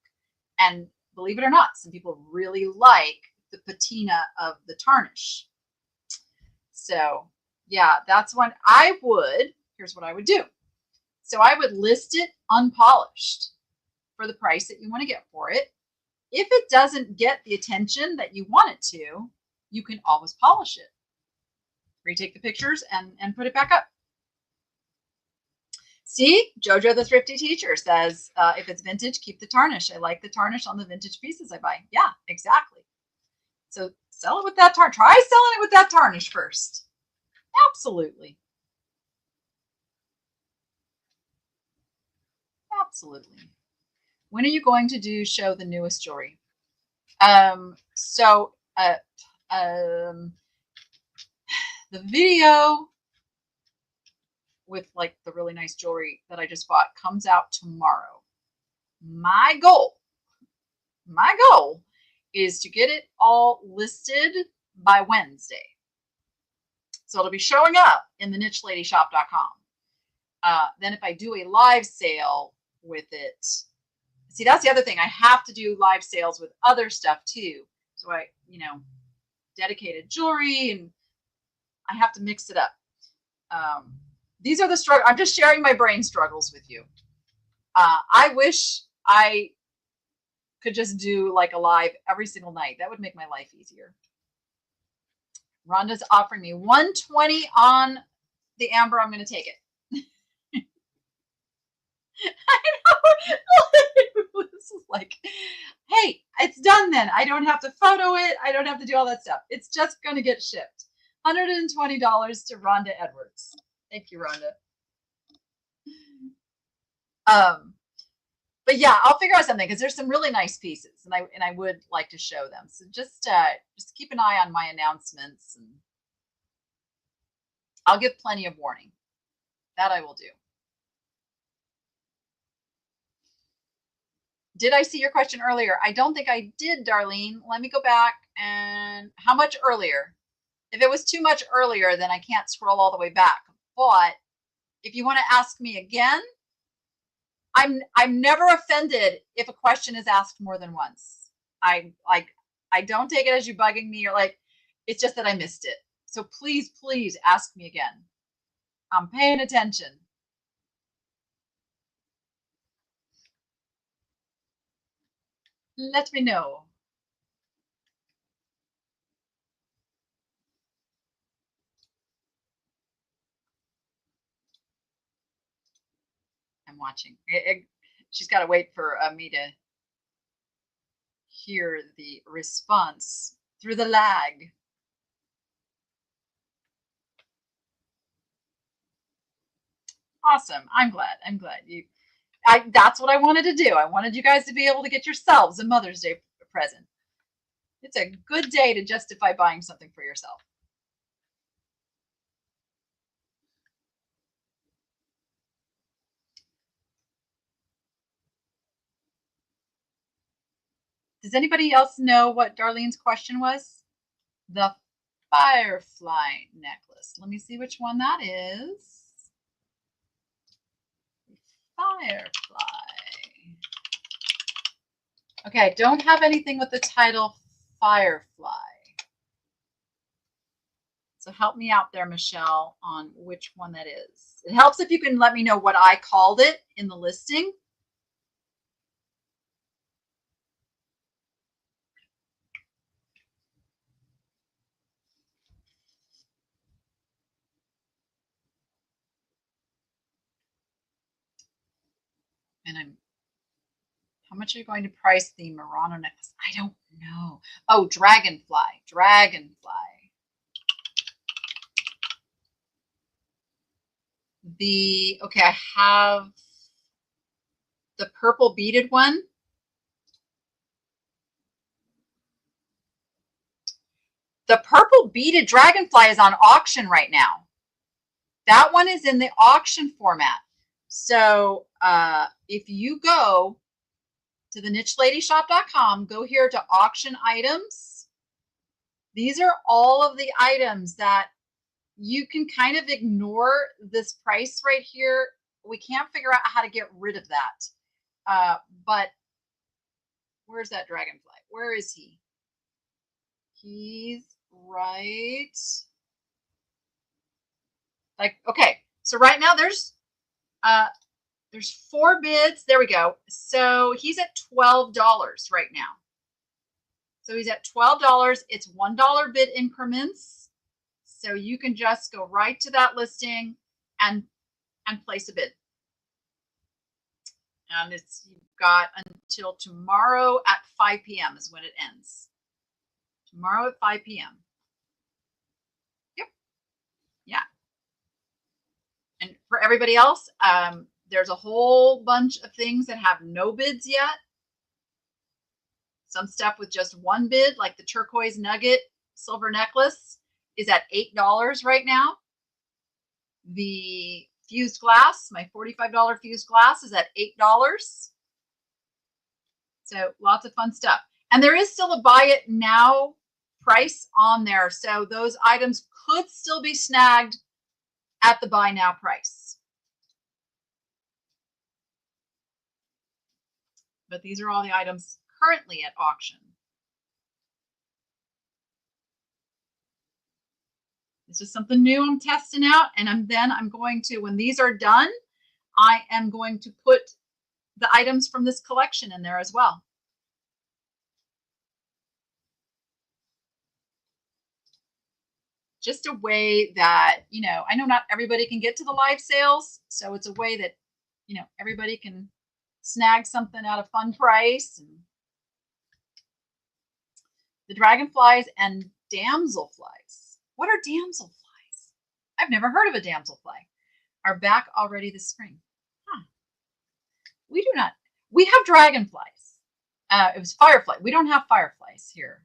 And believe it or not, some people really like the patina of the tarnish. So yeah, that's when I would, here's what I would do. So I would list it unpolished for the price that you want to get for it. If it doesn't get the attention that you want it to, you can always polish it. Retake the pictures and put it back up. See, Jojo the Thrifty Teacher says, if it's vintage, keep the tarnish. I like the tarnish on the vintage pieces I buy. Yeah, exactly. So sell it with that tarnish. Try selling it with that tarnish first. Absolutely. Absolutely. When are you going to show the newest jewelry? The video with like the really nice jewelry that I just bought comes out tomorrow. My goal is to get it all listed by Wednesday. So it'll be showing up in the nicheLadyShop.com. Then if I do a live sale with it, see, that's the other thing. I have to do live sales with other stuff too. So I, dedicated jewelry, and I have to mix it up. These are the struggles. I'm just sharing my brain struggles with you. I wish I could just do like a live every single night. That would make my life easier. Rhonda's offering me $120 on the amber. I'm going to take it. I know. This is like, hey, it's done then. I don't have to photo it. I don't have to do all that stuff. It's just going to get shipped. $120 to Rhonda Edwards. Thank you, Rhonda. But yeah, I'll figure out something because there's some really nice pieces, and I would like to show them. So just keep an eye on my announcements, and I'll give plenty of warning. That I will do. Did I see your question earlier? I don't think I did, Darlene. Let me go back. And how much earlier? If it was too much earlier, then I can't scroll all the way back. But if you want to ask me again, I'm never offended if a question is asked more than once. I don't take it as you bugging me or like, it's just that I missed it. So please ask me again. I'm paying attention. Let me know. I'm watching. She's got to wait for me to hear the response through the lag. Awesome. I'm glad. That's what I wanted to do. I wanted you guys to be able to get yourselves a Mother's Day present. It's a good day to justify buying something for yourself. Does anybody else know what Darlene's question was? The firefly necklace. Let me see which one that is. Firefly. Okay, I don't have anything with the title Firefly. So help me out there, Michelle, on which one that is. It helps if you can let me know what I called it in the listing. And how much are you going to price the Murano necklace? I don't know. Oh, Dragonfly. Okay, I have the purple beaded one. The purple beaded dragonfly is on auction right now. That one is in the auction format. So if you go to the nicheLadyShop.com, go here to auction items. These are all of the items that you can kind of ignore this price right here. We can't figure out how to get rid of that. But where's that dragonfly? Where is he? He's right. Like, okay. So right now there's 4 bids. There we go. So he's at $12 right now. So he's at $12. It's $1 bid increments. So you can just go right to that listing and place a bid. And you've got until tomorrow at 5 p.m. is when it ends. Tomorrow at 5 p.m. Yep. Yeah. And for everybody else, there's a whole bunch of things that have no bids yet. Some stuff with just 1 bid, like the turquoise nugget silver necklace, is at $8 right now. The fused glass, my $45 fused glass, is at $8. So lots of fun stuff. And there is still a buy it now price on there. So those items could still be snagged at the buy now price. But these are all the items currently at auction. This is something new I'm testing out, and I'm going to, when these are done, I am going to put the items from this collection in there as well. Just a way that, you know, I know not everybody can get to the live sales, so it's a way that, you know, everybody can snag something at a fun price. And the dragonflies and damselflies. What are damselflies? I've never heard of a damselfly. Are back already this spring. Huh. We do not. We have dragonflies. It was firefly. We don't have fireflies here.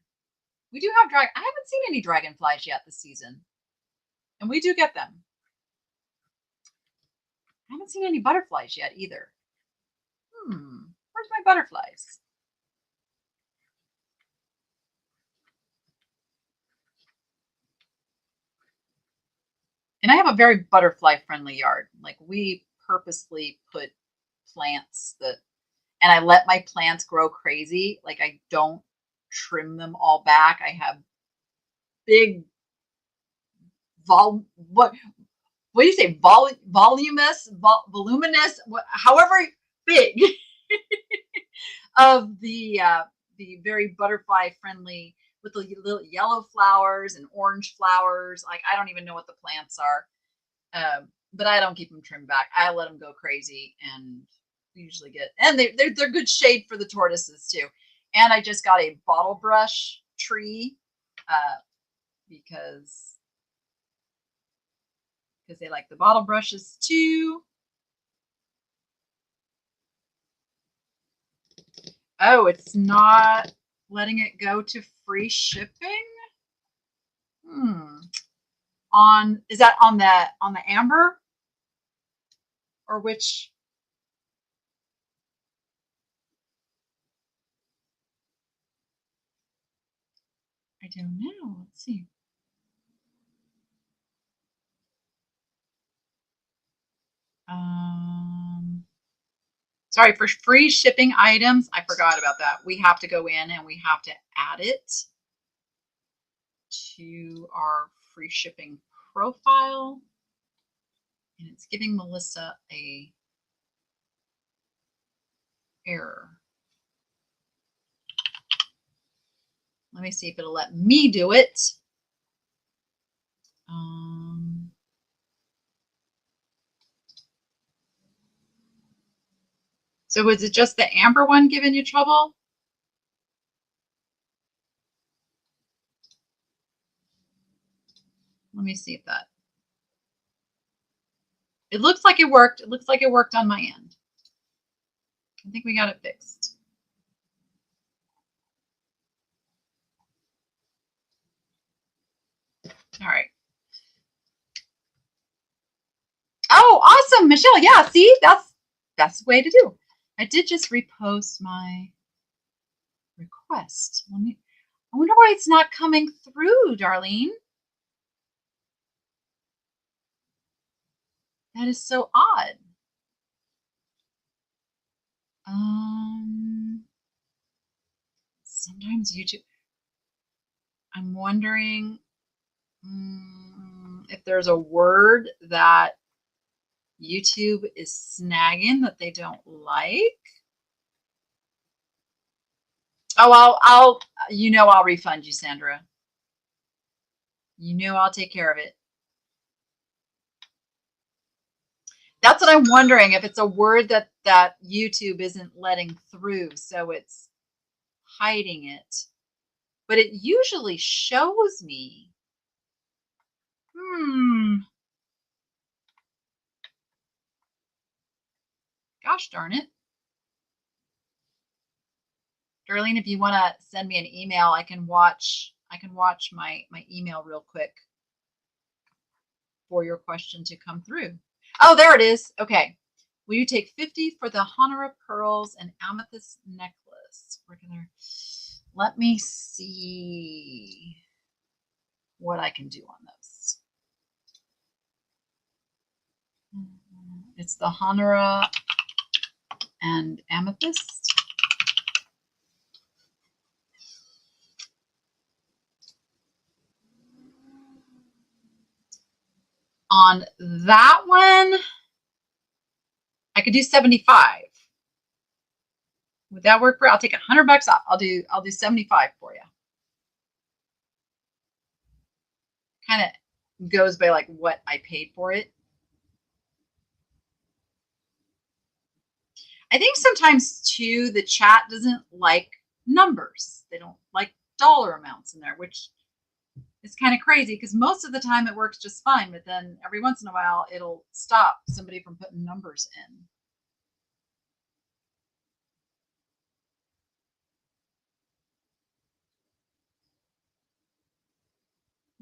We do have I haven't seen any dragonflies yet this season. And we do get them. I haven't seen any butterflies yet either. Where's my butterflies? And I have a very butterfly friendly yard. Like, we purposely put plants that, and I let my plants grow crazy. Like, I don't trim them all back. I have big what do you say? Voluminous, however big of the very butterfly friendly, with the little yellow flowers and orange flowers. Like, I don't even know what the plants are. But I don't keep them trimmed back. I let them go crazy, and usually get, and they're good shade for the tortoises too. And I just got a bottle brush tree, because they like the bottle brushes too. Oh, it's not letting it go to free shipping? Is that on the amber? Or which? I don't know. Let's see. Sorry, for free shipping items, I forgot about that. We have to go in and we have to add it to our free shipping profile. And it's giving Melissa a error. Let me see if it'll let me do it. So was it just the amber one giving you trouble? Let me see if that. It looks like it worked. It looks like it worked on my end. I think we got it fixed. All right. Oh, awesome, Michelle. Yeah, see, that's the way to do. I did just repost my request. I wonder why it's not coming through, Darlene. That is so odd. Sometimes YouTube. I'm wondering if there's a word that YouTube is snagging that they don't like. Oh, I'll refund you, Sandra. I'll take care of it. That's what I'm wondering, if it's a word that YouTube isn't letting through, so it's hiding it. But it usually shows me. Gosh darn it. Darlene, if you want to send me an email, I can watch my email real quick for your question to come through. Oh, there it is. Okay. Will you take 50 for the Honora pearls and amethyst necklace? Regular. Let me see what I can do on those. It's the Honora and amethyst. On that one, I could do 75. Would that work for you? I'll take $100 off. I'll do 75 for you. Kind of goes by like what I paid for it. I think sometimes too the chat doesn't like numbers. They don't like dollar amounts in there, which is kind of crazy because most of the time it works just fine, but then every once in a while it'll stop somebody from putting numbers in.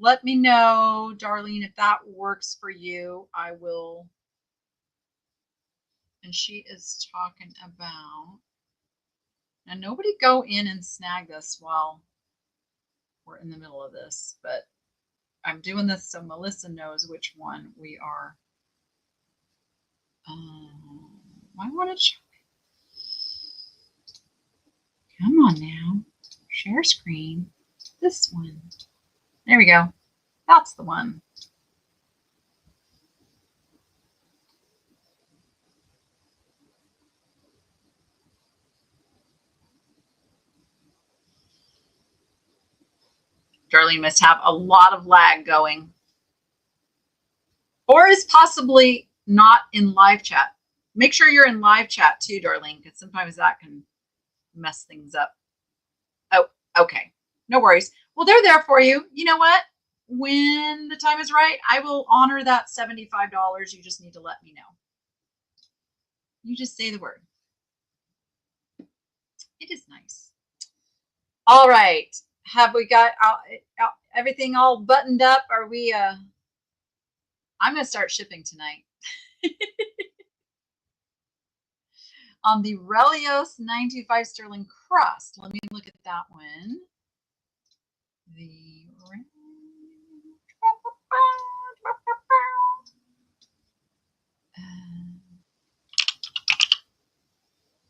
Let me know, Darlene, if that works for you. I will. And she is talking about, now nobody go in and snag this while we're in the middle of this, but I'm doing this so Melissa knows which one we are. I want to check. Come on now, share screen. This one. There we go. That's the one. Darlene must have a lot of lag going. Or is possibly not in live chat. Make sure you're in live chat too, Darlene, because sometimes that can mess things up. Oh, okay. No worries. Well, they're there for you. You know what? When the time is right, I will honor that $75. You just need to let me know. You just say the word. It is nice. All right. Have we got everything all buttoned up? Are we I'm going to start shipping tonight. On the Relios 925 Sterling Crust. Let me look at that one. Let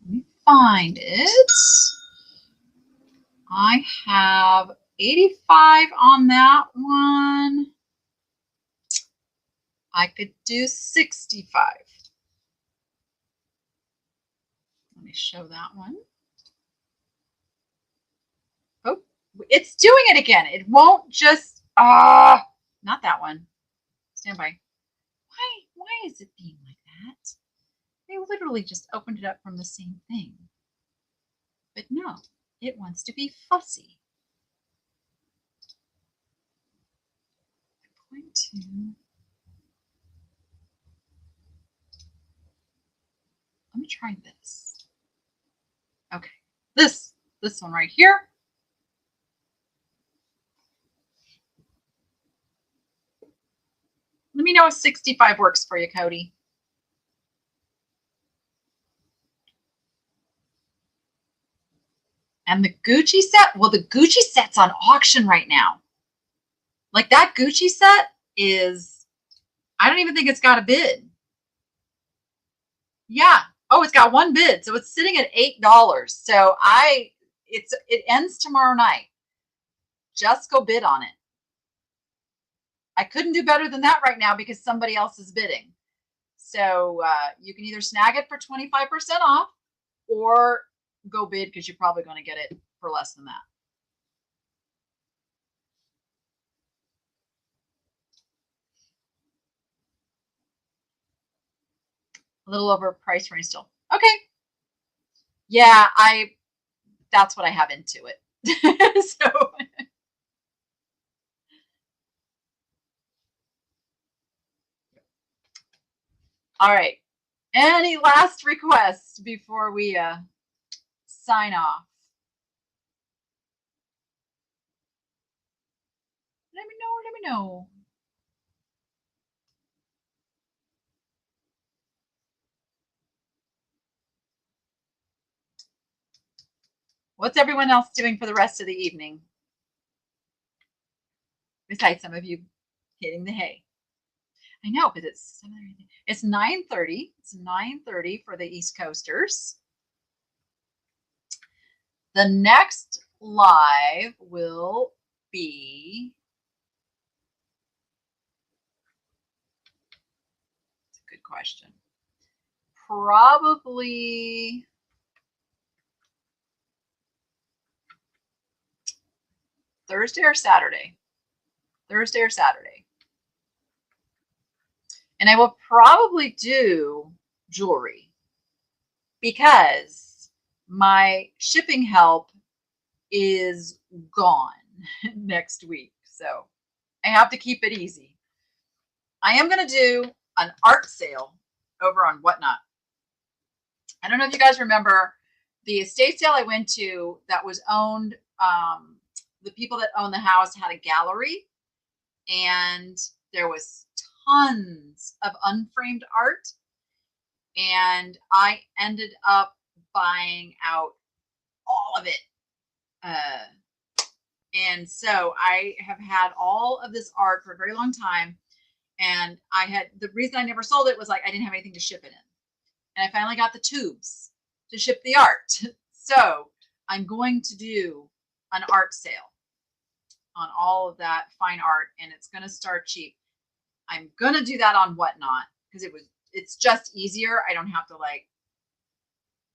me find it. I have 85 on that one. I could do 65. Let me show that one. Oh, it's doing it again. It won't just, not that one. Stand by. Why is it being like that? They literally just opened it up from the same thing. But no, it wants to be fussy. I'm going to, let me try this. Okay, this one right here. Let me know if 65 works for you, Cody. And the Gucci set, well, the Gucci set's on auction right now. Like that Gucci set is, I don't even think it's got a bid. Yeah. Oh, it's got one bid. So it's sitting at $8. So it ends tomorrow night. Just go bid on it. I couldn't do better than that right now because somebody else is bidding. So you can either snag it for 25% off or go bid because you're probably going to get it for less than that. A little over price range still. Okay. Yeah, that's what I have into it. So all right. Any last requests before we sign off? Let me know. What's everyone else doing for the rest of the evening? Besides some of you hitting the hay. I know, because it's 9:30. It's 9:30 for the East Coasters. The next live will be, that's a good question, probably Thursday or Saturday. Thursday or Saturday. And I will probably do jewelry because my shipping help is gone next week. So I have to keep it easy. I am going to do an art sale over on Whatnot. I don't know if you guys remember the estate sale I went to that was owned, the people that owned the house had a gallery and there was tons of unframed art. And I ended up buying out all of it. And so I have had all of this art for a very long time. And the reason I never sold it was like I didn't have anything to ship it in. And I finally got the tubes to ship the art. So I'm going to do an art sale on all of that fine art, and it's going to start cheap. I'm going to do that on Whatnot because it's just easier. I don't have to like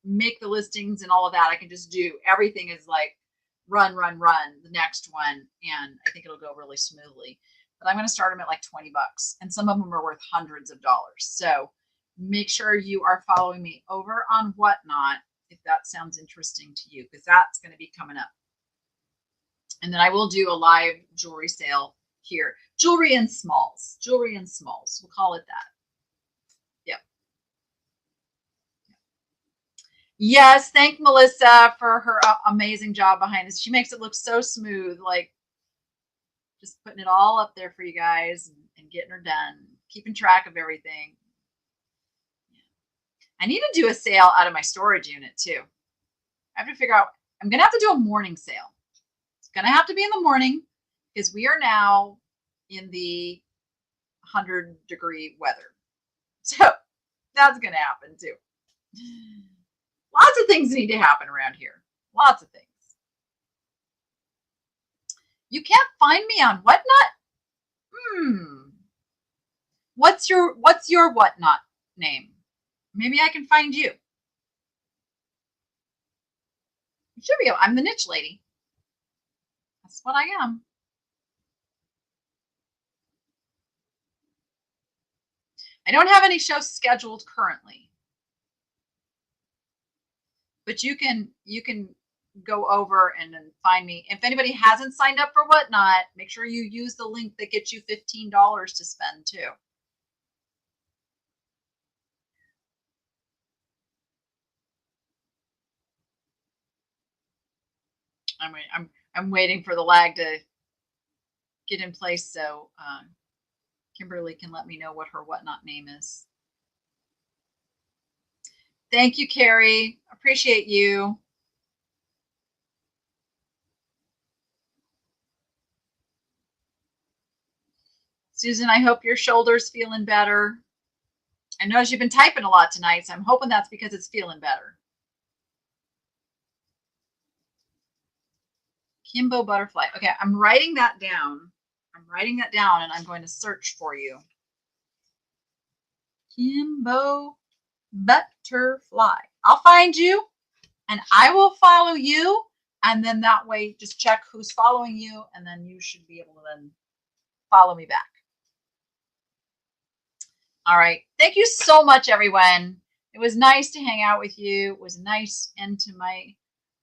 make the listings and all of that. I can just do everything is like run the next one, and I think it'll go really smoothly. But I'm going to start them at like $20, and some of them are worth hundreds of dollars. So make sure you are following me over on Whatnot if that sounds interesting to you, because that's going to be coming up. And then I will do a live jewelry sale here. Jewelry in smalls. We'll call it that. Yep. Yes, thank Melissa for her amazing job behind this. She makes it look so smooth, like just putting it all up there for you guys and getting her done, keeping track of everything. I need to do a sale out of my storage unit too. I have to figure out, I'm going to have to do a morning sale. It's going to have to be in the morning because we are now in the 100-degree weather. So that's going to happen too. Lots of things need to happen around here. Lots of things. You can't find me on Whatnot? What's your Whatnot name? Maybe I can find you. You should be. I'm the niche lady. That's what I am. I don't have any shows scheduled currently, but you can go over and then find me. If anybody hasn't signed up for Whatnot, make sure you use the link that gets you $15 to spend too. I'm waiting for the lag to get in place so Kimberly can let me know what her whatnot name is. Thank you, Carrie. Appreciate you. Susan, I hope your shoulder's feeling better. I notice you've been typing a lot tonight, so I'm hoping that's because it's feeling better. Kimbo butterfly. Okay, I'm writing that down. I'm writing that down and I'm going to search for you. Kimbo butterfly. I'll find you and I will follow you. And then that way, just check who's following you. And then you should be able to then follow me back. All right. Thank you so much, everyone. It was nice to hang out with you. It was a nice end to my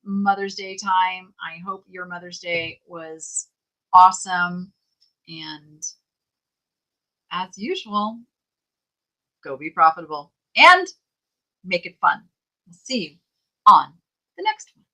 Mother's Day time. I hope your Mother's Day was awesome. And as usual, go be profitable and make it fun. We'll see you on the next one.